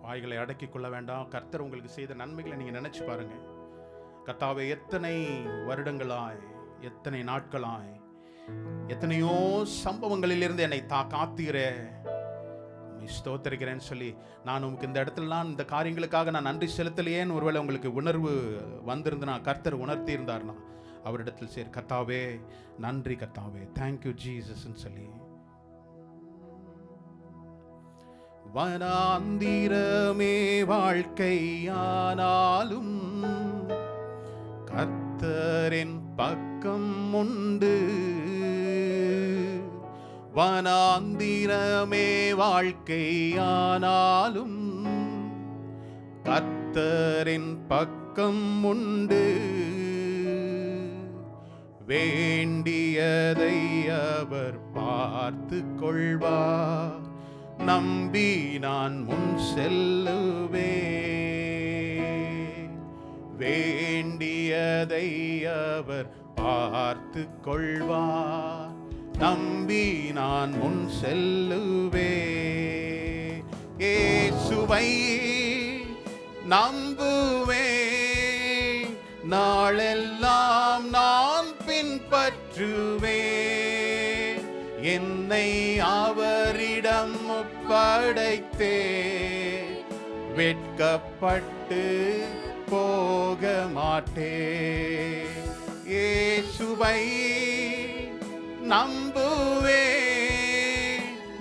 வாய்களை அடக்கிக் கொள்ள வேண்டாம். கர்த்தர் உங்களுக்கு செய்த நன்மைகளை நீங்க நினைச்சு பாருங்க. கர்த்தாவே, எத்தனை வருடங்களாய், எத்தனை நாட்களாய், எத்தனையோ சம்பவங்களிலிருந்து என்னை காத்தீரே, ஸ்தோத்திரிக்கிறேன்னு சொல்லி நான் உங்களுக்கு இந்த இடத்துலலாம் இந்த காரியங்களுக்காக நான் நன்றி செலுத்தலையேன்னு ஒருவேளை உங்களுக்கு உணர்வு வந்திருந்தனா, கர்த்தர் உணர்த்தி இருந்தார்னா அவரிடத்தில் சரி கர்த்தாவே நன்றி, கர்த்தாவே தேங்க்யூ ஜீசஸ்ன்னு சொல்லி. வனாந்திரமே வாழ்க்கையானாலும் கர்த்தரின் பக்கம் உண்டு. வனாந்திரமே வாழ்க்கையானாலும் கர்த்தரின் பக்கம் உண்டு. வேண்டியதை அவர் பார்த்து கொள்வார், நம்பி நான் முன் செல்லுவே. வேண்டியதை அவர் பார்த்து கொள்வார், நம்பி நான் முன் செல்லுவே. இயேசுவை நம்புவே, நாளெல்லாம் நான் பின்பற்றுவே. என்னை அவரிடம் ஒப்படைத்தே, வெட்கப்பட்டு போக மாட்டே. இயேசுவை நம்புவே,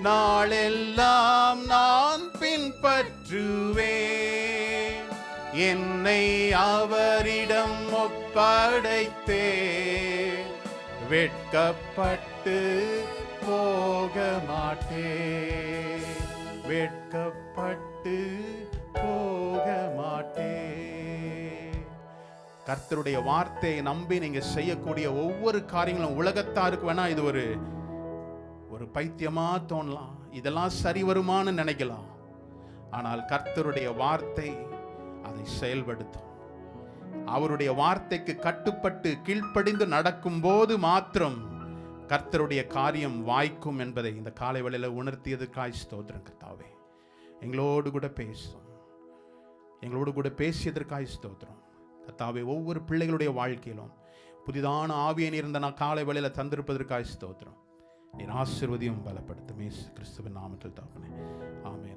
நாளெல்லாம் நான் பின்பற்றுவே. என்னை அவரிடம் ஒப்படைத்தே, வெட்கப்பட்டு போக மாட்டே. வெட்கப்பட்டு போக மாட்டே. கர்த்தருடைய வார்த்தையை நம்பி நீங்க செய்யக்கூடிய ஒவ்வொரு காரியங்களும் உலகத்தாருக்கு வேணா இது ஒரு பைத்தியமா தோணலாம், இதெல்லாம் சரி வருமானு நினைக்கலாம். ஆனால் கர்த்தருடைய வார்த்தை அதை செயல்படுத்தும். அவருடைய வார்த்தைக்கு கட்டுப்பட்டு கீழ்ப்படிந்து நடக்கும் போது மாத்திரம் கர்த்தருடைய காரியம் வாய்க்கும் என்பதை இந்த காலை வேளையில உணர்த்தியதுக்காய் ஸ்தோத்திரம் கர்த்தாவே. எங்களோடு கூட பேசும், எங்களோடு கூட பேசியதற்காய் ஸ்தோத்திரம் கர்த்தாவே. ஒவ்வொரு பிள்ளைகளுடைய வாழ்க்கையிலும் புதிதான ஆவியை இருந்த நான் காலை வேளையில தந்திருப்பதற்காய் ஸ்தோத்திரம். நீர் ஆசீர்வதியும் பலப்படுத்தும் இயேசு கிறிஸ்துவின் நாமத்தில் தகப்பனே, ஆமென்.